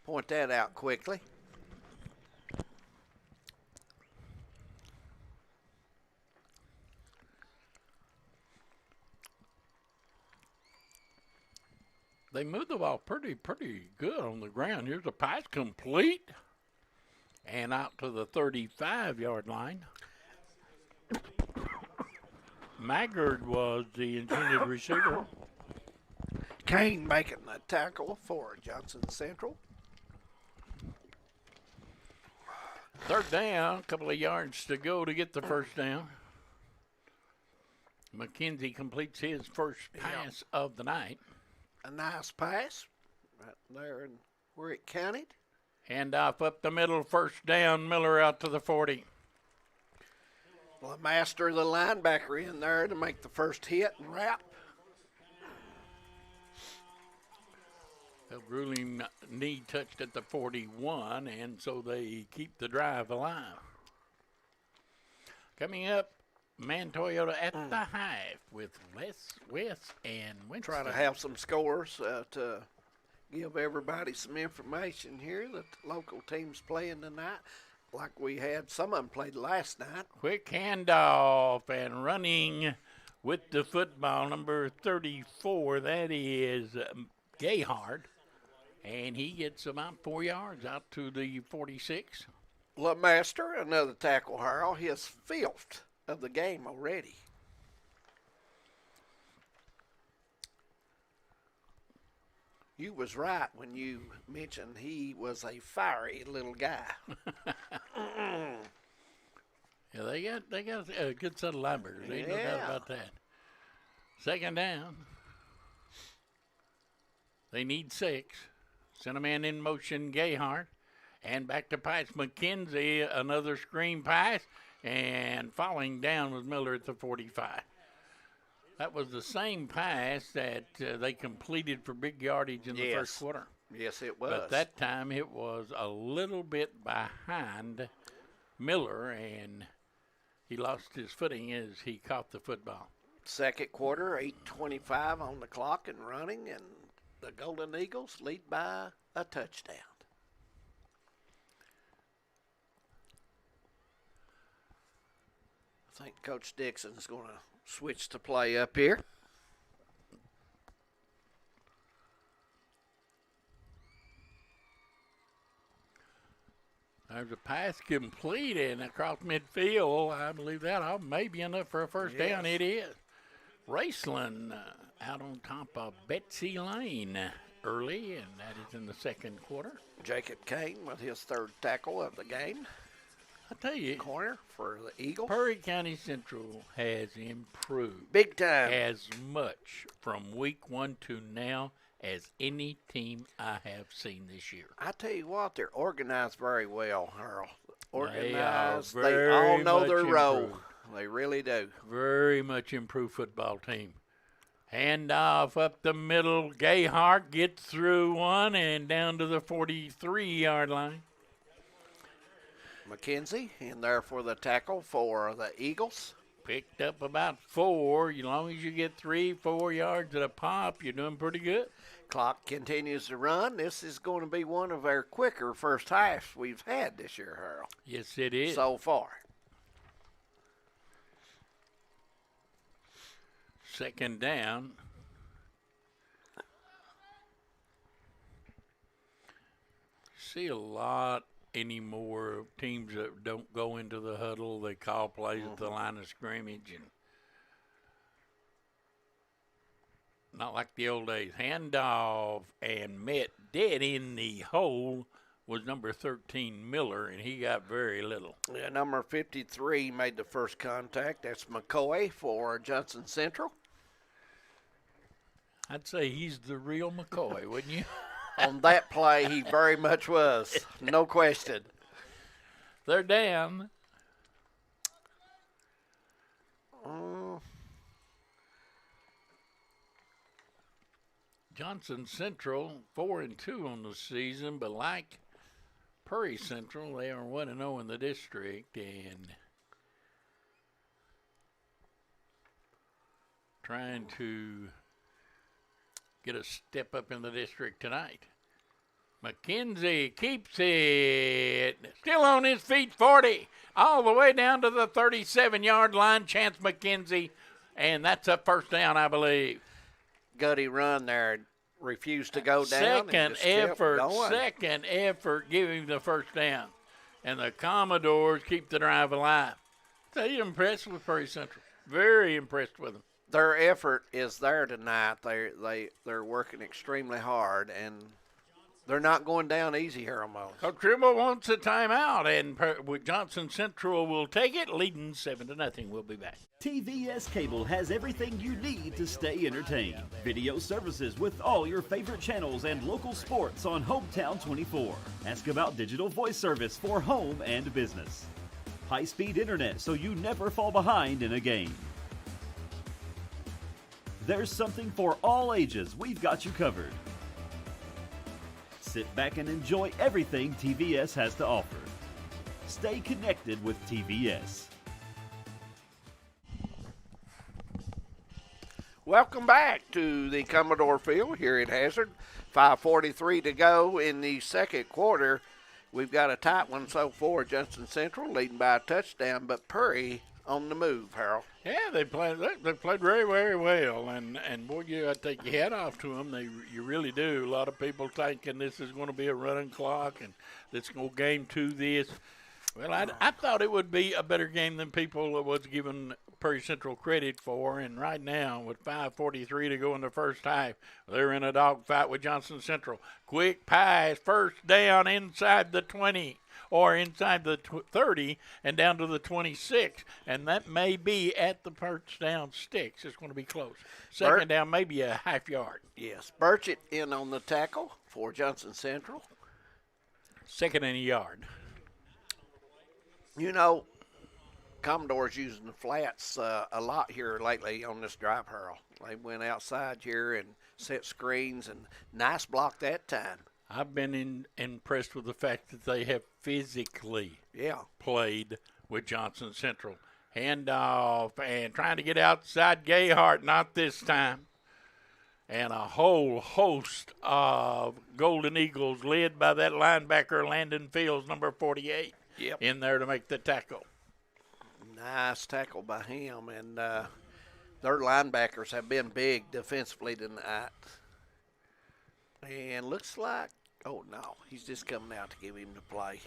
K: point that out quickly.
J: They moved the ball pretty good on the ground. Here's a pass complete and out to the 35-yard line. Maggard was the intended receiver.
K: Kane making the tackle for Johnson Central.
J: Third down, a couple of yards to go to get the first down. McKenzie completes his first pass of the night.
K: A nice pass right there and where it counted.
J: Hand off up the middle, first down, Miller out to the 40.
K: Well, a master of the linebacker in there to make the first hit and wrap.
J: The grueling knee touched at the 41, and so they keep the drive alive. Coming up, Man Toyota at the half with Les West and Winston.
K: Trying to have some scores to give everybody some information here that the local team's playing tonight. like we had some of them played last night.
J: Quick handoff and running with the football, number 34. That is Gayhard. And he gets about 4 yards out to the 46.
K: LeMaster, another tackle, Harold, his 5th of the game already. You was right when you mentioned he was a fiery little guy.
J: Yeah, they got a good set of linebackers. Ain't no doubt about that. Second down. They need 6. Sent a man in motion, Gayhart. And back to pass, McKenzie, another screen pass. And falling down was Miller at the 45. That was the same pass that they completed for big yardage in the first quarter.
K: Yes, it was.
J: But that time it was a little bit behind Miller, and he lost his footing as he caught the football.
K: Second quarter, 8:25 on the clock and running, and the Golden Eagles lead by a touchdown. I think Coach Dixon's going to switch to play up here.
J: There's a pass complete and across midfield. I believe that may be enough for a first down. It is. Raceland out on top of Betsy Lane early, and that is in the second quarter.
K: Jacob Kane with his 3rd tackle of the game.
J: I tell you,
K: corner for the Eagles.
J: Perry County Central has improved
K: big time
J: as much from week 1 to now as any team I have seen this year.
K: I tell you what, they're organized very well, Earl. Organized.
J: They
K: They all know their
J: improved.
K: role. They really do.
J: Very much improved football team. Hand off up the middle. Gayhart gets through one and down to the 43-yard line.
K: McKenzie in there for the tackle for the Eagles.
J: Picked up about 4. As long as you get 3-4 yards at a pop, you're doing pretty good.
K: Clock continues to run. This is going to be one of our quicker first halves we've had this year, Harold.
J: Yes, it is.
K: So far.
J: Second down. See a lot anymore teams that don't go into the huddle. They call plays at the line of scrimmage, and not like the old days. Handoff and met dead in the hole was number 13 Miller, and he got very little.
K: Yeah, number 53 made the first contact. That's McCoy for Johnson Central.
J: I'd say he's the real McCoy, wouldn't you?
K: On that play, he very much was. No question.
J: They're down. Johnson Central 4-2 on the season, but like Perry Central, they are 1-0 in the district and trying to get a step up in the district tonight. McKenzie keeps it. Still on his feet, 40. All the way down to the 37-yard line. Chance McKenzie. And that's a first down, I believe.
K: Gutty run there. Refused to go down.
J: Second effort, give him the first down. And the Commodores keep the drive alive. They're impressed with Perry Central. Very impressed with them.
K: Their effort is there tonight. They're working extremely hard, and they're not going down easy here almost.
J: Coach Trimble wants a timeout, and Johnson Central will take it, leading 7-0. We'll be back.
F: TVS Cable has everything you need to stay entertained. Video services with all your favorite channels and local sports on Hometown 24. Ask about digital voice service for home and business. High-speed internet so you never fall behind in a game. There's something for all ages. We've got you covered. Sit back and enjoy everything TVS has to offer. Stay connected with TVS.
K: Welcome back to the Commodore Field here at Hazard. 5:43 to go in the second quarter. we've got a tight one so far. Johnson Central leading by a touchdown, but Perry on the move, Harold.
J: Yeah, they played very, very well, and boy, you got to take your hat off to them. You really do. A lot of people thinking this is going to be a running clock and let's go game 2 this. Well, I thought it would be a better game than people was giving Perry Central credit for, and right now with 5:43 to go in the first half, they're in a dogfight with Johnson Central. Quick pass, first down inside the 20. Or inside the 30 and down to the 26, and that may be at the first down sticks. It's going to be close. Second down, maybe a half yard.
K: Yes, Burchett in on the tackle for Johnson Central.
J: Second and a yard.
K: You know, Commodore's using the flats a lot here lately on this drive, Harold. They went outside here and set screens, and nice block that time.
J: I've been impressed with the fact that they have physically played with Johnson Central. Handoff and trying to get outside Gayhart, not this time. And a whole host of Golden Eagles led by that linebacker, Landon Fields, number 48, in there to make the tackle.
K: Nice tackle by him, and their linebackers have been big defensively tonight. And looks like, oh no, he's just coming out to give him the play.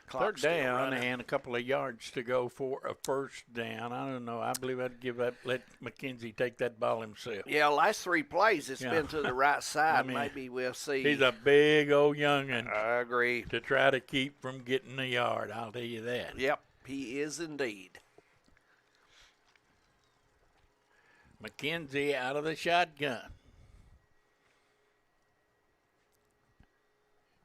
J: Third down and a couple of yards to go for a first down. I don't know. I believe I'd let McKenzie take that ball himself.
K: Yeah, last 3 plays it's been to the right side. I mean, maybe we'll see.
J: He's a big old young'un.
K: I agree.
J: To try to keep from getting the yard, I'll tell you that.
K: Yep, he is indeed.
J: McKenzie out of the shotgun.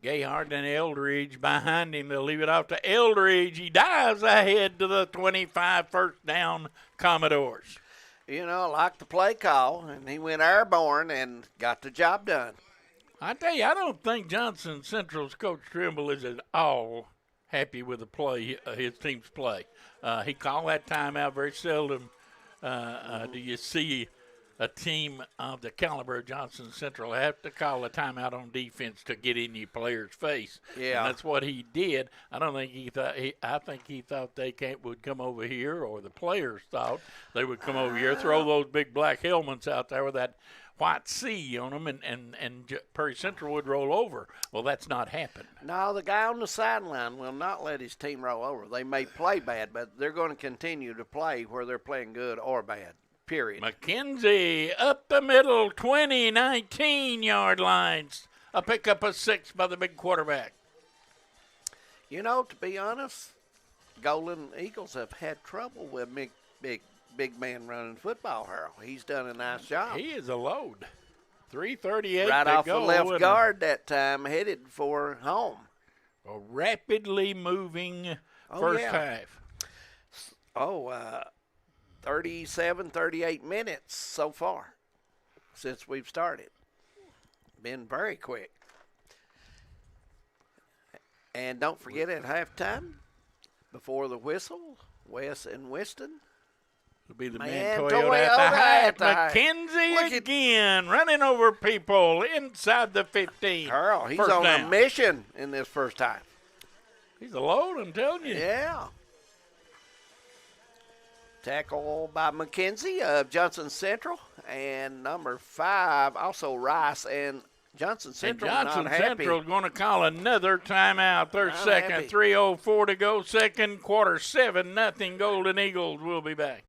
J: Gayhart and Eldridge behind him. They'll leave it off to Eldridge. He dives ahead to the 25, first down, Commodores.
K: You know, I like the play call, and he went airborne and got the job done.
J: I tell you, I don't think Johnson Central's Coach Trimble is at all happy with the play, his team's play. He called that timeout. Very seldom do you see a team of the caliber of Johnson Central have to call a timeout on defense to get in your player's face.
K: Yeah,
J: and that's what he did. I don't think he thought. I think he thought they would come over here, or the players thought they would come over here, throw those big black helmets out there with that white C on them, and Perry Central would roll over. Well, that's not happened.
K: No, the guy on the sideline will not let his team roll over. They may play bad, but they're going to continue to play where they're playing good or bad. Period.
J: McKenzie up the middle, 19-yard lines. A pickup of 6 by the big quarterback.
K: You know, to be honest, Golden Eagles have had trouble with big man running football, Harold. He's done a nice job.
J: He is a load. 3:38
K: right
J: to
K: off
J: go.
K: the left guard that time, headed for home.
J: A rapidly moving first half.
K: 37, 38 minutes so far since we've started. Been very quick. And don't forget at halftime, before the whistle, Wes and Winston.
J: It'll be the man Toyota at the hat. McKenzie again, running over people inside the 15.
K: Earl, he's
J: first
K: on
J: down.
K: a mission in this first half.
J: He's a load, I'm telling you.
K: Yeah. Tackle by McKenzie of Johnson Central, and number 5, also Rice, and Johnson Central
J: and Johnson
K: not happy.
J: Central's going to call another timeout. Their second,
K: happy.
J: 3:04 to go, second quarter, 7-0 Golden Eagles. We'll be back.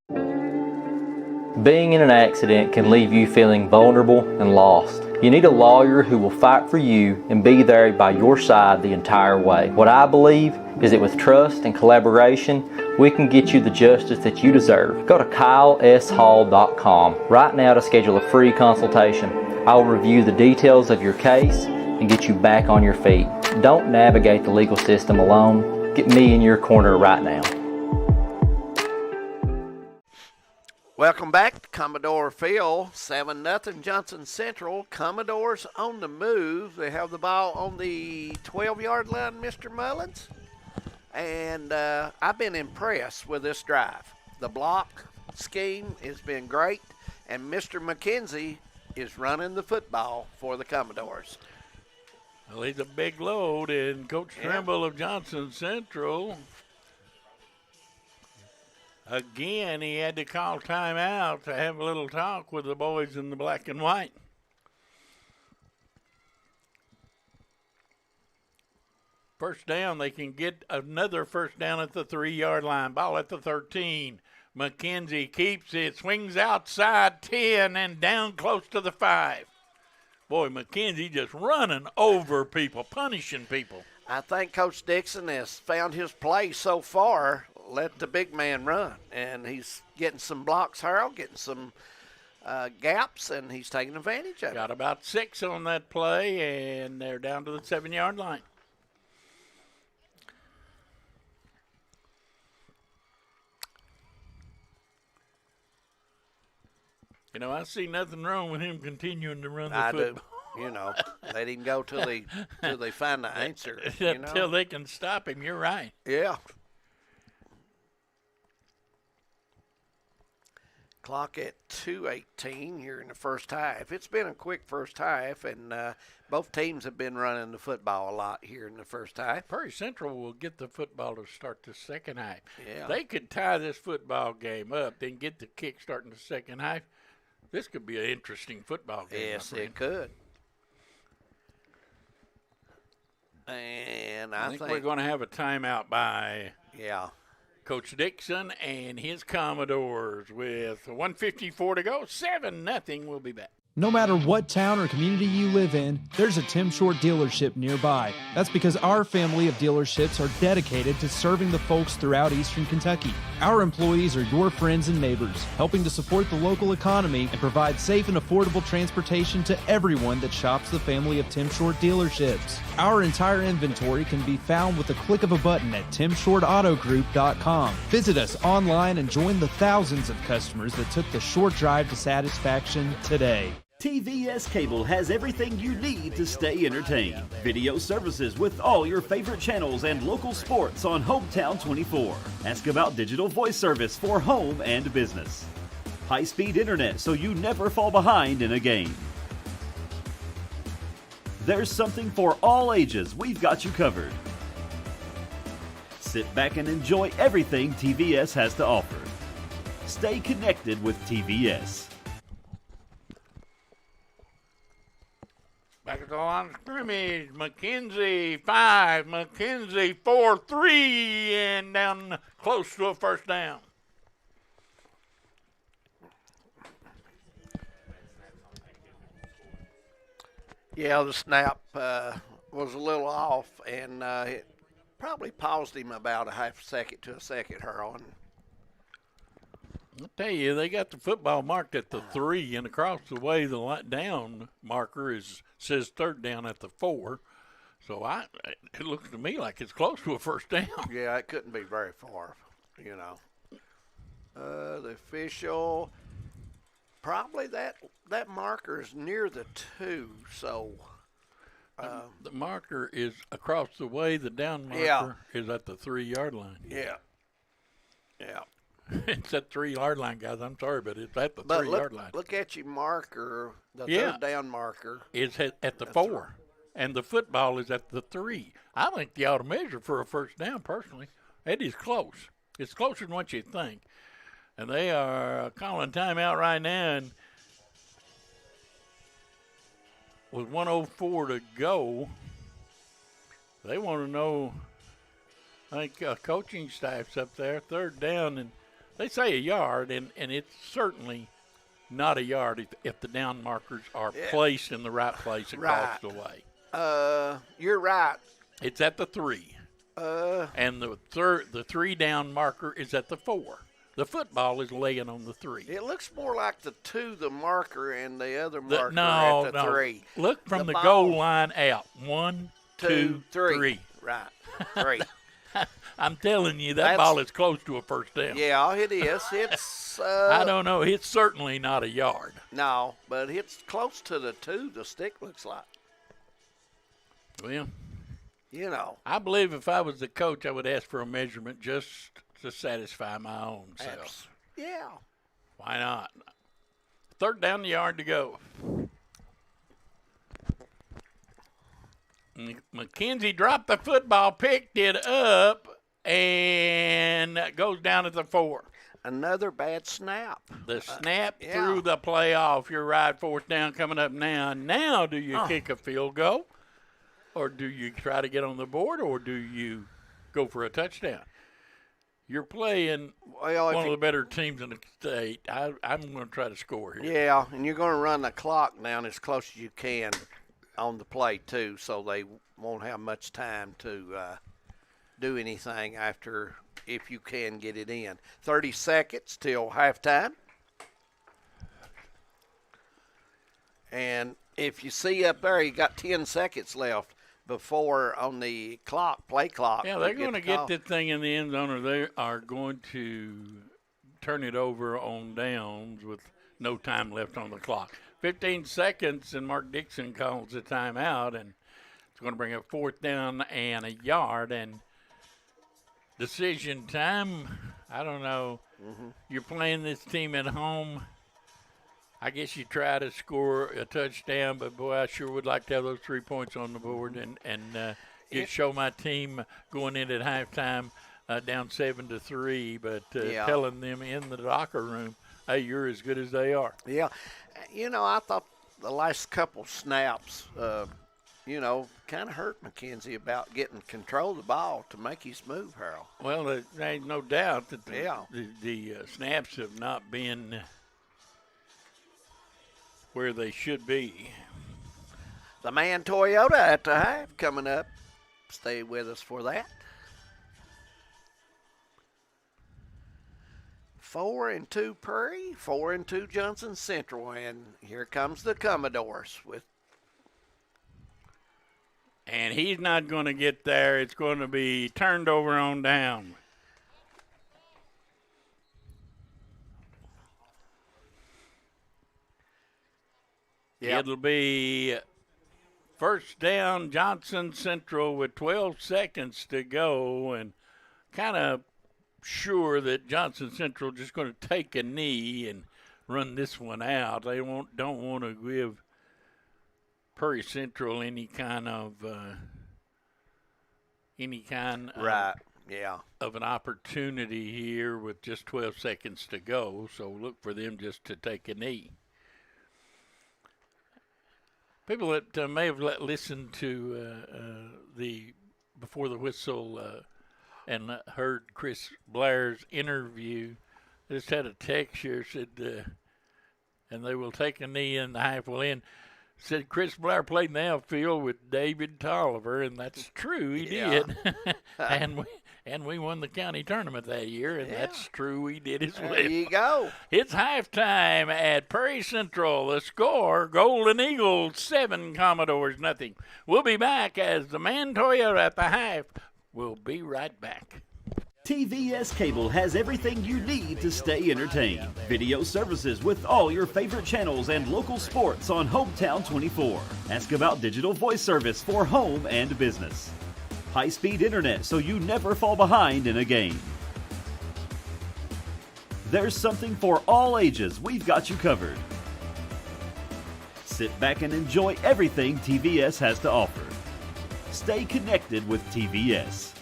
M: Being in an accident can leave you feeling vulnerable and lost. You need a lawyer who will fight for you and be there by your side the entire way. What I believe is that with trust and collaboration, we can get you the justice that you deserve. Go to KyleSHall.com right now to schedule a free consultation. I will review the details of your case and get you back on your feet. Don't navigate the legal system alone. Get me in your corner right now.
K: Welcome back to Commodore Field. 7-0 Johnson Central. Commodores on the move. They have the ball on the 12-yard line, Mr. Mullins. And I've been impressed with this drive. The block scheme has been great, and Mr. McKenzie is running the football for the Commodores.
J: Well, he's a big load, and Coach Trimble of Johnson Central, again, he had to call timeout to have a little talk with the boys in the black and white. First down, they can get another first down at the 3-yard line. Ball at the 13. McKenzie keeps it, swings outside 10 and down close to the 5. Boy, McKenzie just running over people, punishing people.
K: I think Coach Dixon has found his play so far. Let the big man run, and he's getting some blocks, Harold, getting some gaps, and he's taking advantage of it.
J: Got about 6 on that play, and they're down to the 7-yard line. You know, I see nothing wrong with him continuing to run the football.
K: I do. You know, let him go till they find the answer.
J: Until they can stop him, you're right.
K: Yeah. Clock at 2:18 here in the first half. It's been a quick first half, and both teams have been running the football a lot here in the first half.
J: Prairie Central will get the football to start the second half.
K: Yeah.
J: They could tie this football game up, then get the kick starting the second half. This could be an interesting football game.
K: Yes, it could. And I think
J: we're going to have a timeout by Coach Dixon and his Commodores with 1:54 to go. 7-0. We'll be back.
N: No matter what town or community you live in, there's a Tim Short dealership nearby. That's because our family of dealerships are dedicated to serving the folks throughout Eastern Kentucky. Our employees are your friends and neighbors, helping to support the local economy and provide safe and affordable transportation to everyone that shops the family of Tim Short dealerships. Our entire inventory can be found with the click of a button at timshortautogroup.com. Visit us online and join the thousands of customers that took the short drive to satisfaction today.
F: TVS Cable has everything you need to stay entertained. Video services with all your favorite channels and local sports on Hometown 24. Ask about digital voice service for home and business. High-speed internet so you never fall behind in a game. There's something for all ages. We've got you covered. Sit back and enjoy everything TVS has to offer. Stay connected with TVS.
J: Back at the line of scrimmage, McKenzie 5, McKenzie 4-3, and down close to a first down.
K: Yeah, the snap was a little off, and it probably paused him about a half a second to a second, Harold.
J: I'll tell you, they got the football marked at the 3, and across the way, the down marker says third down at the 4. So it looks to me like it's close to a first down.
K: Yeah, it couldn't be very far, you know. The official, probably that marker is near the 2, so.
J: The marker is across the way. The down marker is at the 3-yard line.
K: Yeah.
J: It's at 3-yard line, guys. I'm sorry, but it's at the 3-yard line.
K: Look at your marker, the third down marker.
J: It's at the 4, and the football is at the 3. I think they ought to measure for a first down, personally. It is close. It's closer than what you think. And they are calling timeout right now, and with 1:04 to go, they want to know, I think coaching staff's up there, third down, and they say a yard, and it's certainly not a yard if the down markers are placed in the right place across the way.
K: You're right.
J: It's at the 3. And the 3 down marker is at the 4. The football is laying on the 3.
K: It looks more like the 2, the marker, and the other marker at the 3.
J: Look from the goal line out. 1, 2, 3.
K: Right, 3.
J: I'm telling you, that ball is close to a first down.
K: Yeah, it is. It's.
J: I don't know. It's certainly not a yard.
K: No, but it's close to the 2. The stick looks like.
J: Well,
K: you know,
J: I believe if I was the coach, I would ask for a measurement just to satisfy my own self.
K: Yeah.
J: Why not? Third down the yard to go. McKenzie dropped the football, picked it up, and goes down at the 4.
K: Another bad snap.
J: The snap through the playoff. You're right, 4th down coming up now. Now do you kick a field goal, or do you try to get on the board, or do you go for a touchdown? You're playing one of the better teams in the state. I'm going to try to score here.
K: Yeah, and you're going to run the clock down as close as you can on the play, too, so they won't have much time to do anything after, if you can get it in. 30 seconds till halftime. And if you see up there, you got 10 seconds left before on the clock, play clock.
J: Yeah, they're going to get this thing in the end zone, or they are going to turn it over on downs with no time left on the clock. 15 seconds, and Mark Dixon calls the timeout, and it's going to bring up 4th down and a yard. And decision time, I don't know. You're playing this team at home. I guess you try to score a touchdown, but, boy, I sure would like to have those 3 points on the board and show my team going in at halftime down 7-3, but telling them in the locker room, hey, you're as good as they are.
K: Yeah. You know, I thought the last couple snaps, kind of hurt McKenzie about getting control of the ball to make his move, Harold.
J: Well, there ain't no doubt that the snaps have not been where they should be.
K: The man Toyota at the half coming up. Stay with us for that. 4-2 Prairie, 4-2 Johnson Central, and here comes the Commodores with.
J: And he's not going to get there. It's going to be turned over on down. Yep. It'll be 1st down Johnson Central with 12 seconds to go, and kind of sure that Johnson Central just going to take a knee and run this one out. They don't want to give Prairie Central any kind of of an opportunity here with just 12 seconds to go. So look for them just to take a knee. People that may have listened to the Before the Whistle and heard Chris Blair's interview, just had a text here said, and they will take a knee in the half. Well, in said Chris Blair played in the outfield with David Tolliver, and that's true, he did. and we won the county tournament that year, and that's true, we did as well.
K: There you go.
J: It's halftime at Prairie Central. The score, Golden Eagles 7, Commodores nothing. We'll be back as the man Toyota at the half. We'll be right back.
F: TVS Cable has everything you need to stay entertained. Video services with all your favorite channels and local sports on Hometown 24. Ask about digital voice service for home and business. High-speed internet so you never fall behind in a game. There's something for all ages. We've got you covered. Sit back and enjoy everything TVS has to offer. Stay connected with TVS.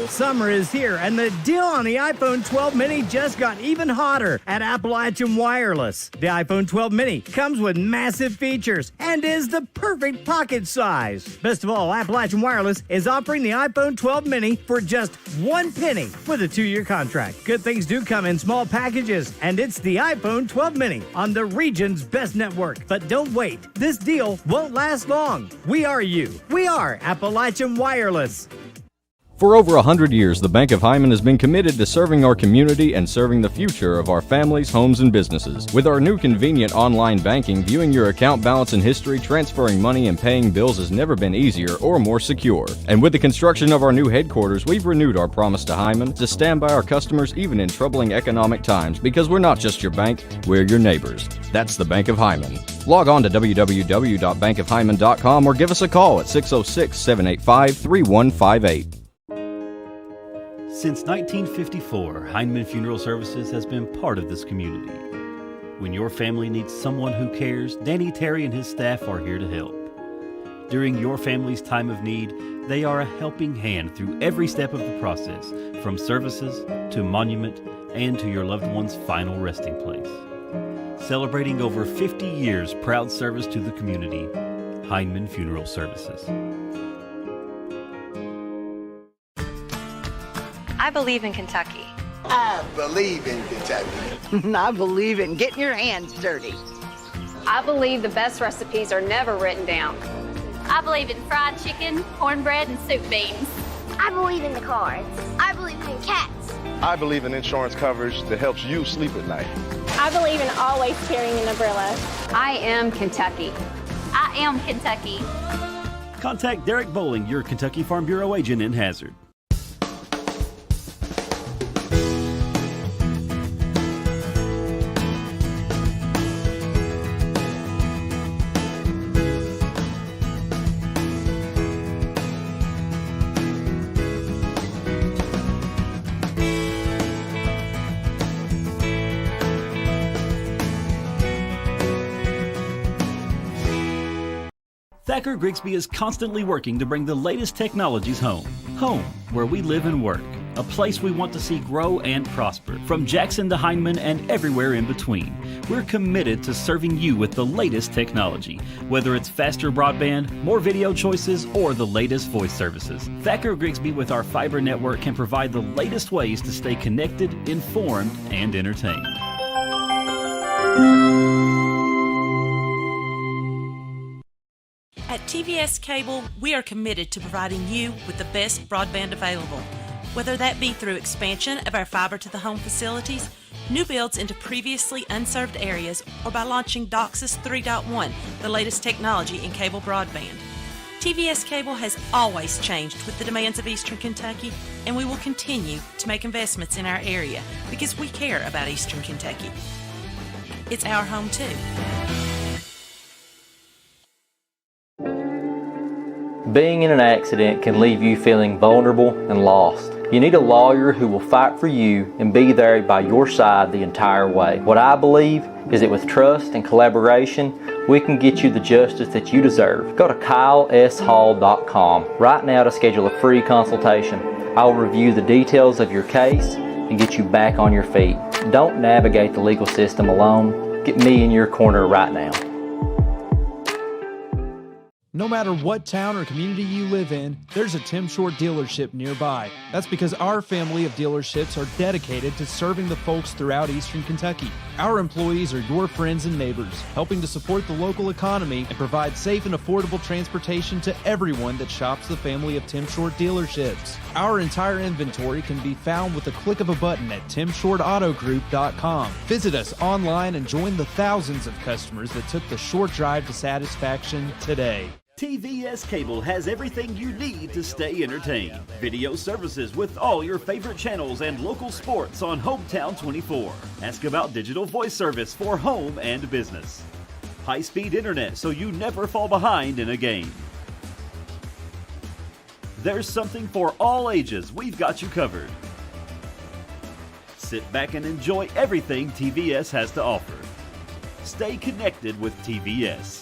O: Summer is here, and the deal on the iPhone 12 mini just got even hotter at Appalachian Wireless. The iPhone 12 mini comes with massive features and is the perfect pocket size. Best of all, Appalachian Wireless is offering the iPhone 12 mini for just $1 with a 2-year contract. Good things do come in small packages, and it's the iPhone 12 mini on the region's best network. But don't wait. This deal won't last long. We are you. We are Appalachian Wireless.
L: For over 100 years, the Bank of Hyman has been committed to serving our community and serving the future of our families, homes, and businesses. With our new convenient online banking, viewing your account balance and history, transferring money, and paying bills has never been easier or more secure. And with the construction of our new headquarters, we've renewed our promise to Hyman to stand by our customers even in troubling economic times, because we're not just your bank, we're your neighbors. That's the Bank of Hyman. Log on to www.bankofhyman.com or give us a call at 606-785-3158.
F: Since 1954, Heinemann Funeral Services has been part of this community. When your family needs someone who cares, Danny Terry and his staff are here to help. During your family's time of need, they are a helping hand through every step of the process, from services to monument and to your loved one's final resting place. Celebrating over 50 years proud service to the community, Heinemann Funeral Services.
P: I believe in Kentucky.
Q: I believe in Kentucky.
R: I believe in getting your hands dirty.
P: I believe the best recipes are never written down.
S: I believe in fried chicken, cornbread, and soup beans.
T: I believe in the cards. I believe in cats.
U: I believe in insurance coverage that helps you sleep at night.
S: I believe in always carrying an umbrella.
P: I am Kentucky.
S: I am Kentucky.
F: Contact Derek Bowling, your Kentucky Farm Bureau agent in Hazard. Thacker Grigsby is constantly working to bring the latest technologies home. Home, where we live and work. A place we want to see grow and prosper. From Jackson to Heinemann and everywhere in between. We're committed to serving you with the latest technology. Whether it's faster broadband, more video choices, or the latest voice services. Thacker Grigsby with our fiber network can provide the latest ways to stay connected, informed, and entertained.
H: At TVS Cable, we are committed to providing you with the best broadband available. Whether that be through expansion of our fiber to the home facilities, new builds into previously unserved areas, or by launching DOCSIS 3.1, the latest technology in cable broadband. TVS Cable has always changed with the demands of Eastern Kentucky, and we will continue to make investments in our area because we care about Eastern Kentucky. It's our home too.
M: Being in an accident can leave you feeling vulnerable and lost. You need a lawyer who will fight for you and be there by your side the entire way. What I believe is that with trust and collaboration, we can get you the justice that you deserve. Go to KyleSHall.com right now to schedule a free consultation. I will review the details of your case and get you back on your feet. Don't navigate the legal system alone. Get me in your corner right now.
N: No matter what town or community you live in, there's a Tim Short dealership nearby. That's because our family of dealerships are dedicated to serving the folks throughout Eastern Kentucky. Our employees are your friends and neighbors, helping to support the local economy and provide safe and affordable transportation to everyone that shops the family of Tim Short dealerships. Our entire inventory can be found with a click of a button at timshortautogroup.com. Visit us online and join the thousands of customers that took the short drive to satisfaction today.
F: TVS Cable has everything you need to stay entertained. Video services with all your favorite channels and local sports on Hometown 24. Ask about digital voice service for home and business. High-speed internet so you never fall behind in a game. There's something for all ages. We've got you covered. Sit back and enjoy everything TVS has to offer. Stay connected with TVS.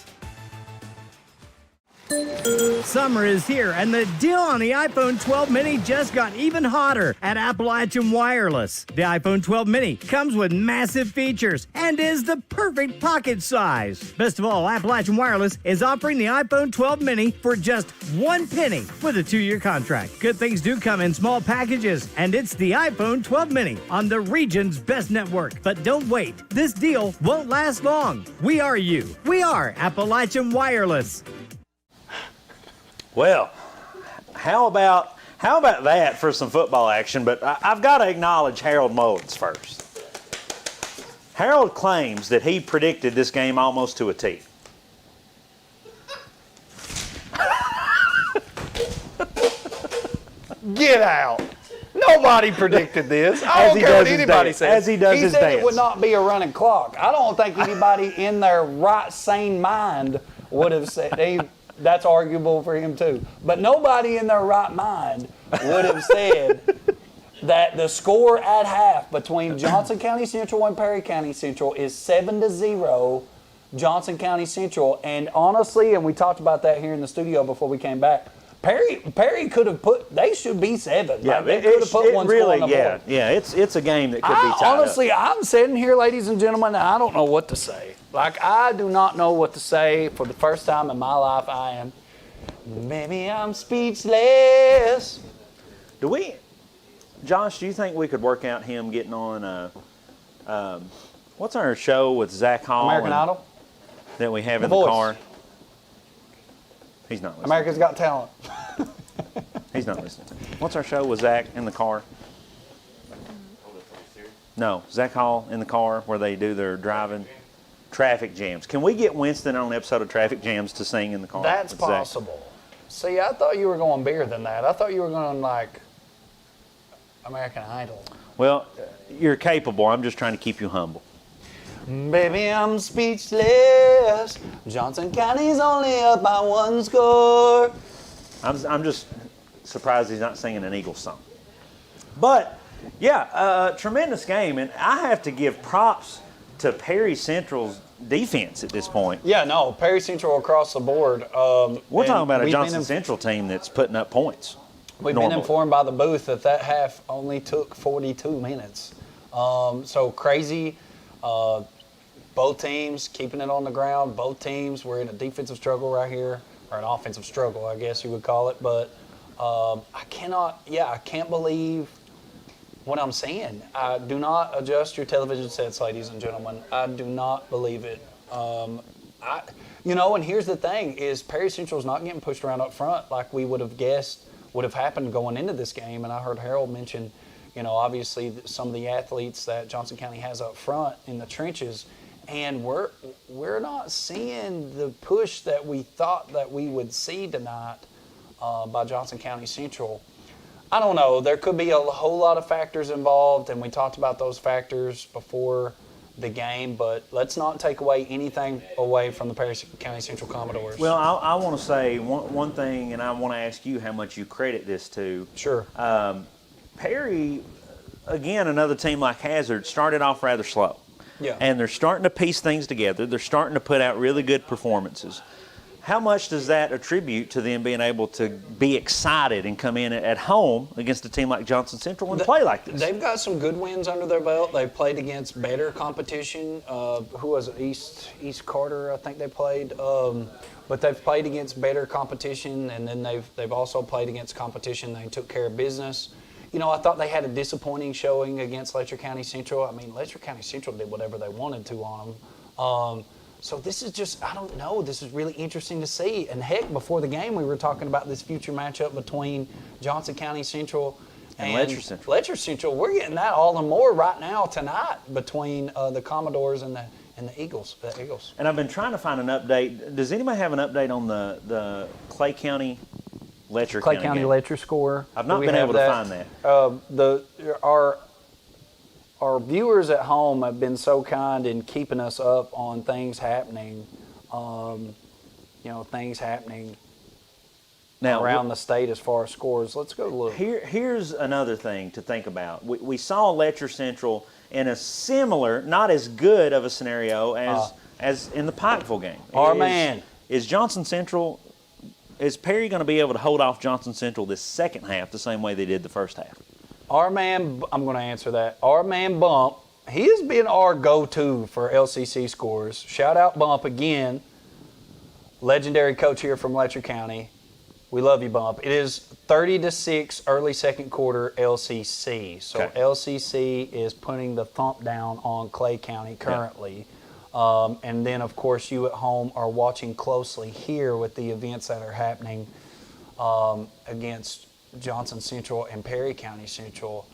O: Summer is here, and the deal on the iPhone 12 mini just got even hotter at Appalachian Wireless. The iPhone 12 mini comes with massive features and is the perfect pocket size. Best of all, Appalachian Wireless is offering the iPhone 12 mini for just $1 with a 2-year contract. Good things do come in small packages, and it's the iPhone 12 mini on the region's best network. But don't wait. This deal won't last long. We are you. We are Appalachian Wireless.
B: Well, how about that for some football action? But I've got to acknowledge Harold Mullins first. Harold claims that he predicted this game almost to a T.
I: Get out. Nobody predicted this. I don't care what anybody says.
B: As he does his dance.
I: He said it would not be a running clock. I don't think anybody in their right, sane mind would have said... That's arguable for him too. But nobody in their right mind would have said that the score at half between Johnson County Central and Perry County Central is 7-0 Johnson County Central. And honestly, and we talked about that here in the studio before we came back, Perry could have they should be 7.
B: Yeah,
I: like, they could have put one
B: really,
I: score on the board.
B: Yeah, it's a game that could be tied
I: honestly,
B: up.
I: I'm sitting here, ladies and gentlemen, and I don't know what to say. Like, I do not know what to say. For the first time in my life, I am, maybe I'm speechless.
B: Josh, do you think we could work out him getting on, what's our show with Zach Hall?
I: American Idol?
B: That we have
I: The
B: in the
I: Voice.
B: car. He's not listening.
I: America's Got Talent.
B: He's not listening. What's our show with Zach in the car? No, Zach Hall in the car where they do their driving traffic jams. Can we get Winston on an episode of Traffic Jams to sing in the car?
I: That's
B: with Zach?
I: possible. See, I thought you were going bigger than that. I thought you were going like American Idol.
B: Well, you're capable. I'm just trying to keep you humble.
I: Baby, I'm speechless. Johnson County's only up by 1 score.
B: I'm just surprised he's not singing an Eagles song. But, yeah, tremendous game. And I have to give props to Perry Central's defense at this point.
I: Yeah, no, Perry Central across the board.
B: We're talking about a Johnson Central team that's putting up points.
I: We've been informed by the booth that half only took 42 minutes. So crazy. Both teams keeping it on the ground. Both teams were in a defensive struggle right here, or an offensive struggle, I guess you would call it. But I can't believe what I'm seeing. I do not adjust your television sets, ladies and gentlemen. I do not believe it. And here's the thing, is Perry Central's not getting pushed around up front like we would have guessed would have happened going into this game. And I heard Harold mention, obviously some of the athletes that Johnson County has up front in the trenches. And we're not seeing the push that we thought that we would see tonight by Johnson County Central. I don't know. There could be a whole lot of factors involved, and we talked about those factors before the game, but let's not take anything away from the Perry County Central Commodores.
B: Well, I want to say one thing, and I want to ask you how much you credit this to.
I: Sure.
B: Perry, again, another team like Hazard, started off rather slow.
I: Yeah.
B: And they're starting to piece things together. They're starting to put out really good performances. How much does that attribute to them being able to be excited and come in at home against a team like Johnson Central and play like this?
I: They've got some good wins under their belt. They've played against better competition. Who was it? East Carter, I think they played. But they've played against better competition, and then they've also played against competition. They took care of business. I thought they had a disappointing showing against Letcher County Central. I mean, Letcher County Central did whatever they wanted to on them. So this is just, I don't know, this is really interesting to see. And heck, before the game, we were talking about this future matchup between Johnson County Central and
B: Letcher Central.
I: Letcher Central. We're getting that all and more right now tonight between the Commodores and the Eagles.
B: And I've been trying to find an update. Does anybody have an update on the Clay County Letcher
I: Clay County
B: game?
I: Letcher score.
B: I've not been able to find that.
I: Our viewers at home have been so kind in keeping us up on things happening. Things happening
B: now
I: around the state as far as scores. Let's go look.
B: Here's another thing to think about. We saw Letcher Central in a similar, not as good of a scenario as in the Pikeville game. Is Johnson Central? Is Perry going to be able to hold off Johnson Central this second half the same way they did the first half?
I: Our man, I'm going to answer that. Our man Bump, he has been our go-to for LCC scores. Shout out Bump again, legendary coach here from Letcher County. We love you, Bump. It is 30-6 early second quarter LCC. So okay. LCC is putting the thump down on Clay County currently. Yeah. And then, of course, you at home are watching closely here with the events that are happening against Johnson Central and Perry County Central.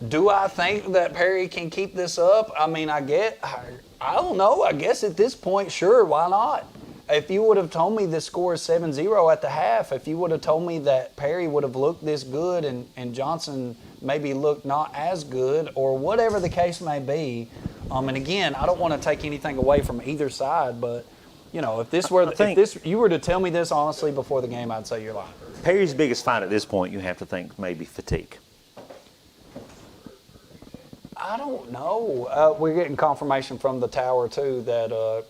I: Do I think that Perry can keep this up? I mean, I don't know. I guess at this point, sure, why not? If you would have told me the score is 7-0 at the half, if you would have told me that Perry would have looked this good and Johnson maybe looked not as good, or whatever the case may be, and again, I don't want to take anything away from either side, but if you were to tell me this honestly before the game, I'd say you're lying.
B: Perry's biggest fight at this point, you have to think, maybe fatigue.
I: I don't know. We're getting confirmation from the tower too that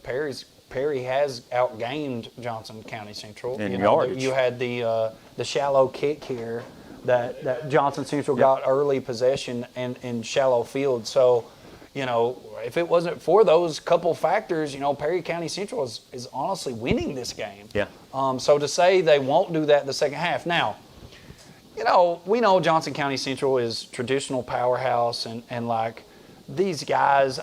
I: Perry has outgained Johnson County Central.
B: In yardage.
I: You had the shallow kick here that Johnson Central got early possession in shallow field. So, if it wasn't for those couple factors, Perry County Central is honestly winning this game.
B: Yeah.
I: So to say they won't do that in the second half. Now, we know Johnson County Central is traditional powerhouse and like these guys,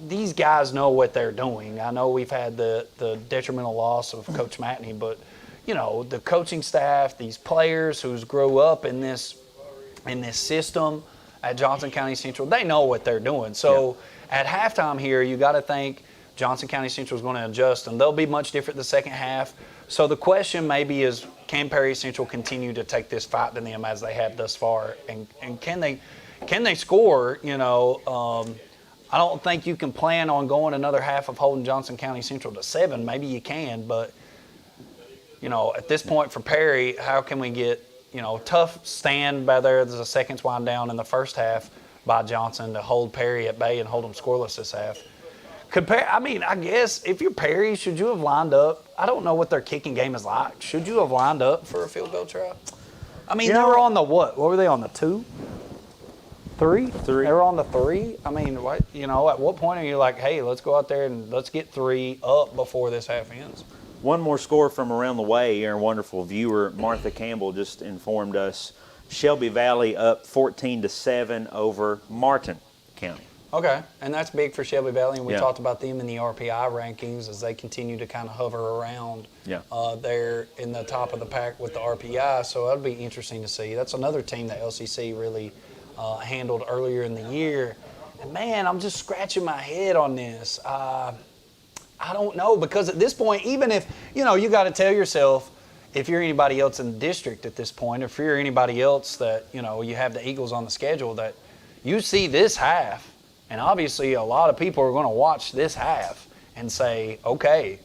I: these guys know what they're doing. I know we've had the detrimental loss of Coach Matney, but the coaching staff, these players who's grew up in this system at Johnson County Central, they know what they're doing. So at halftime here, you got to think Johnson County Central is going to adjust, and they'll be much different the second half. So the question maybe is, can Perry Central continue to take this fight to them as they have thus far, and can they score? I don't think you can plan on going another half of holding Johnson County Central to 7. Maybe you can, but at this point for Perry, how can we get tough stand by there? There's a seconds wind down in the first half by Johnson to hold Perry at bay and hold them scoreless this half. I guess if you're Perry, should you have lined up? I don't know what their kicking game is like. Should you have lined up for a field goal try? They were on the what? What were they on, the 2? 3? They were on the 3? What? At what point are you like, hey, let's go out there and let's get 3 up before this half ends?
B: One more score from around the way. Our wonderful viewer, Martha Campbell, just informed us Shelby Valley up 14-7 over Martin County.
I: Okay, and that's big for Shelby Valley, and we talked about them in the RPI rankings as they continue to kind of hover around there in the top of the pack with the RPI, so that'll be interesting to see. That's another team that LCC really handled earlier in the year. And, man, I'm just scratching my head on this. I don't know, because at this point, even if, you got to tell yourself, if you're anybody else in the district at this point, if you're anybody else that, you have the Eagles on the schedule, that you see this half, and obviously a lot of people are going to watch this half and say, okay,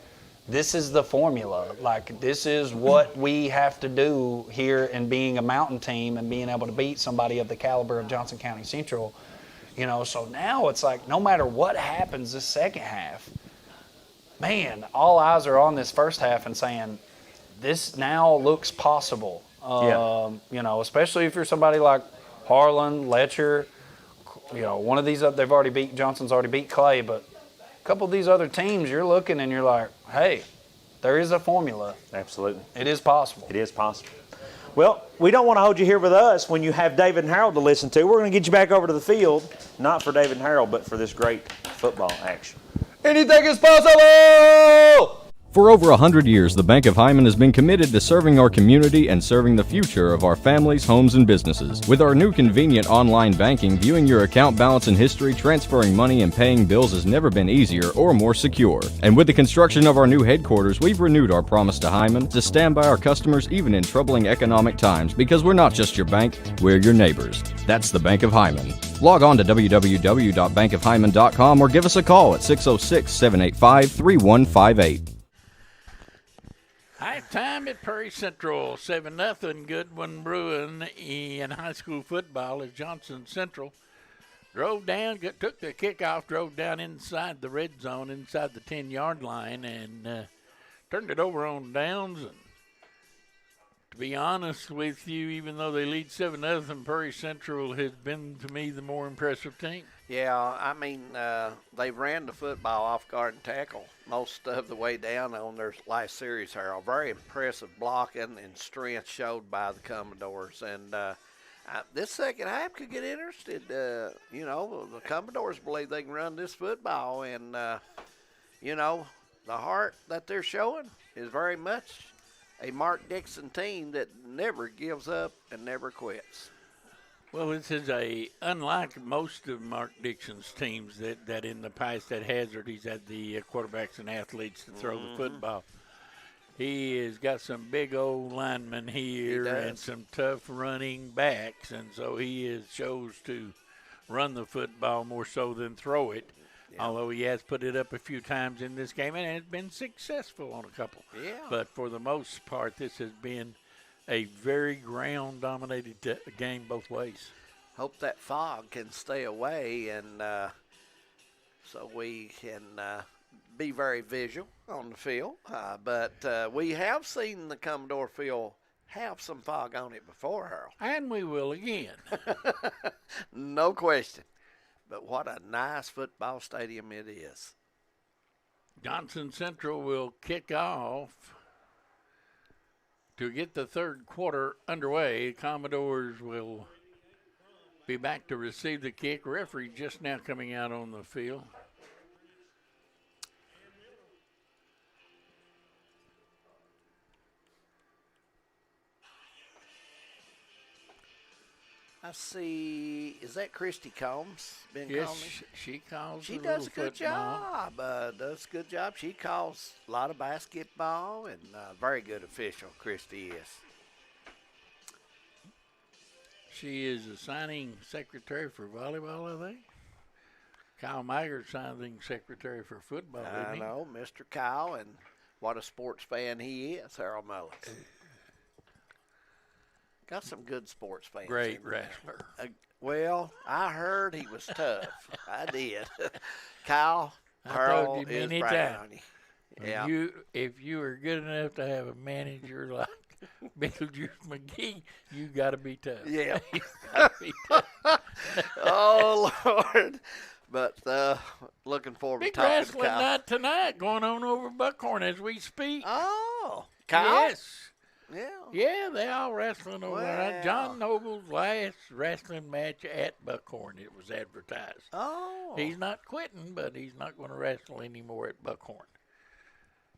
I: this is the formula. Like, this is what we have to do here in being a mountain team and being able to beat somebody of the caliber of Johnson County Central. So now it's like no matter what happens this second half, man, all eyes are on this first half and saying, this now looks possible. Especially if you're somebody like Harlan, Letcher, one of these, they've already beat, Johnson's already beat Clay, but a couple of these other teams, you're looking and you're like, hey, there is a formula.
B: Absolutely.
I: It is possible.
B: It is possible. Well, we don't want to hold you here with us when you have David and Harold to listen to. We're going to get you back over to the field, not for David and Harold, but for this great football action.
I: Anything is possible!
L: For over 100 years, the Bank of Hyman has been committed to serving our community and serving the future of our families, homes, and businesses. With our new convenient online banking, viewing your account balance and history, transferring money, and paying bills has never been easier or more secure. And with the construction of our new headquarters, we've renewed our promise to Hyman to stand by our customers even in troubling economic times, because we're not just your bank, we're your neighbors. That's the Bank of Hyman. Log on to www.bankofhyman.com or give us a call at 606-785-3158.
J: Halftime at Perry Central, 7-0 Goodwin Bruin in high school football as Johnson Central drove down, took the kickoff, drove down inside the red zone, inside the 10-yard line, and turned it over on downs. And to be honest with you, even though they lead 7-0, Perry Central has been, to me, the more impressive team.
K: Yeah, they ran the football off guard and tackle most of the way down on their last series, Harold. Very impressive blocking and strength showed by the Commodores. And this second half could get interested. The Commodores believe they can run this football. And, the heart that they're showing is very much a Mark Dixon team that never gives up and never quits.
J: Well, this is unlike most of Mark Dixon's teams that in the past had hazard. He's had the quarterbacks and athletes to throw the football. He has got some big old linemen here and some tough running backs, and so he chose to run the football more so than throw it, although he has put it up a few times in this game and has been successful on a couple.
K: Yeah.
J: But for the most part, this has been a very ground-dominated game both ways.
K: hope that fog can stay away, and so we can be very visual on the field. But we have seen the Commodore field have some fog on it before, Harold.
J: And we will again.
K: No question. But what a nice football stadium it is.
J: Johnson Central will kick off to get the third quarter underway. Commodores will be back to receive the kick. Referee just now coming out on the field.
K: I see. Is that Christy Combs?
J: Yes,
K: calling?
J: she calls.
K: She
J: a
K: does a
J: little
K: good
J: football.
K: job. Does a good job. She calls a lot of basketball, and very good official, Christy is.
J: She is the signing secretary for volleyball, I think. Kyle Maggart signing secretary for football, isn't
K: I
J: he?
K: know, Mr. Kyle, and what a sports fan he is, Harold Mullins. Got some good sports fans.
J: Great
K: in there.
J: wrestler.
K: Well, I heard he was tough. I did. Kyle,
J: I
K: Harold
J: told you
K: is
J: many
K: bragging
J: times.
K: on you. Yeah.
J: If you are good enough to have a manager like Beetlejuice McGee, you got to be tough.
K: Yeah.
J: You gotta be tough.
K: Oh, Lord. But looking forward
J: Big
K: to talking to
J: wrestling
K: Kyle.
J: night tonight going on over Buckhorn as we speak.
K: Oh, Kyle?
J: Yes.
K: Yeah.
J: Yeah, they all wrestling over there.
K: Wow.
J: John Noble's last wrestling match at Buckhorn, it was advertised.
K: Oh.
J: He's not quitting, but he's not going to wrestle anymore at Buckhorn.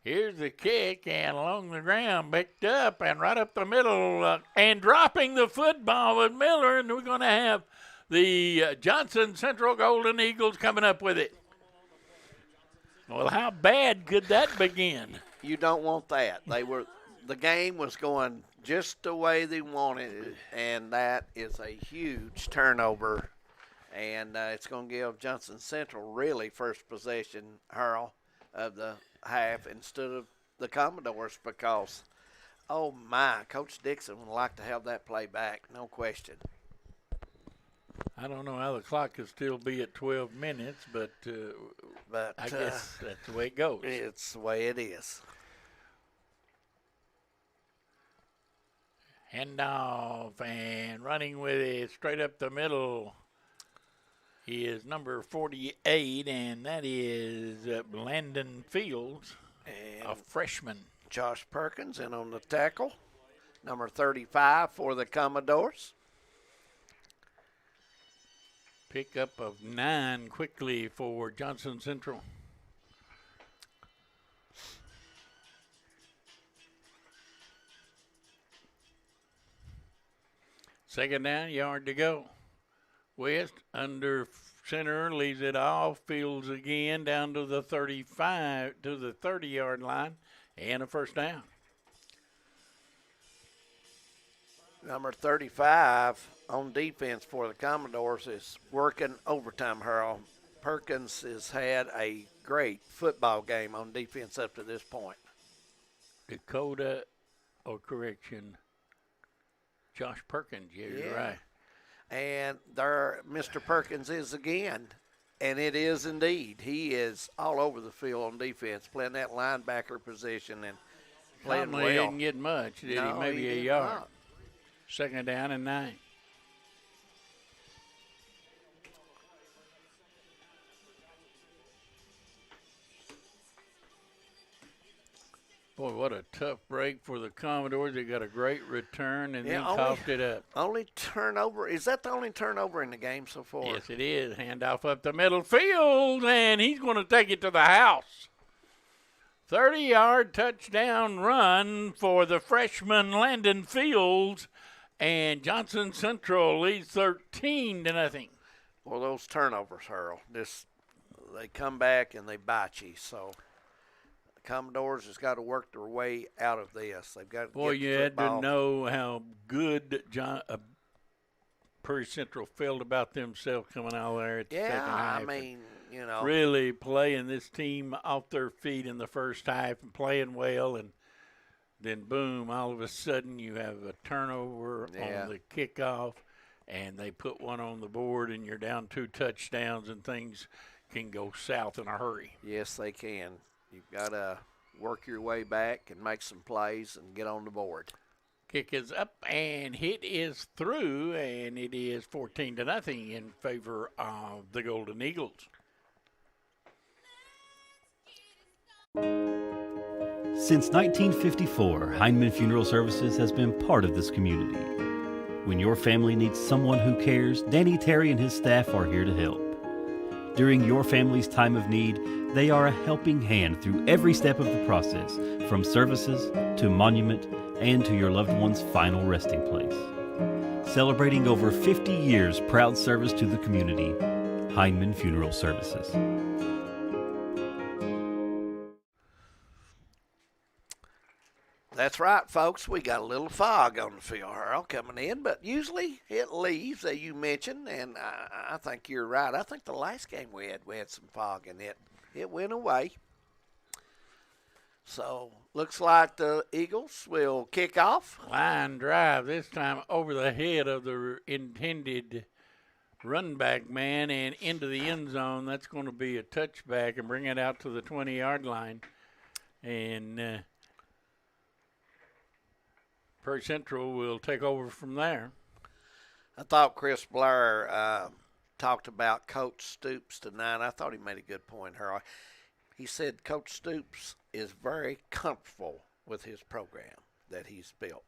J: Here's the kick, and along the ground, picked up, and right up the middle, and dropping the football with Miller, and we're going to have the Johnson Central Golden Eagles coming up with it. Well, how bad could that begin?
K: You don't want that. The game was going just the way they wanted it, and that is a huge turnover. And it's going to give Johnson Central really first possession, Harold, of the half instead of the Commodores because, oh my, Coach Dixon would like to have that play back, no question.
J: I don't know how the clock could still be at 12 minutes, but I guess that's the way it goes.
K: It's the way it is.
J: Handoff and running with it straight up the middle. He is number 48, and that is Landon Fields, a freshman.
K: Josh Perkins in on the tackle, number 35 for the Commodores.
J: Pickup of 9 quickly for Johnson Central. Second down, yard to go. West under center, leaves it off. Fields again down to the 35, to the 30-yard line, and a first down.
K: Number 35 on defense for the Commodores is working overtime, Harold. Perkins has had a great football game on defense up to this point.
J: Dakota, or correction, Josh Perkins, you're right.
K: And there, Mr. Perkins is again, and it is indeed. He is all over the field on defense, playing that linebacker position and playing
J: Conley
K: well.
J: didn't get much, did
K: No,
J: he? Maybe
K: he
J: a
K: did
J: yard.
K: not.
J: Second down and 9. Boy, what a tough break for the Commodores. They got a great return and then coughed it up.
K: Only turnover. Is that the only turnover in the game so far?
J: Yes, it is. Handoff up the middle field, and he's going to take it to the house. 30-yard touchdown run for the freshman Landon Fields, and Johnson Central leads 13-0.
K: Well, those turnovers, Harold, they come back and they bite you. So the Commodores has got to work their way out of this. They've got to
J: Boy,
K: get
J: you
K: the
J: had to
K: football.
J: know how good Prairie Central felt about themselves coming out there at the second half.
K: I mean, you know.
J: Really playing this team off their feet in the first half and playing well, and then boom, all of a sudden you have a turnover on the kickoff, and they put one on the board and you're down 2 touchdowns and things can go south in a hurry.
K: Yes, they can. You've got to work your way back and make some plays and get on the board.
J: Kick is up and hit is through, and it is 14-0 in favor of the Golden Eagles.
F: Since 1954, Heinemann Funeral Services has been part of this community. When your family needs someone who cares, Danny Terry and his staff are here to help. During your family's time of need, they are a helping hand through every step of the process, from services to monument and to your loved one's final resting place. Celebrating over 50 years proud service to the community, Heinemann Funeral Services.
K: That's right, folks. We got a little fog on the field, Harold, coming in, but usually it leaves, as you mentioned, and I think you're right. I think the last game we had some fog, and it went away. So, looks like the Eagles will kick off.
J: Line drive, this time over the head of the intended run back man and into the end zone. That's going to be a touchback and bring it out to the 20-yard line. And Prairie Central will take over from there.
K: I thought Chris Blair talked about Coach Stoops tonight. I thought he made a good point, Harold. He said Coach Stoops is very comfortable with his program that he's built.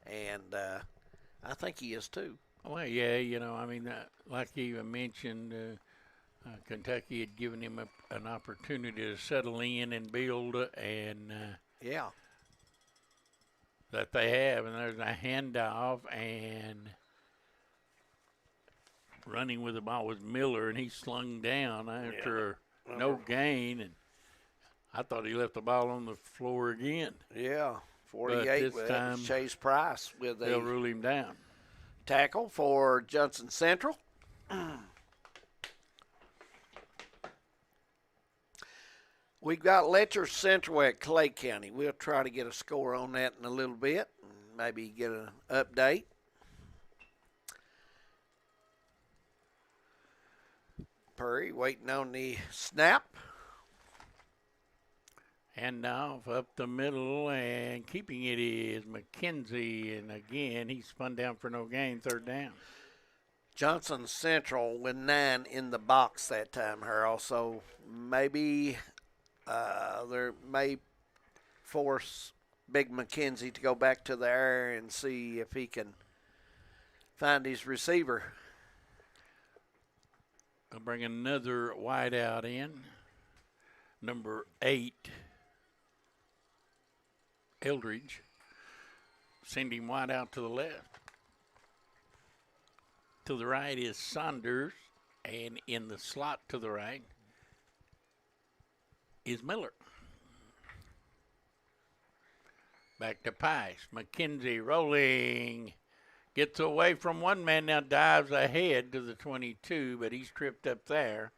K: And I think he is too.
J: Well, yeah, like you even mentioned, Kentucky had given him an opportunity to settle in and build, and
K: yeah,
J: that they have. And there's a handoff, and running with the ball was Miller, and he slung down after no gain, and I thought he left the ball on the floor again.
K: Yeah, 48 with Chase Price with
J: they'll rule him down.
K: Tackle for Johnson Central. We've got Letcher Central at Clay County. We'll try to get a score on that in a little bit, maybe get an update. Purry waiting on the snap.
J: And off up the middle, and keeping it is McKenzie. And again, he spun down for no gain, 3rd down.
K: Johnson Central with 9 in the box that time, Harold. So maybe there may force Big McKenzie to go back to the air and see if he can find his receiver.
J: I'll bring another wideout in. Number 8. Eldridge. Send him wide out to the left. To the right is Saunders, and in the slot to the right is Miller. Back to Pice. McKenzie rolling. Gets away from one man, now dives ahead to the 22, but he's tripped up there.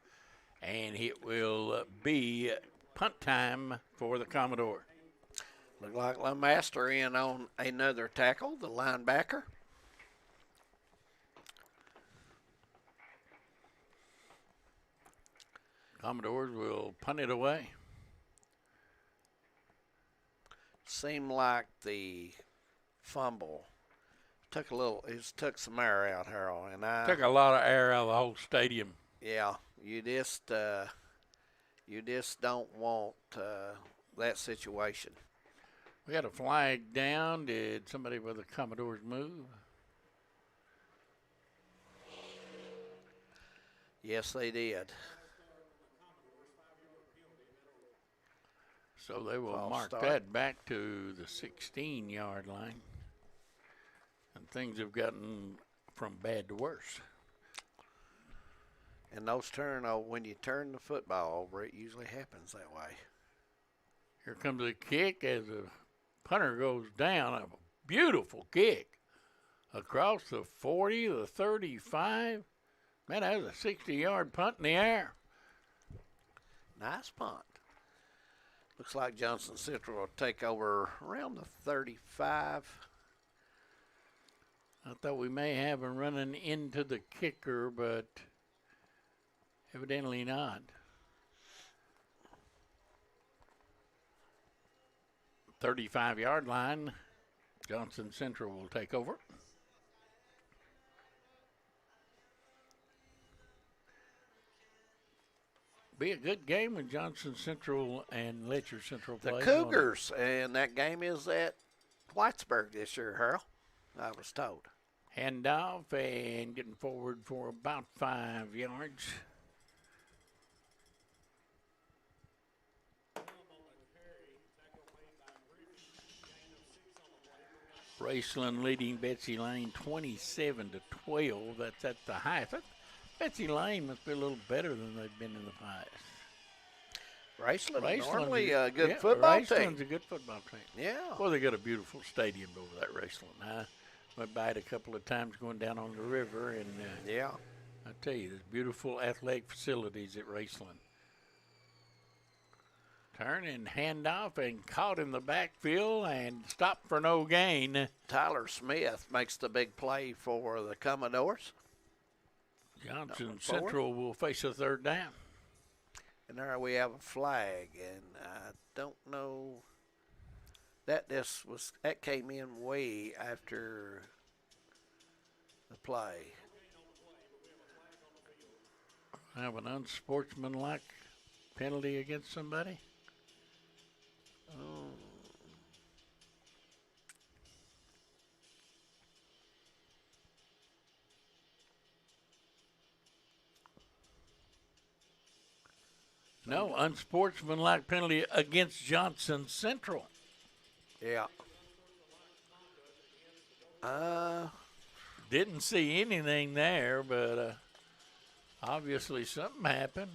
J: And it will be punt time for the Commodore.
K: Look like LeMaster in on another tackle, the linebacker.
J: Commodores will punt it away.
K: Seemed like the fumble took some air out, Harold, and
J: took a lot of air out of the whole stadium.
K: Yeah, you just don't want that situation.
J: We got a flag down. Did somebody with the Commodores move?
K: Yes, they did.
J: So they will mark that back to the 16-yard line. And things have gotten from bad to worse.
K: And when you turn the football over, it usually happens that way.
J: Here comes a kick as the punter goes down. A beautiful kick across the 40, the 35. Man, that was a 60-yard punt in the air.
K: Nice punt. Looks like Johnson Central will take over around the 35.
J: I thought we may have him running into the kicker, but evidently not. 35-yard line. Johnson Central will take over. Be a good game when Johnson Central and Letcher Central play.
K: The Cougars, and that game is at Whitesburg this year, Harold, I was told.
J: Handoff and getting forward for about 5 yards. Raceland leading Betsy Lane 27-12. That's at the highest. Betsy Lane must be a little better than they've been in the past.
K: Raceland normally a good football team.
J: Raceland's a good football team.
K: Yeah.
J: Well, they got a beautiful stadium over there, Raceland. I went by it a couple of times going down on the river, and
K: yeah,
J: I tell you, there's beautiful athletic facilities at Raceland. Turn and handoff and caught in the backfield and stopped for no gain.
K: Tyler Smith makes the big play for the Commodores.
J: Johnson Central will face a third down.
K: And there we have a flag, and I don't know that that came in way after the play.
J: Have an unsportsmanlike penalty against somebody.
K: Oh.
J: No, unsportsmanlike penalty against Johnson Central.
K: Yeah.
J: Didn't see anything there, but obviously something happened.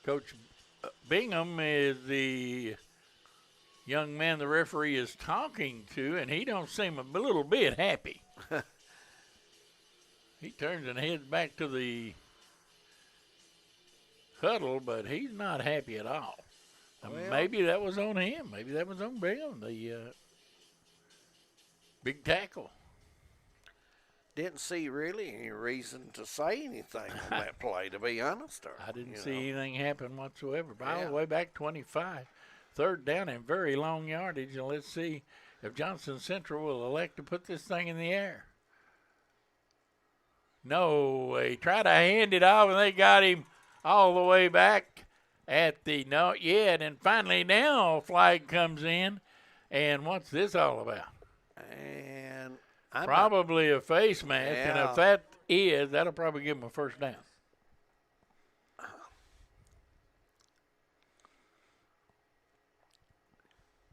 J: Coach Bingham is the young man the referee is talking to, and he don't seem a little bit happy. He turns and heads back to the huddle, but he's not happy at all. Well, maybe that was on him. Maybe that was on Bingham, the big tackle.
K: Didn't see really any reason to say anything on that play, to be honest.
J: I didn't see anything happen whatsoever. By the way, back 25. Third down and very long yardage, and let's see if Johnson Central will elect to put this thing in the air. No, they tried to hand it off, and they got him all the way back at the not yet. And finally now a flag comes in, and what's this all about?
K: And
J: probably a face mask, and if that is, that'll probably give them a first down.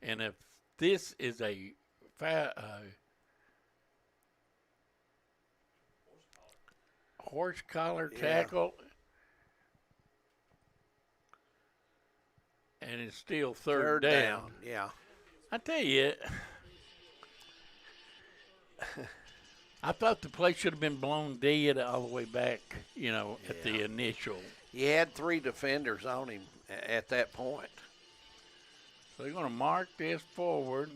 J: And if this is a horse collar tackle, and it's still third down.
K: Yeah.
J: I tell you, I thought the play should have been blown dead all the way back, at the initial.
K: He had 3 defenders on him at that point.
J: So they're going to mark this forward.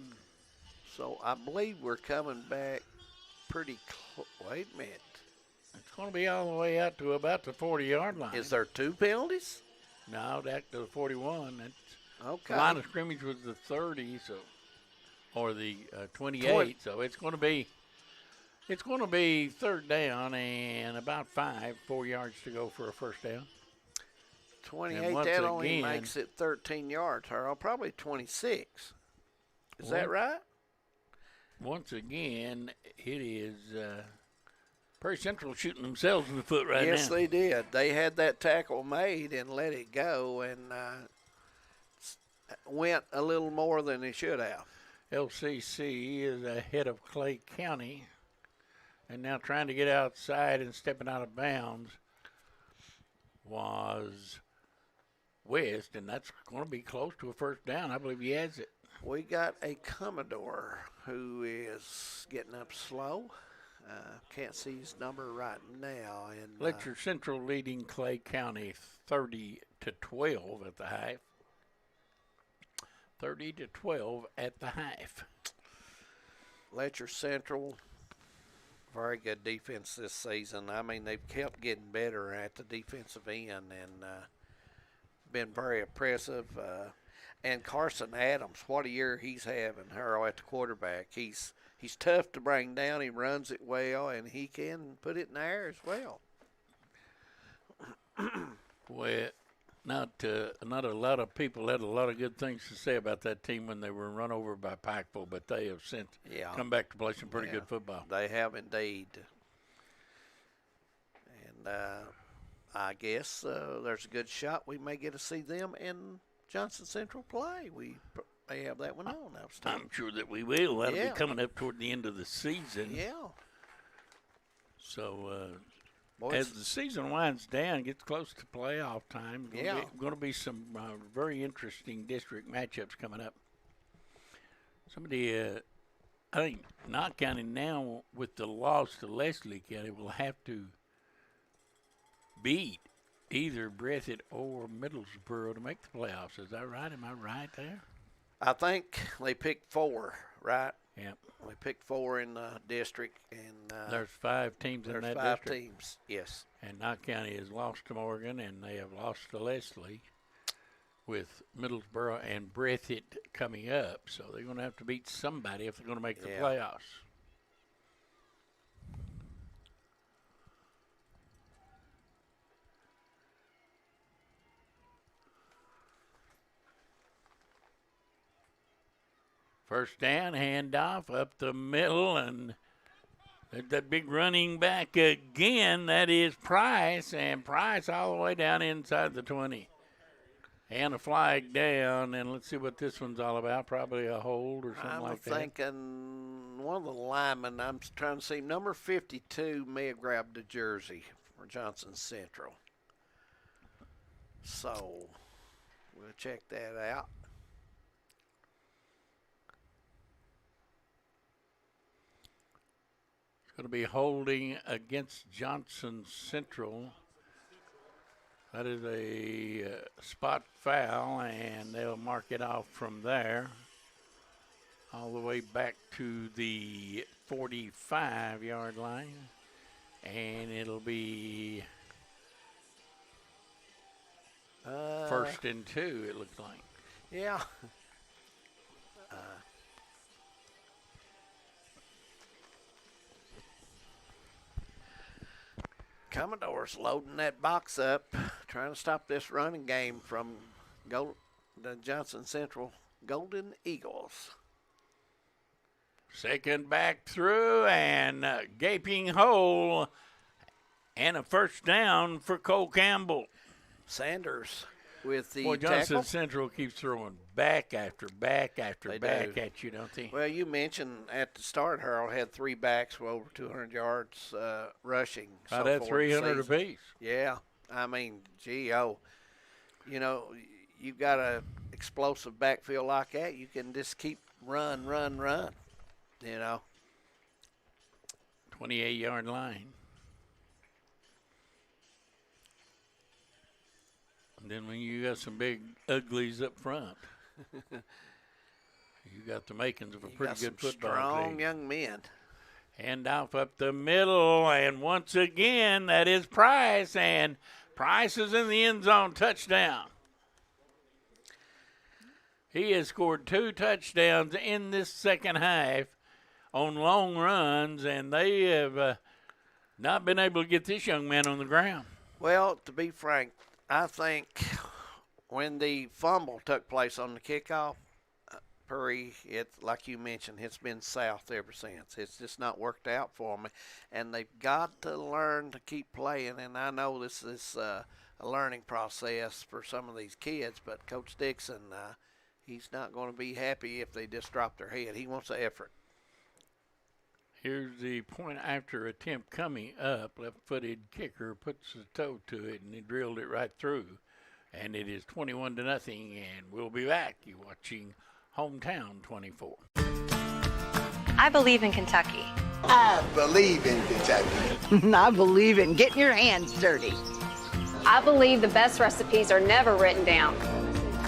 K: So I believe we're coming back pretty close. Wait a minute.
J: It's going to be all the way out to about the 40-yard line.
K: Is there 2 penalties?
J: No, back to the 41.
K: Okay.
J: The line of scrimmage was the 30, or the 28. So it's going to be third down and about 4 yards to go for a first down.
K: 28, that only makes it 13 yards, Harold. Probably 26. Is that right?
J: Once again, it is Prairie Central shooting themselves in the foot right now.
K: Yes, they did. They had that tackle made and let it go, and went a little more than they should have.
J: LCC is ahead of Clay County, and now trying to get outside and stepping out of bounds was West, and that's going to be close to a first down. I believe he has it.
K: We got a Commodore who is getting up slow. Can't see his number right now. And
J: Letcher Central leading Clay County 30-12 at the half. 30-12 at the half.
K: Letcher Central very good defense this season. I mean, they've kept getting better at the defensive end and been very impressive. And Carson Adams, what a year he's having, Harold, at the quarterback. He's tough to bring down. He runs it well, and he can put it in the air as well.
J: Well, not a lot of people had a lot of good things to say about that team when they were run over by Pikeville, but they have since come back to play some pretty good football.
K: They have indeed. And I guess there's a good shot we may get to see them in Johnson Central play. We may have that one on.
J: I'm sure that we will. That'll be coming up toward the end of the season.
K: Yeah.
J: So as the season winds down, gets close to playoff time, going to be some very interesting district matchups coming up. Somebody, I think Knott County now with the loss to Leslie County will have to beat either Breathitt or Middlesboro to make the playoffs. Is that right? Am I right there?
K: I think they picked 4, right?
J: Yep.
K: They picked 4 in the district, and
J: there's 5 teams in that district.
K: There's 5 teams, yes.
J: And Knott County has lost to Morgan, and they have lost to Leslie, with Middlesboro and Breathitt coming up. So they're going to have to beat somebody if they're going to make the playoffs. First down, handoff up the middle, and that big running back again. That is Price, and Price all the way down inside the 20. And a flag down, and let's see what this one's all about. Probably a hold or something like that.
K: I'm thinking one of the linemen, I'm trying to see, number 52 may have grabbed the jersey for Johnson Central. So we'll check that out.
J: Going to be holding against Johnson Central. That is a spot foul, and they'll mark it off from there all the way back to the 45-yard line, and it'll be first and 2, it looks like.
K: Yeah. Commodore's loading that box up, trying to stop this running game from the Johnson Central Golden Eagles.
J: Second back through, and a gaping hole, and a first down for Cole Campbell.
K: Sanders with the
J: Johnson
K: tackle.
J: Central keeps throwing back after back after back at you, don't they?
K: Well, you mentioned at the start, Harold had 3 backs with over 200 yards rushing.
J: About that 300 apiece.
K: Yeah. I mean, you know, you've got an explosive backfield like that, you can just keep run, you know.
J: 28-yard line. And then when you got some big uglies up front, you got the makings of a pretty good football
K: strong
J: team.
K: Young men.
J: Hand off up the middle, and once again, that is Price, and Price is in the end zone, touchdown. He has scored 2 touchdowns in this second half on long runs, and they have not been able to get this young man on the ground.
K: Well, to be frank, I think when the fumble took place on the kickoff, Puri, like you mentioned, it's been south ever since. It's just not worked out for me. And they've got to learn to keep playing. And I know this is a learning process for some of these kids, but Coach Dixon, he's not going to be happy if they just drop their head. He wants the effort.
J: Here's the point after attempt coming up. Left-footed kicker puts a toe to it, and he drilled it right through. And it is 21-0, and we'll be back. You're watching Hometown 24.
P: I believe in Kentucky.
Q: I believe in Kentucky.
R: I believe in getting your hands dirty.
P: I believe the best recipes are never written down.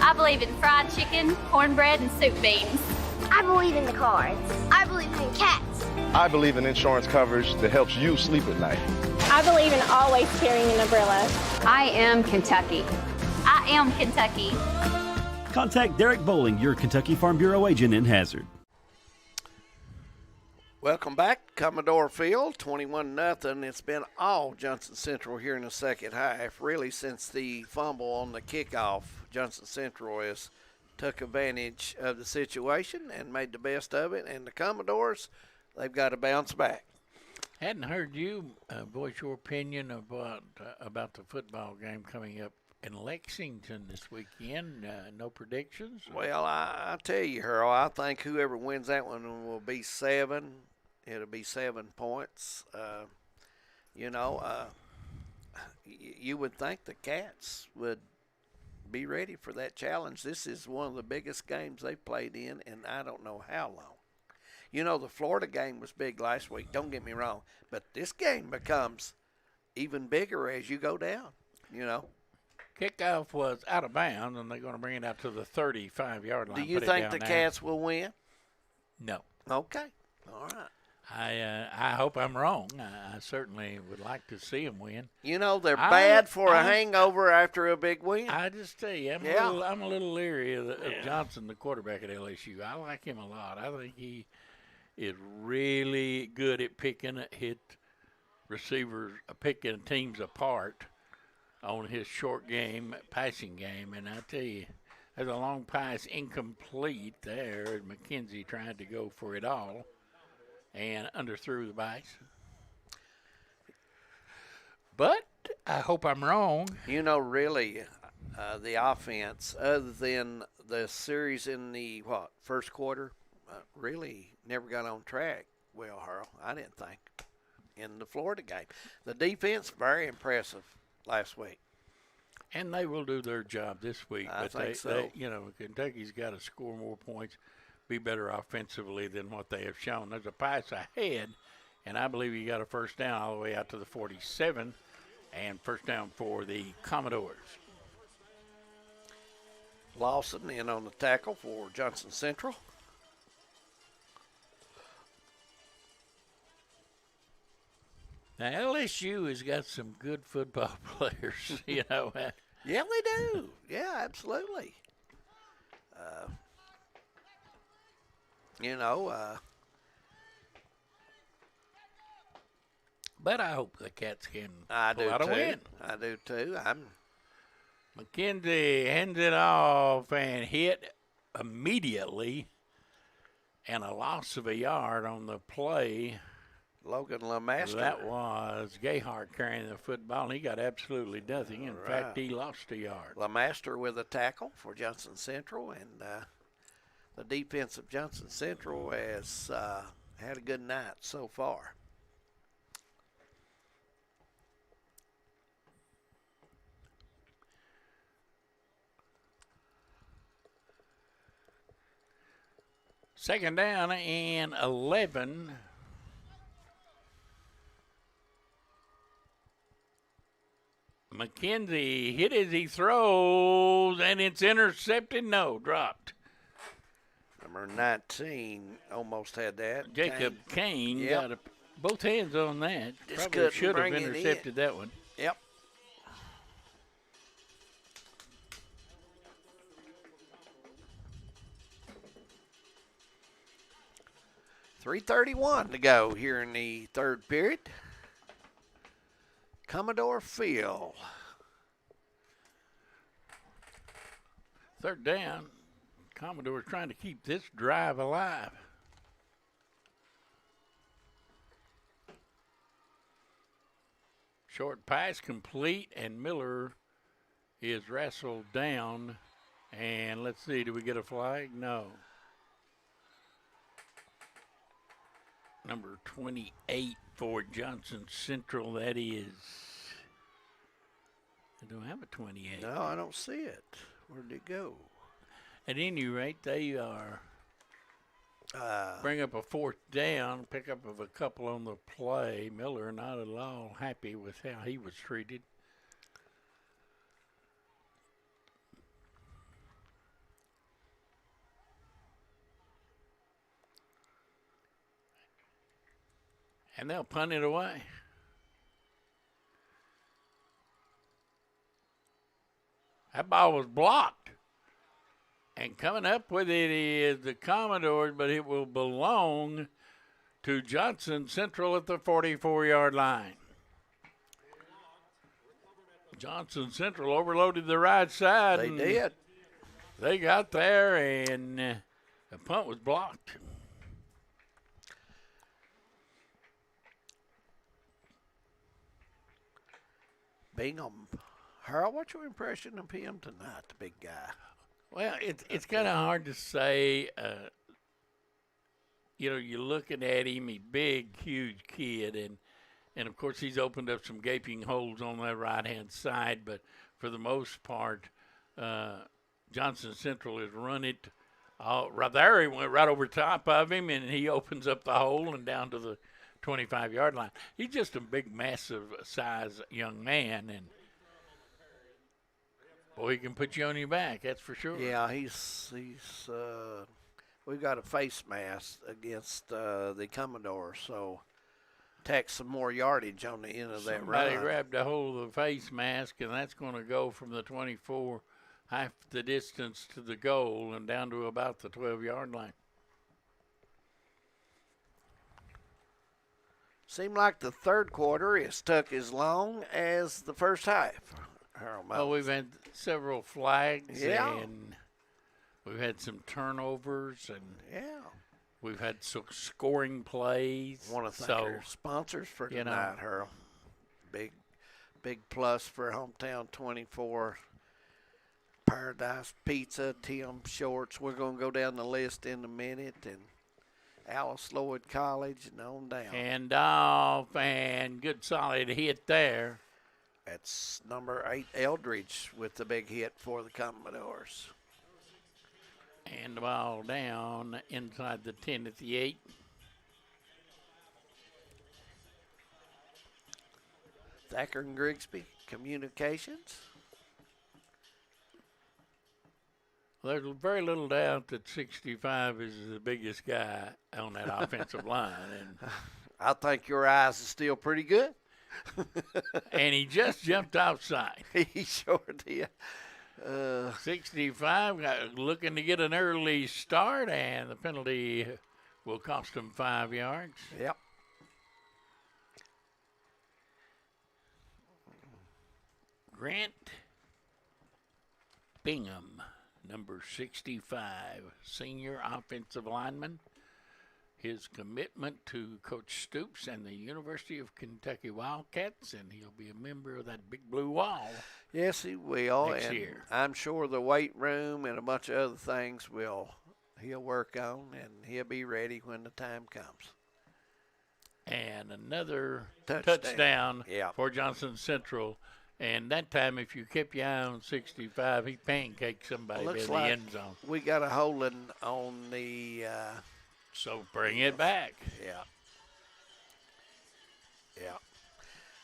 S: I believe in fried chicken, cornbread, and soup beans.
T: I believe in the cards. I believe in cats.
U: I believe in insurance coverage that helps you sleep at night.
S: I believe in always carrying an umbrella.
P: I am Kentucky.
S: I am Kentucky.
F: Contact Derek Bowling, your Kentucky Farm Bureau agent in Hazard.
K: Welcome back, Commodore Field, 21-0. It's been all Johnson Central here in the second half. Really, since the fumble on the kickoff, Johnson Central has took advantage of the situation and made the best of it. And the Commodores, they've got to bounce back.
J: Hadn't heard you voice your opinion about the football game coming up in Lexington this weekend. No predictions?
K: Well, I tell you, Harold, I think whoever wins that one will be 7. It'll be 7 points. You would think the Cats would be ready for that challenge. This is one of the biggest games they've played in I don't know how long. You know, the Florida game was big last week, don't get me wrong, but this game becomes even bigger as you go down, you know.
J: Kickoff was out of bounds, and they're going to bring it out to the 35-yard line.
K: Do you think the Cats will win?
J: No.
K: Okay. All right.
J: I hope I'm wrong. I certainly would like to see them win.
K: You know, they're bad for a hangover after a big win.
J: I just tell you, I'm a little leery of Johnson, the quarterback at LSU. I like him a lot. I think he is really good at picking receivers, picking teams apart on his short game, passing game. And I tell you, there's a long pass incomplete there. McKenzie tried to go for it all and underthrew the base. But I hope I'm wrong.
K: You know, really, the offense, other than the series in the, first quarter, really never got on track. Well, Harold, I didn't think, in the Florida game. The defense, very impressive last week.
J: And they will do their job this week.
K: I think so.
J: Kentucky's got to score more points, be better offensively than what they have shown. There's a pass ahead, and I believe you got a first down all the way out to the 47, and first down for the Commodores.
K: Lawson in on the tackle for Johnson Central.
J: Now, LSU has got some good football players, you know.
K: Yeah, they do. Yeah, absolutely.
J: But I hope the Cats can
K: pull
J: out a win.
K: I do too.
J: McKenzie hands it off and hit immediately, and a loss of a yard on the play.
K: Logan LeMaster.
J: That was Gayhart carrying the football, and he got absolutely nothing. In fact, he lost a yard.
K: LeMaster with a tackle for Johnson Central, and the defense of Johnson Central has had a good night so far.
J: Second down and 11. McKenzie hit as he throws, and it's intercepted. No, dropped.
K: Number 19 almost had that.
J: Jacob Kane got both hands on that.
K: Just
J: probably should have intercepted that one.
K: Yep. .3:31 to go here in the third period. Commodore Field.
J: Third down. Commodore trying to keep this drive alive. Short pass complete, and Miller is wrestled down. And let's see, do we get a flag? No. Number 28 for Johnson Central, that is. I don't have a 28.
K: No, I don't see it. Where did it go?
J: At any rate, they are bring up a fourth down, pick up of a couple on the play. Miller not at all happy with how he was treated. And they'll punt it away. That ball was blocked. And coming up with it is the Commodores, but it will belong to Johnson Central at the 44-yard line. Johnson Central overloaded the right side.
K: They did.
J: They got there, and the punt was blocked.
K: Bingham. Harold, what's your impression of him tonight, the big guy?
J: Well, it's kind of hard to say. You know, you're looking at him, he's big, huge kid, and of course he's opened up some gaping holes on that right-hand side, but for the most part, Johnson Central has run it right there. He went right over top of him, and he opens up the hole and down to the 25-yard line. He's just a big, massive size young man, and boy, he can put you on your back, that's for sure.
K: Yeah, he's we've got a face mask against the Commodore, so tack some more yardage on the end of that run.
J: Somebody grabbed a hold of the face mask, and that's going to go from the 24, half the distance to the goal, and down to about the 12-yard line.
K: Seemed like the third quarter is took as long as the first half.
J: Well, we've had several flags,
K: Yeah.
J: and we've had some turnovers, and
K: Yeah.
J: we've had some scoring plays.
K: Want to thank our sponsors for tonight, Harold. Big plus for Hometown 24. Paradise Pizza, Tim Shorts. We're going to go down the list in a minute, and Alice Lloyd College and on down.
J: And off, and good solid hit there.
K: That's number 8, Eldridge, with the big hit for the Commodores.
J: And the ball down inside the 10 at the 8.
K: Thacker and Grigsby Communications.
J: There's very little doubt that 65 is the biggest guy on that offensive line. And
K: I think your eyes are still pretty good.
J: and he just jumped outside.
K: He sure did.
J: 65 looking to get an early start, and the penalty will cost him 5 yards.
K: Yep.
J: Grant Bingham, number 65, senior offensive lineman. His commitment to Coach Stoops and the University of Kentucky Wildcats, and he'll be a member of that big blue wall.
K: Yes, he will.
J: Next
K: and
J: year.
K: I'm sure the weight room and a bunch of other things he'll work on, and he'll be ready when the time comes.
J: And another
K: Touchdown. Yeah.
J: for Johnson Central. And that time, if you kept your eye on 65, he pancaked somebody in
K: Looks
J: the
K: like
J: end zone.
K: we got a holding on the
J: So bring it back.
K: Yeah.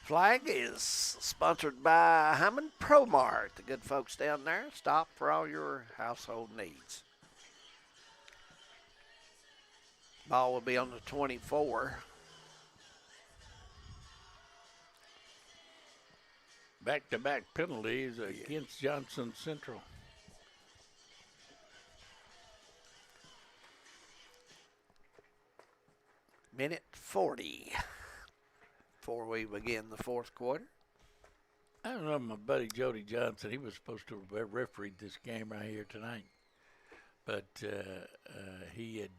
K: Flag is sponsored by Hammond Pro Mart, the good folks down there. Stop for all your household needs. Ball will be on the 24.
J: Back-to-back penalties against Johnson Central.
K: Minute 40 before we begin the fourth quarter.
J: I don't know, my buddy Jody Johnson, he was supposed to have refereed this game right here tonight. But he had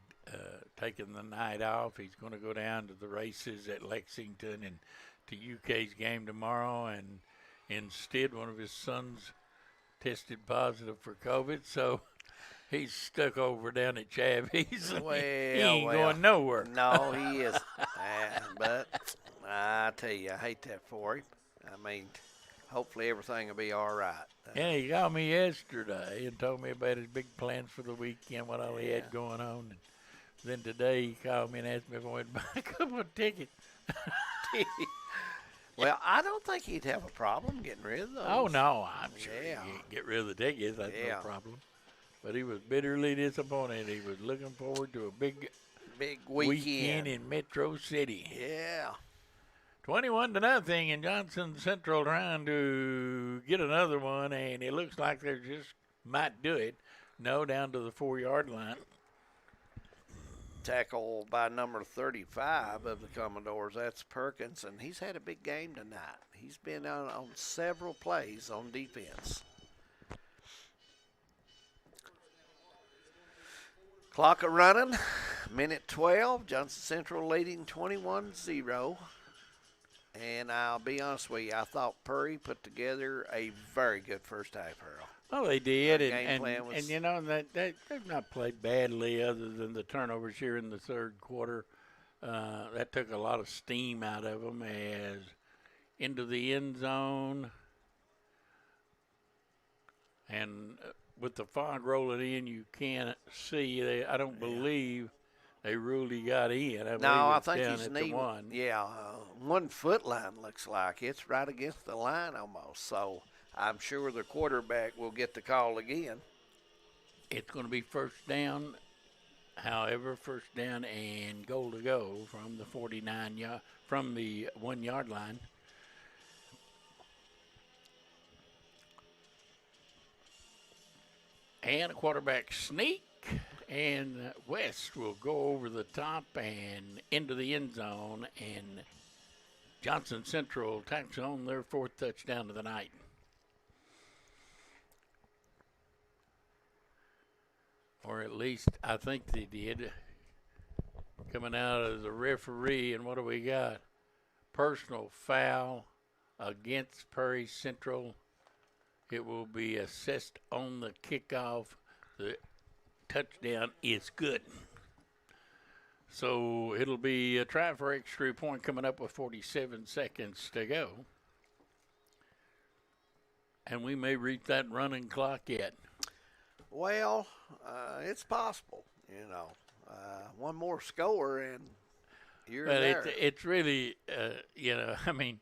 J: taken the night off. He's going to go down to the races at Lexington and to UK's game tomorrow. And instead, one of his sons tested positive for COVID. So he's stuck over down at Chavvy's. He ain't going nowhere.
K: No, he isn't. But I tell you, I hate that for him. I mean, hopefully everything will be all right.
J: Yeah, he called me yesterday and told me about his big plans for the weekend, what all he had going on. And then today he called me and asked me if I wanted to buy a couple of tickets.
K: Well, I don't think he'd have a problem getting rid of those.
J: Oh, no, I'm sure he'd get rid of the tickets. That's no problem. But he was bitterly disappointed. He was looking forward to a big
K: Big weekend.
J: in Metro City.
K: Yeah.
J: 21-0, and Johnson Central trying to get another one, and it looks like they just might do it. No, down to the 4-yard line.
K: Tackle by number 35 of the Commodores. That's Perkins, and he's had a big game tonight. He's been on several plays on defense. Clock a running, minute 12. Johnson Central leading 21-0. And I'll be honest with you, I thought Purry put together a very good first half, Earl.
J: Well, they did,
K: Their game plan
J: and
K: was-
J: you know they've not played badly other than the turnovers here in the third quarter. That took a lot of steam out of them as into the end zone, and with the fog rolling in, you can't see. I don't believe they really got in.
K: I
J: it's
K: think
J: down
K: he's
J: at the one.
K: 1 foot line looks like. It's right against the line almost. So I'm sure the quarterback will get the call again.
J: It's going to be first down. However, first down and goal to go from the from the 1 yard line. And a quarterback sneak, and West will go over the top and into the end zone, and Johnson Central tacks on their 4th touchdown of the night. Or at least I think they did. Coming out as a referee, and what do we got? Personal foul against Perry Central. It will be assessed on the kickoff. The touchdown is good. So it'll be a try for extra point coming up with 47 seconds to go. And we may reach that running clock yet.
K: Well, it's possible, one more score and you're there.
J: It's really, I mean,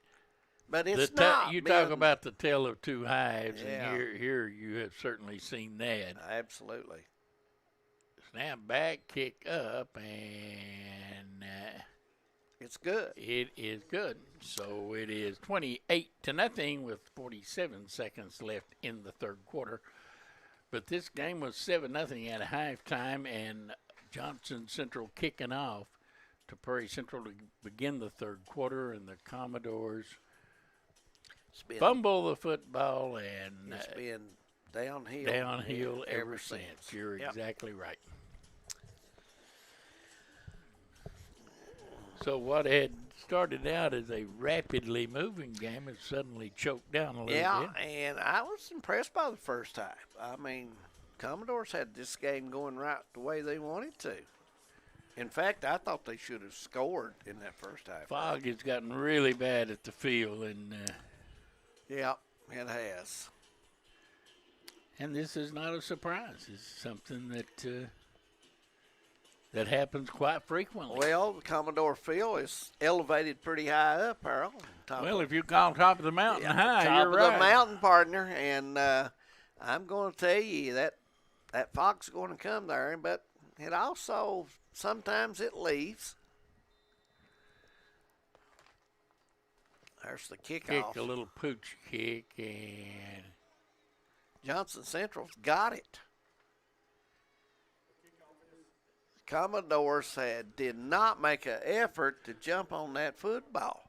K: but it's not.
J: You talk about the tale of two halves,
K: Yeah.
J: and here you have certainly seen that.
K: Absolutely.
J: Snap back, kick up, and
K: it's good.
J: It is good. So it is 28-0 with 47 seconds left in the third quarter. But this game was 7-0 at halftime, and Johnson Central kicking off to Prairie Central to begin the third quarter, and the Commodores fumble the football, and
K: it's been downhill.
J: Downhill ever since. You're exactly right. So what had started out as a rapidly moving game has suddenly choked down a little bit.
K: Yeah, and I was impressed by the first half. I mean, Commodores had this game going right the way they wanted to. In fact, I thought they should have scored in that first half.
J: Fog has gotten really bad at the field, and
K: yeah, it has.
J: And this is not a surprise. It's something that that happens quite frequently.
K: Well, the Commodore field is elevated pretty high up, Earl.
J: Well, if you call top of the mountain high,
K: top
J: you're
K: of
J: right.
K: the mountain, partner, and I'm going to tell you that fog's going to come there, but it also sometimes it leaves. There's the kickoff.
J: Kick, a little pooch kick, and
K: Johnson Central's got it. Commodores did not make an effort to jump on that football.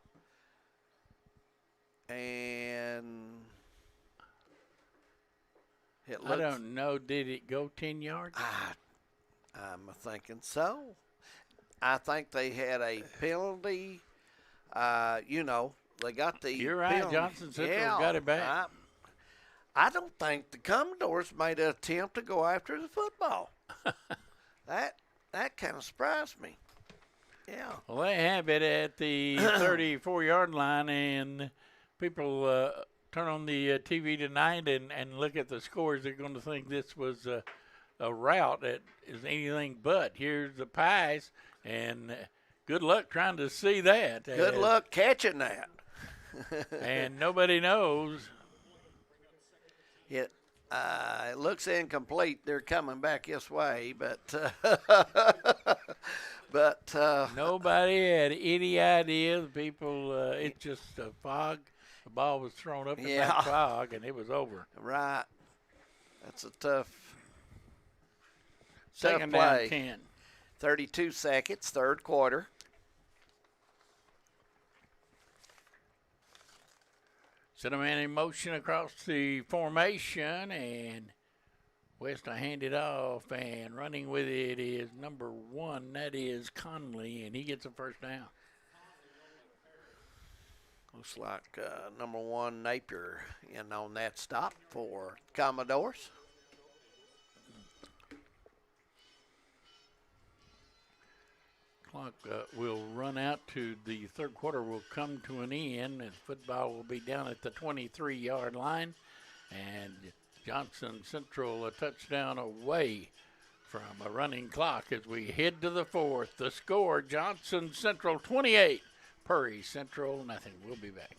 K: And it looks,
J: I don't know, did it go 10 yards?
K: I'm thinking so. I think they had a penalty. They got the
J: You're right,
K: penalty.
J: Johnson Central got it back.
K: I don't think the Commodores made an attempt to go after the football. That kind of surprised me. Yeah.
J: Well, they have it at the 34-yard line, and people turn on the TV tonight and look at the scores. They're going to think this was a rout that is anything but. Here's the Pies, and good luck trying to see that.
K: Good luck catching that.
J: And nobody knows.
K: It looks incomplete. They're coming back this way, but But
J: nobody had any idea. The people, it's just a fog. The ball was thrown up in that fog, and it was over.
K: Right. That's a tough
J: Second
K: play.
J: down 10.
K: 32 seconds, third quarter.
J: Set a man in motion across the formation, and West will hand it off, and running with it is number 1. That is Conley, and he gets a first down.
K: Looks like number 1 Napier in on that stop for Commodores.
J: Clock will run out to the third quarter. Will come to an end, and football will be down at the 23-yard line. And Johnson Central a touchdown away from a running clock as we head to the fourth. The score, Johnson Central 28, Purry Central nothing. We'll be back.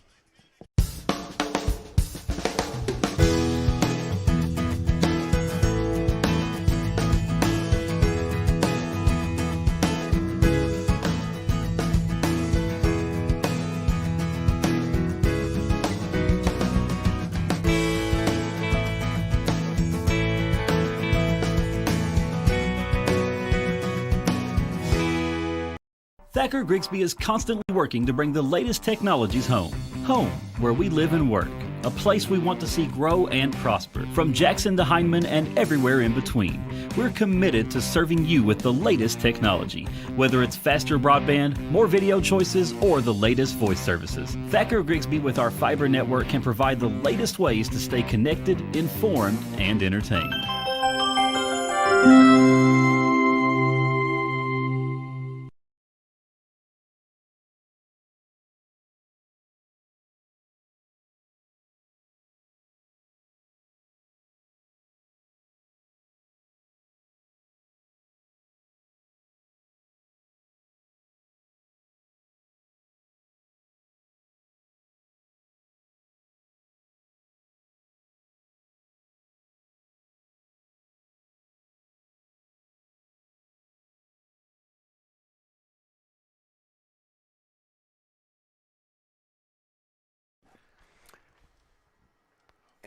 F: Thacker Grigsby is constantly working to bring the latest technologies home. Home, where we live and work. A place we want to see grow and prosper. From Jackson to Hindman and everywhere in between. We're committed to serving you with the latest technology. Whether it's faster broadband, more video choices, or the latest voice services. Thacker Grigsby with our fiber network can provide the latest ways to stay connected, informed, and entertained.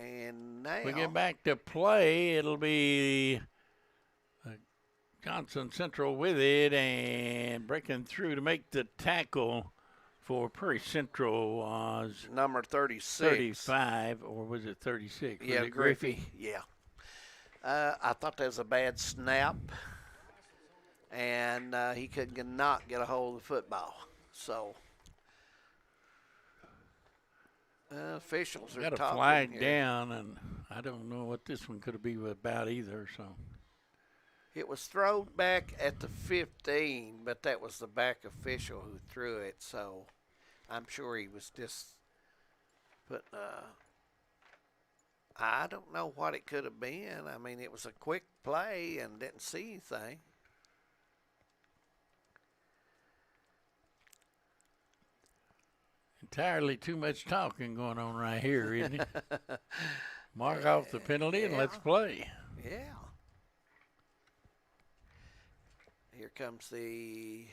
K: And now
J: We get back to play. It'll be Johnson Central with it and breaking through to make the tackle for Prairie Central was
K: number 36.
J: 35, or was it 36?
K: Yeah,
J: was it Griffey?
K: Yeah. I thought that was a bad snap, and he could not get a hold of the football. So officials are
J: got a
K: talking
J: flag
K: here.
J: down, and I don't know what this one could have been about either. So
K: it was thrown back at the 15, but that was the back official who threw it. So I'm sure he was just putting. I don't know what it could have been. I mean, it was a quick play and didn't see anything.
J: entirely too much talking going on right here, isn't it? Mark off the penalty and let's play.
K: Yeah. Here comes the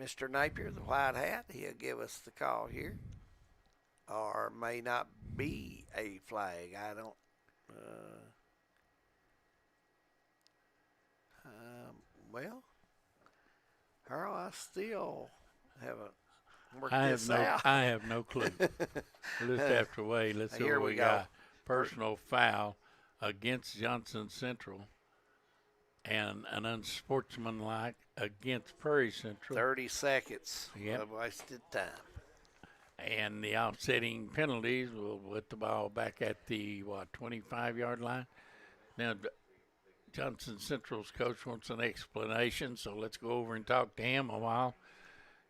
K: Mr. Napier, the white hat. He'll give us the call here. Or may not be a flag. I don't. Well, Harold, I still haven't worked this out.
J: I have no clue. We'll just have to wait. Let's see
K: Here
J: what
K: we
J: we
K: go.
J: got. Personal foul against Johnson Central and an unsportsmanlike against Prairie Central.
K: 30 seconds
J: Yep.
K: of wasted time.
J: And the offsetting penalties will put the ball back at the, 25-yard line. Now, Johnson Central's coach wants an explanation, so let's go over and talk to him a while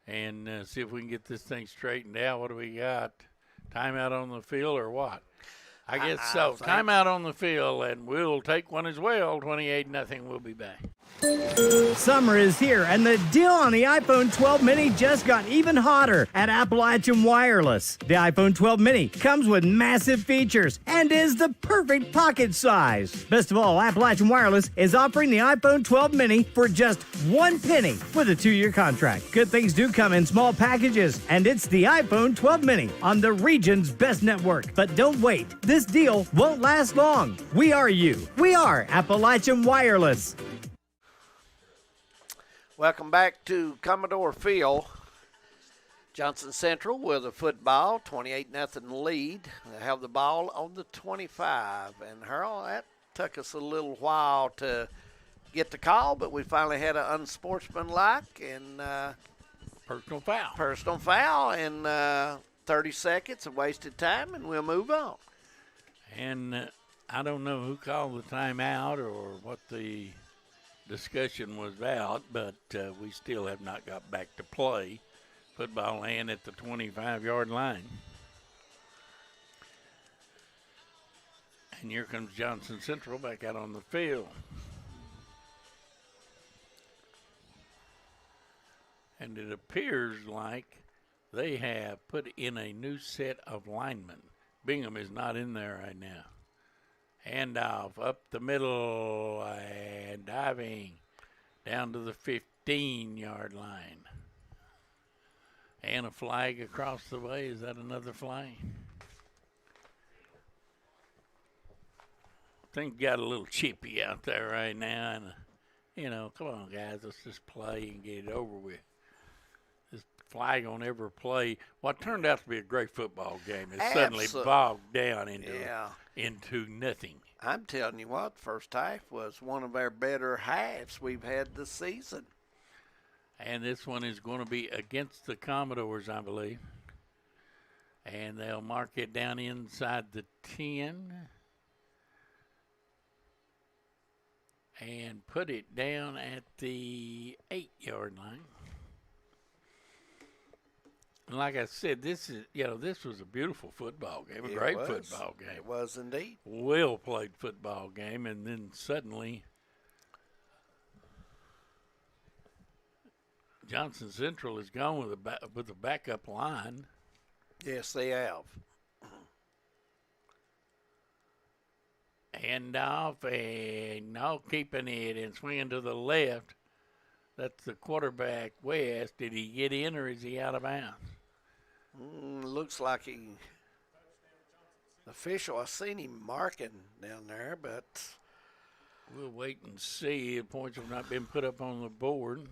J: and see if we can get this thing straightened out. What do we got? Timeout on the field or what? I guess so. Timeout on the field, and we'll take one as well. 28-0. We'll be back.
O: Summer is here, and the deal on the iPhone 12 mini just got even hotter at Appalachian Wireless. The iPhone 12 mini comes with massive features and is the perfect pocket size. Best of all, Appalachian Wireless is offering the iPhone 12 mini for just $1 with a 2-year contract. Good things do come in small packages, and it's the iPhone 12 mini on the region's best network. But don't wait. This deal won't last long. We are you. We are Appalachian Wireless.
K: Welcome back to Commodore Field. Johnson Central with a football, 28-0 lead. They have the ball on the 25. And Harold, that took us a little while to get the call, but we finally had an unsportsmanlike and personal foul in 30 seconds of wasted time, and we'll move on.
J: And I don't know who called the timeout or what the discussion was about, but we still have not got back to play. Football land at the 25-yard line. And here comes Johnson Central back out on the field. And it appears like they have put in a new set of linemen. Bingham is not in there right now. Handoff up the middle and diving down to the 15-yard line. And a flag across the way. Is that another flag? I think got a little chippy out there right now. And, come on, guys, let's just play and get it over with. This flag on every play. What turned out to be a great football game is suddenly bogged down into nothing.
K: I'm telling you what, the first half was one of our better halves we've had this season.
J: And this one is going to be against the Commodores, I believe. And they'll mark it down inside the 10. And put it down at the 8-yard line. And like I said, this was a beautiful football game, a great football game.
K: It was indeed.
J: Well-played football game, and then suddenly Johnson Central is gone with a backup line.
K: Yes, they have.
J: Hand off and no keeping it and swinging to the left. That's the quarterback, West. Did he get in or is he out of bounds?
K: Looks like he. Official, I seen him marking down there, but
J: we'll wait and see. The points have not been put up on the board.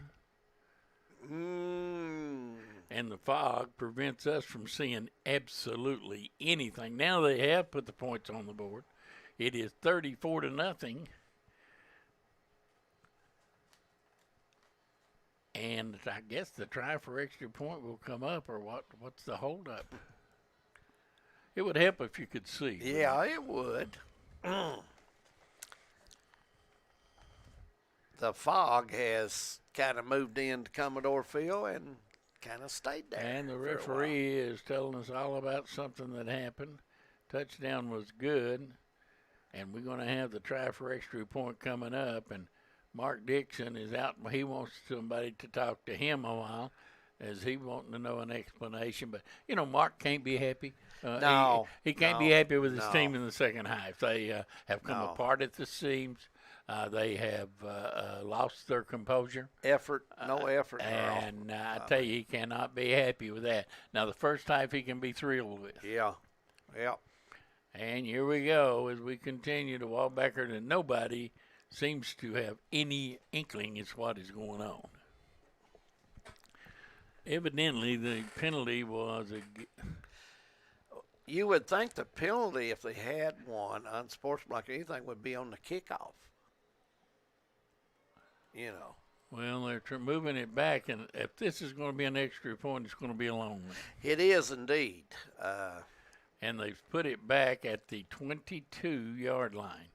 J: And the fog prevents us from seeing absolutely anything. Now they have put the points on the board. It is 34-0. And I guess the try for extra point will come up, or what's the holdup? It would help if you could see.
K: Yeah, it would. The fog has kind of moved into Commodore Field and kind of stayed there.
J: And the referee is telling us all about something that happened. Touchdown was good, and we're going to have the try for extra point coming up. And Mark Dixon is out. He wants somebody to talk to him a while, as he wanting to know an explanation. But, Mark can't be happy.
K: No.
J: He can't be happy with his team in the second half. They have come apart at the seams. They have lost their composure.
K: No effort.
J: And I tell you, he cannot be happy with that. Now, the first half he can be thrilled with.
K: Yeah.
J: And here we go as we continue to walk backward, and nobody seems to have any inkling as what is going on. Evidently, the penalty was
K: You would think the penalty, if they had one, unsportsmanlike or anything, would be on the kickoff.
J: Well, they're moving it back, and if this is going to be an extra point, it's going to be a long one.
K: It is indeed.
J: And they've put it back at the 22-yard line,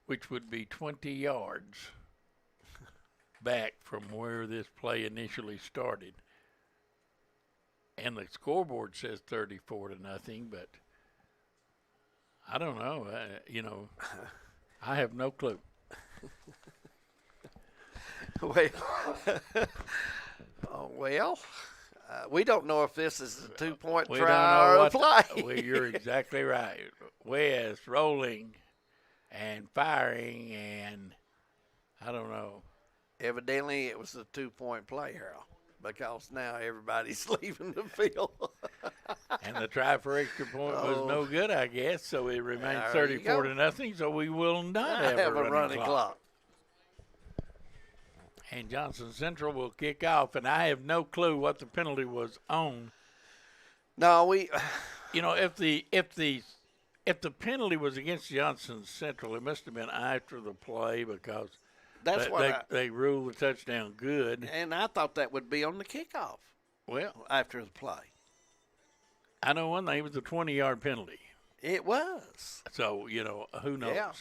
J: which would be 20 yards back from where this play initially started. And the scoreboard says 34-0, but I don't know. I have no clue.
K: We don't know if this is a 2-point
J: We
K: try or a play.
J: Well, you're exactly right. West rolling and firing, and I don't know.
K: Evidently, it was a 2-point play, Harold, because now everybody's leaving the field.
J: And the try for extra point was no good, I guess. So it remains
K: There you
J: 34
K: go.
J: to nothing. So we will not have
K: a
J: a
K: running clock.
J: And Johnson Central will kick off, and I have no clue what the penalty was on.
K: No,
J: if the penalty was against Johnson Central, it must have been after the play because
K: That's what
J: they ruled the touchdown good.
K: And I thought that would be on the kickoff.
J: Well,
K: after the play.
J: I know one thing, it was a 20-yard penalty.
K: It was.
J: So, who knows?
K: Yeah.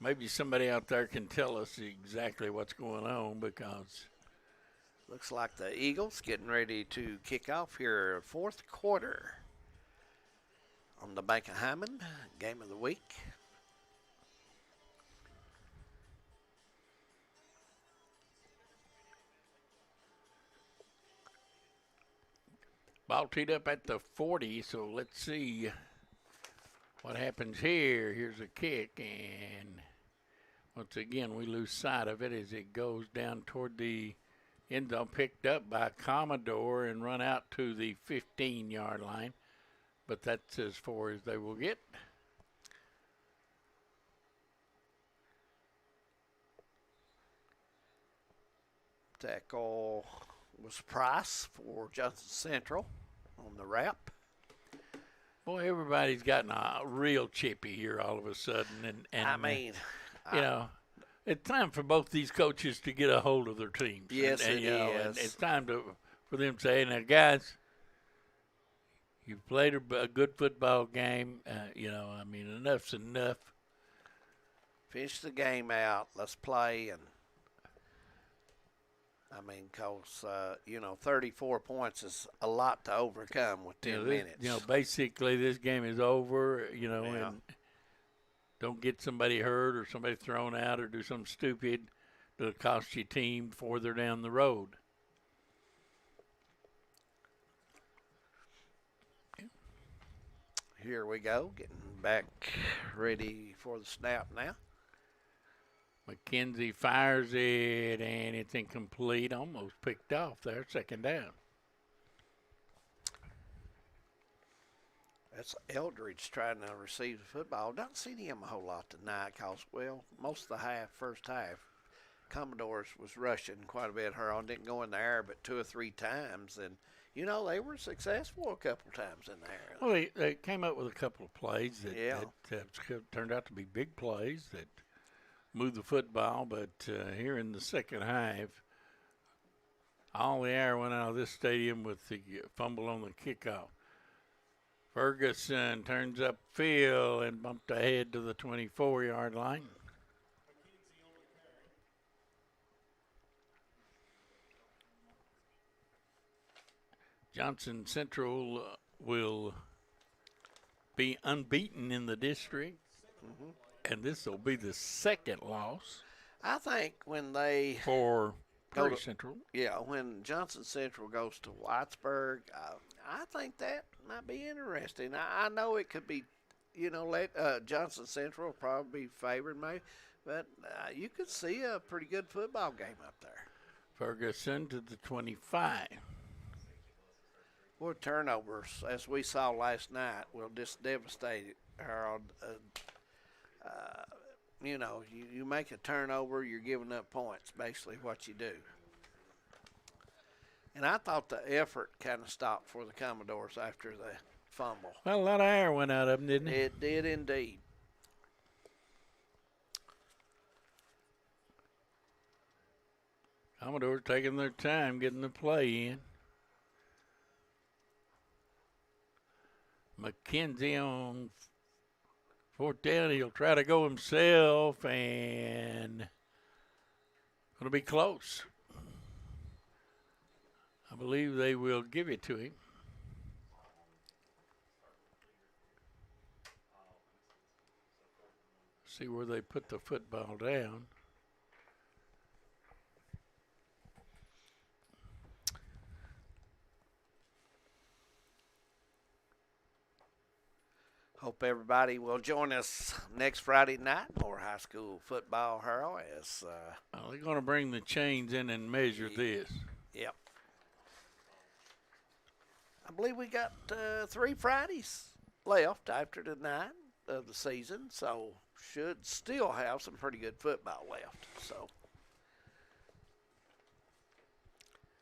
J: Maybe somebody out there can tell us exactly what's going on because
K: looks like the Eagles getting ready to kick off here fourth quarter on the Bank of Hyman game of the week.
J: ball teed up at the 40, so let's see what happens here. Here's a kick, and once again, we lose sight of it as it goes down toward the end zone, picked up by Commodore and run out to the 15-yard line. But that's as far as they will get.
K: Tackle was Price for Johnson Central on the wrap.
J: Boy, everybody's gotten real chippy here all of a sudden. And
K: I mean,
J: it's time for both these coaches to get a hold of their teams.
K: Yes,
J: and
K: it is.
J: And it's time for them to say, now, guys, you've played a good football game. Enough's enough.
K: Finish the game out. Let's play. And, 34 points is a lot to overcome with 10 minutes.
J: Basically this game is over, and don't get somebody hurt or somebody thrown out or do something stupid that'll cost your team further down the road.
K: Here we go, getting back ready for the snap now.
J: McKenzie fires it, and it's incomplete. Almost picked off there, second down.
K: That's Eldridge trying to receive the football. Don't see him a whole lot tonight because, most of the first half, Commodores was rushing quite a bit. Huron didn't go in the air but 2 or 3 times, and they were successful a couple times in there.
J: Well, they came up with a couple of plays that turned out to be big plays that moved the football, but here in the second half, all the air went out of this stadium with the fumble on the kickoff. Ferguson turns upfield and bumped ahead to the 24-yard line. Johnson Central will be unbeaten in the district, and this will be the second loss.
K: I think when they
J: for Prairie Central.
K: Yeah, when Johnson Central goes to Whitesburg, I think that might be interesting. I know it could be, Johnson Central will probably be favored, maybe, but you could see a pretty good football game up there.
J: Ferguson to the 25.
K: Well, turnovers, as we saw last night, will just devastate it, Harold. You make a turnover, you're giving up points, basically what you do. And I thought the effort kind of stopped for the Commodores after the fumble.
J: Well, a lot of air went out of them, didn't it?
K: It did indeed.
J: Commodores taking their time getting the play in. McKenzie on fourth down. He'll try to go himself, and going to be close. I believe they will give it to him. See where they put the football down.
K: Hope everybody will join us next Friday night for high school football, Harold.
J: Well, they're going to bring the chains in and measure this.
K: Yep. I believe we got 3 Fridays left after the night of the season, so should still have some pretty good football left. So,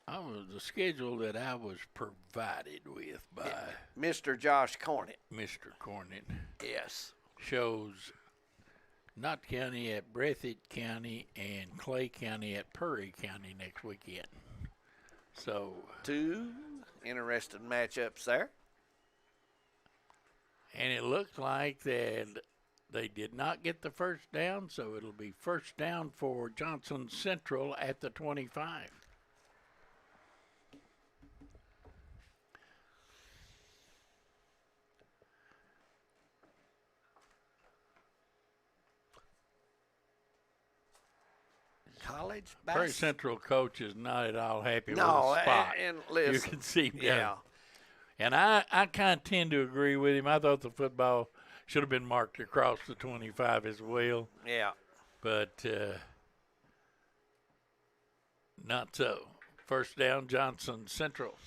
J: The schedule that I was provided with by
K: Mr. Josh Cornett.
J: Mr. Cornett.
K: Yes.
J: Shows Knott County at Breathitt County and Clay County at Perry County next weekend. So
K: 2 interesting matchups there.
J: And it looks like that they did not get the first down, so it'll be first down for Johnson Central at the 25.
K: College
J: Perry
K: basketball.
J: Central coach is not at all happy with
K: No,
J: the spot.
K: and listen,
J: you can see him.
K: yeah.
J: And I kind of tend to agree with him. I thought the football should have been marked across the 25 as well.
K: Yeah.
J: But not so. First down, Johnson Central.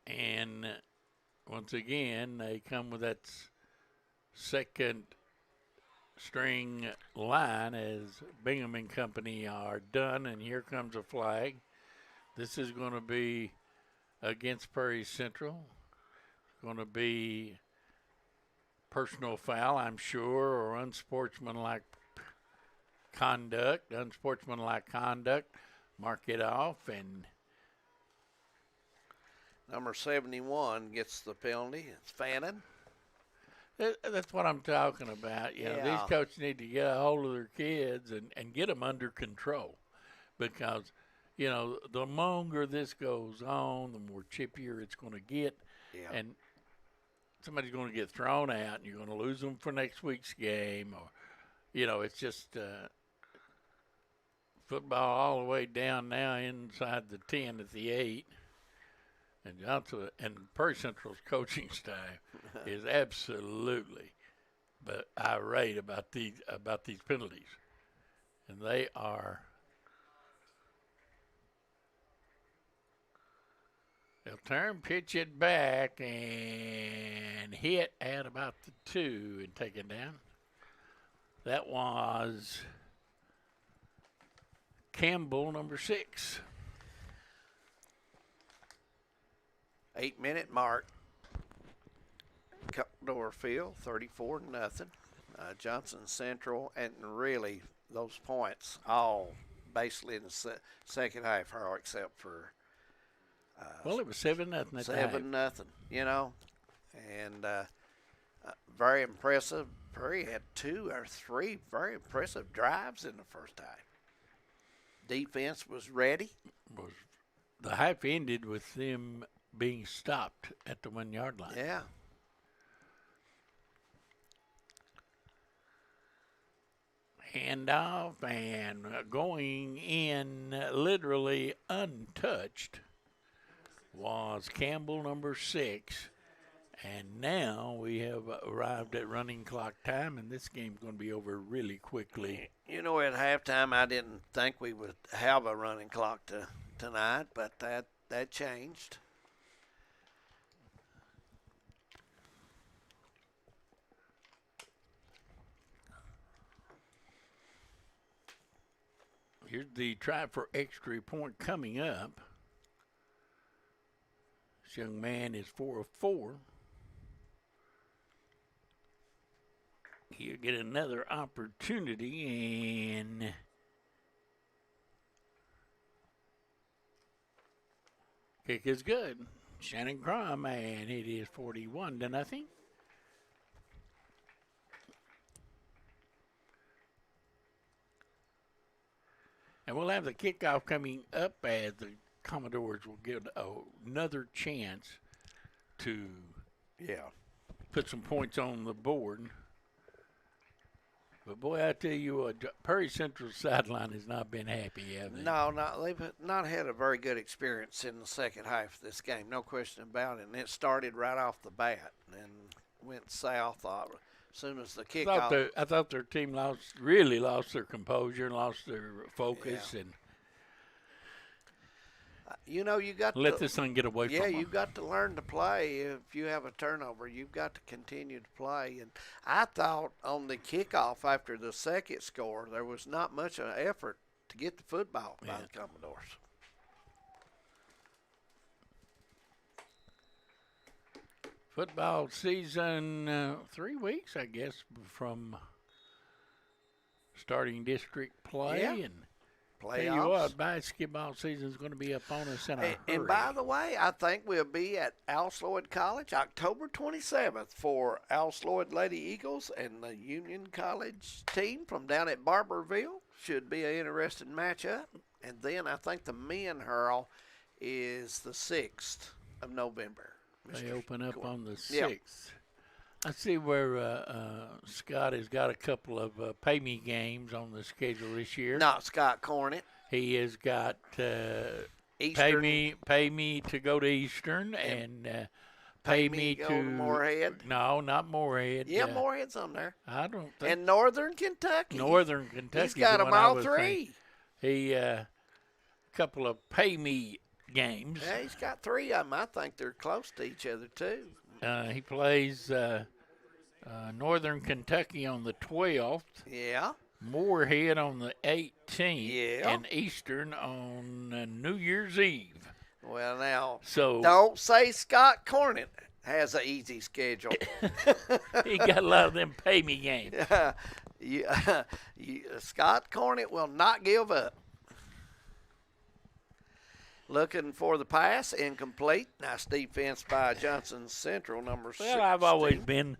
J: And once again, they come with that second string line as Bingham and Company are done, and here comes a flag. This is going to be against Perry Central. Going to be personal foul, I'm sure, or unsportsmanlike conduct. Mark it off, and
K: number 71 gets the penalty. It's Fannin.
J: That's what I'm talking about. You know, these coaches need to get a hold of their kids and get them under control, because, you know, the longer this goes on, the more chippier it's going to get.
K: Yeah.
J: And somebody's going to get thrown out, and you're going to lose them for next week's game. Or, you know, it's just football all the way down now inside the 10 at the 8. And Johnson and Perry Central's coaching staff is absolutely but irate about these penalties, and they are. They'll turn, pitch it back, and hit at about the 2 and take it down. That was Campbell, number 6.
K: 8-minute mark. Dorfield, 34-0. Johnson Central, and really those points all basically in the second half, Harold, except for.
J: Well, it was 7-0 at the half.
K: 7-0, you know, and very impressive. Perry had 2 or 3 very impressive drives in the first half. Defense was ready.
J: The half ended with them being stopped at the 1-yard line.
K: Yeah.
J: Handoff, and going in literally untouched was Campbell, number 6. And now we have arrived at running clock time, and this game's going to be over really quickly.
K: You know, at halftime, I didn't think we would have a running clock tonight, but that changed.
J: Here's the try for extra point coming up. This young man is 4 of 4. He'll get another opportunity, and kick is good. Shannon Crum, and it is 41-0. And we'll have the kickoff coming up as the Commodores will get another chance to put some points on the board. But boy, I tell you what, Perry Central's sideline has not been happy, have they?
K: No, they've not had a very good experience in the second half of this game, no question about it. And it started right off the bat and went south as soon as the kickoff.
J: I thought their team really lost their composure and lost their focus. And
K: you know, you got
J: let this thing get away from them.
K: Yeah, you've got to learn to play. If you have a turnover, you've got to continue to play. And I thought on the kickoff after the second score, there was not much of an effort to get the football by the Commodores.
J: Football season, 3 weeks, I guess, from starting district play.
K: Yeah.
J: And
K: playoffs.
J: tell you what, basketball season is going to be upon us in a hurry.
K: And by the way, I think we'll be at Al Sloyd College October 27th for Al Sloyd Lady Eagles and the Union College team from down at Barberville. Should be an interesting matchup. And then I think the men hurl is the 6th of November.
J: They open up on the 6th.
K: Yep.
J: I see where Scott has got a couple of pay me games on the schedule this year.
K: Not Scott Cornett.
J: He has got
K: Eastern.
J: pay me to go to Eastern and pay me
K: go
J: to
K: Moorhead.
J: No, not Moorhead.
K: Yeah, Moorhead's on there.
J: I don't think.
K: And Northern Kentucky.
J: Northern Kentucky.
K: He's got them all three.
J: He couple of pay me games.
K: Yeah, he's got 3 of them. I think they're close to each other too.
J: He plays Northern Kentucky on the 12th.
K: Yeah.
J: Moorhead on the 18th.
K: Yeah.
J: And Eastern on New Year's Eve.
K: Well, now,
J: so
K: don't say Scott Cornett has an easy schedule.
J: He got a lot of them pay me games.
K: Scott Cornett will not give up. Looking for the pass, incomplete. Nice defense by Johnson Central, number 16.
J: Well, I've always been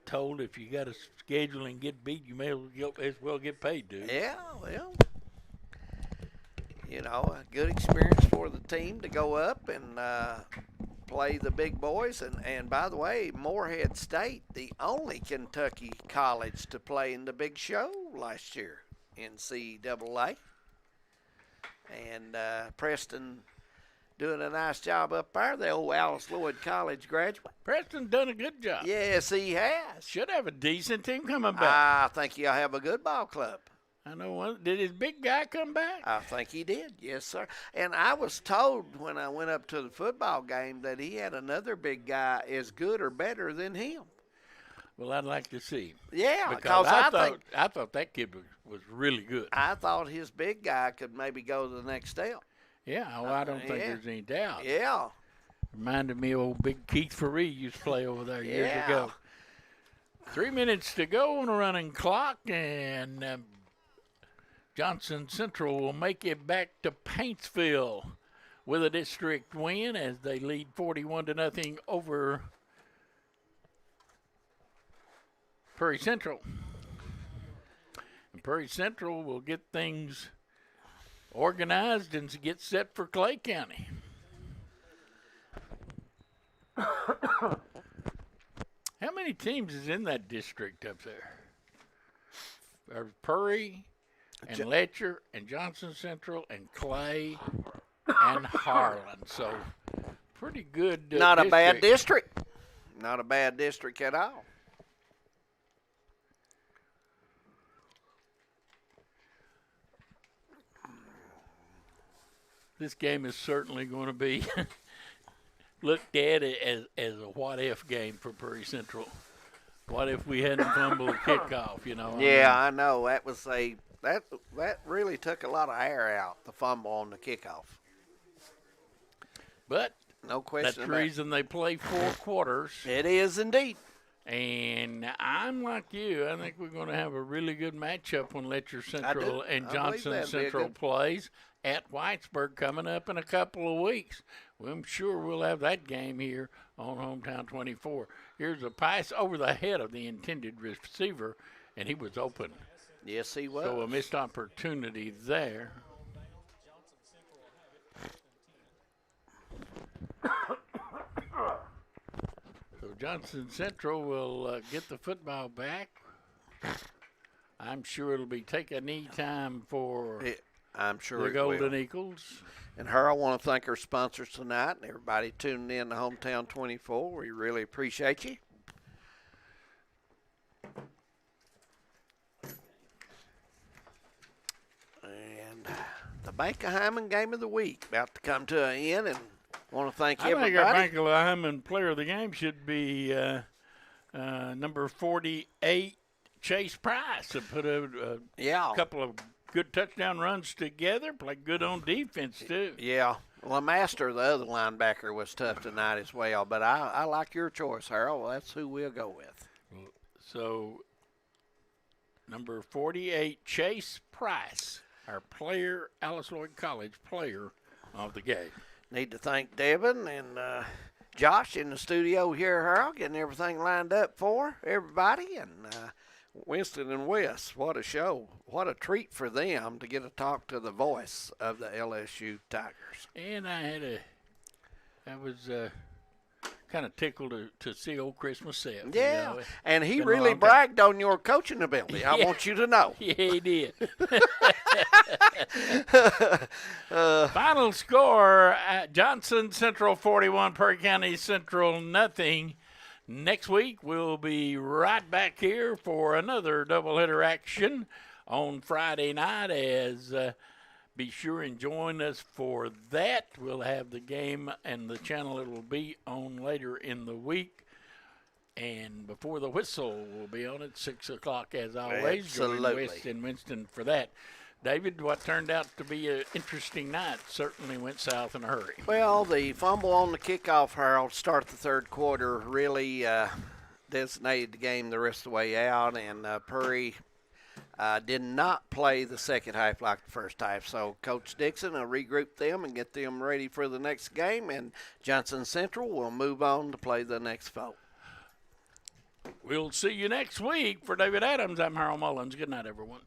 J: told if you got a schedule and get beat, you may as well get paid, dude.
K: Yeah, well, you know, a good experience for the team to go up and play the big boys. And by the way, Moorhead State, the only Kentucky college to play in the big show last year, NCAA. And Preston doing a nice job up there, the old Alice Lloyd College graduate.
J: Preston done a good job.
K: Yes, he has.
J: Should have a decent team coming back.
K: I think he'll have a good ball club.
J: I know one. Did his big guy come back?
K: I think he did, yes, sir. And I was told when I went up to the football game that he had another big guy as good or better than him.
J: Well, I'd like to see.
K: Yeah,
J: because I thought that kid was really good.
K: I thought his big guy could maybe go to the next step.
J: Yeah, well, I don't think there's any doubt.
K: Yeah.
J: Reminded me of old big Keith Faree used to play over there years ago. 3 minutes to go on a running clock, and Johnson Central will make it back to Paintsville with a district win as they lead 41-0 over Prairie Central. And Prairie Central will get things organized and get set for Clay County. How many teams is in that district up there? There's Prairie and Letcher and Johnson Central and Clay and Harlan. So pretty good
K: Not a bad district. Not a bad district at all.
J: This game is certainly going to be looked at as a what-if game for Prairie Central. What if we hadn't fumbled a kickoff, you know?
K: Yeah, I know. That was that really took a lot of air out, the fumble on the kickoff.
J: But
K: no question
J: that's the
K: about
J: reason they play 4 quarters.
K: It is indeed.
J: And I'm like you. I think we're going to have a really good matchup when Letcher Central and Johnson Central plays at Whitesburg coming up in a couple of weeks. Well, I'm sure we'll have that game here on Hometown 24. Here's a pass over the head of the intended receiver, and he was open.
K: Yes, he was.
J: So a missed opportunity there. So Johnson Central will get the football back. I'm sure it'll be take a knee time for
K: I'm sure
J: the
K: it
J: Golden
K: will.
J: Eagles.
K: And I want to thank our sponsors tonight and everybody tuning in to Hometown 24. We really appreciate you. And the Bank of Hyman Game of the Week about to come to an end, and want to thank everybody.
J: I think our Bank of Hyman player of the game should be number 48, Chase Price, who put a couple of good touchdown runs together, played good on defense, too.
K: Yeah. Well, Master, the other linebacker, was tough tonight as well, but I like your choice, Harold. That's who we'll go with.
J: So, number 48, Chase Price, our player, Alice Lloyd College player of the game.
K: Need to thank Devin and Josh in the studio here, Harold, getting everything lined up for everybody. And Winston and Wes, what a show. What a treat for them to get to talk to the voice of the LSU Tigers.
J: And I was kind of tickled to see old Chris myself.
K: Yeah,
J: you know.
K: and he really bragged on your coaching ability.
J: Yeah.
K: I want you to know.
J: Yeah, he did. Final score, Johnson Central 41, Perry County Central nothing. Next week, we'll be right back here for another doubleheader action on Friday night. Be sure and join us for that. We'll have the game and the channel it will be on later in the week. And Before the Whistle will be on at 6 o'clock as always.
K: Absolutely.
J: Join West and Winston for that. David, what turned out to be an interesting night certainly went south in a hurry.
K: Well, the fumble on the kickoff, Harold, start of the third quarter really designated the game the rest of the way out, and Perry did not play the second half like the first half. So Coach Dixon will regroup them and get them ready for the next game, and Johnson Central will move on to play the next foe.
J: We'll see you next week. For David Adams, I'm Harold Mullins. Good night, everyone.